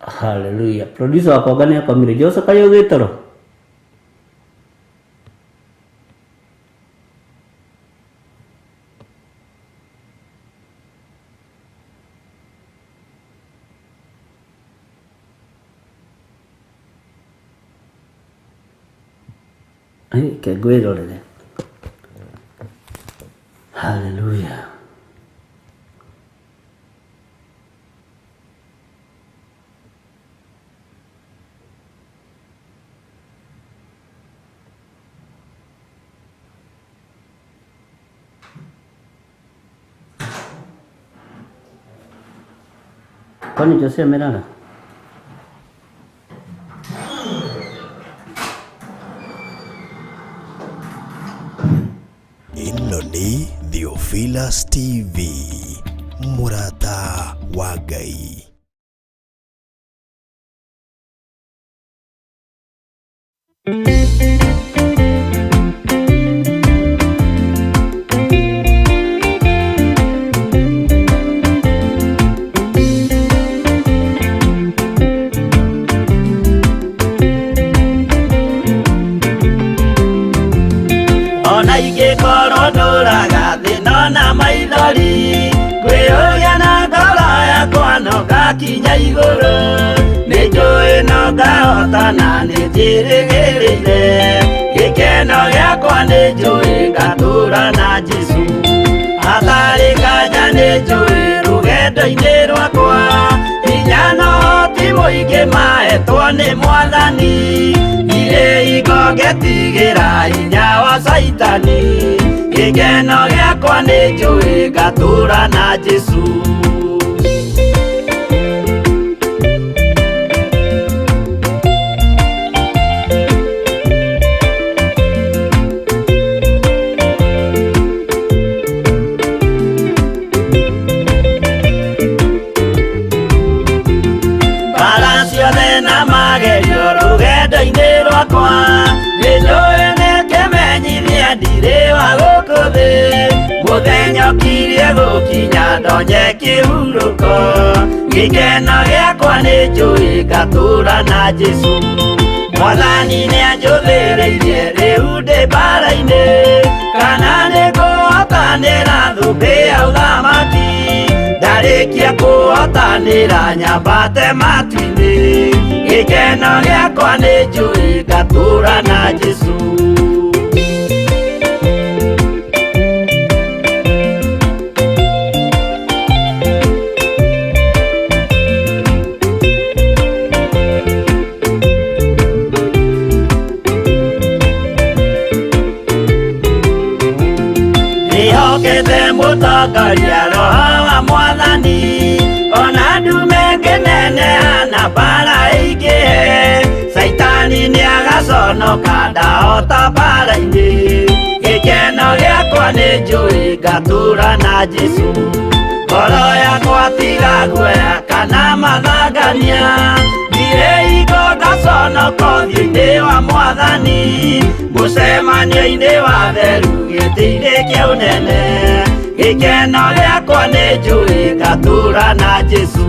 hallelujah. Producer wako gani akomire Jose kayo gitoro que gwirorere. Hallelujah. Kwani Jose amelala? Ino ni Theophilus TV, murata wa Ngai. korwo ndũraga thĩno na maithori kwĩyũria na ngoro yakwa no ngakinya igũrũ nĩnjũĩ no ngahotana nĩnjĩrĩgĩrĩire gĩkeno gĩakwa nĩnjũĩ ngatũũra na Jesũ hatarĩ nganja nĩnjũĩ rũgendo-inĩ rwakwa hinya na ũhoti mũingĩ mahetwo nĩ Mwathani irĩ ingo ngetigĩra hinya wa Saitani gĩkeno gĩakwa nĩnjũĩ ngatũũra na Jesũ rũgendo-inĩ rwakwa nĩnjũĩ nĩkĩmenyithia ndirĩ wa gũkũ thĩ mũthenya ũkirie gũkinya ndonye kĩhurũko gĩkeno gĩakwa nĩnjũĩ ngatũũra na Jesũ Mwathani nĩanjũthĩrĩirie rĩu ndĩ mbara-inĩ kana nĩngũhotanĩra thũmbĩ ya ũthamaki ndarĩkia kũhotanĩra nyambate matu-inĩ gĩkeno gĩakwa nĩnjũĩ ngatũũra na Jesũ nĩhokete mũtongoria Roho wa Mwathani ona ndume ngĩneneha na mbara ĩingĩhe Saitani nĩagaconoka ndahota mbara-inĩ gĩkeno gĩakwa nĩnjũĩ ngatũũra na Jesũ ngoro yakwa tiga guoya kana mathangania ndirĩ ingo ngaconoko ũthiũ-inĩ wa Mwathani mũcemanio-inĩ wa theru gĩtĩ-inĩ kĩa ũnene gĩkeno gĩakwa nĩnjũĩ ngatũũra na Jesũ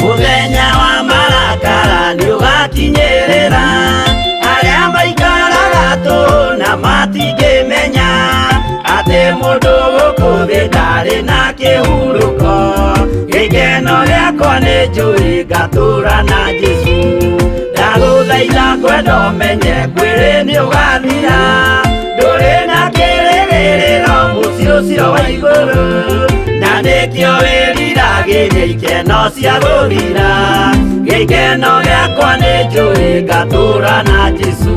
mũthenya wa marakara nĩũgakinyĩrĩra arĩa maikaraga tũhũ na matingĩmenya atĩ mũndũ gũkũ thĩ ndarĩ na kĩhurũko gĩkeno gĩakwa nĩnjũĩ ngatũũra na Jesũ ndagũthaitha ngwenda ũmenye mwĩrĩ nĩũgathira ndũrĩ na kĩrĩgĩrĩro mũciĩ ũcio wa igũrũ na nĩkĩo wĩriragĩria ikeno cia gũthira gĩkeno gĩakwa nĩnjũĩ ngatũũra na Jesũ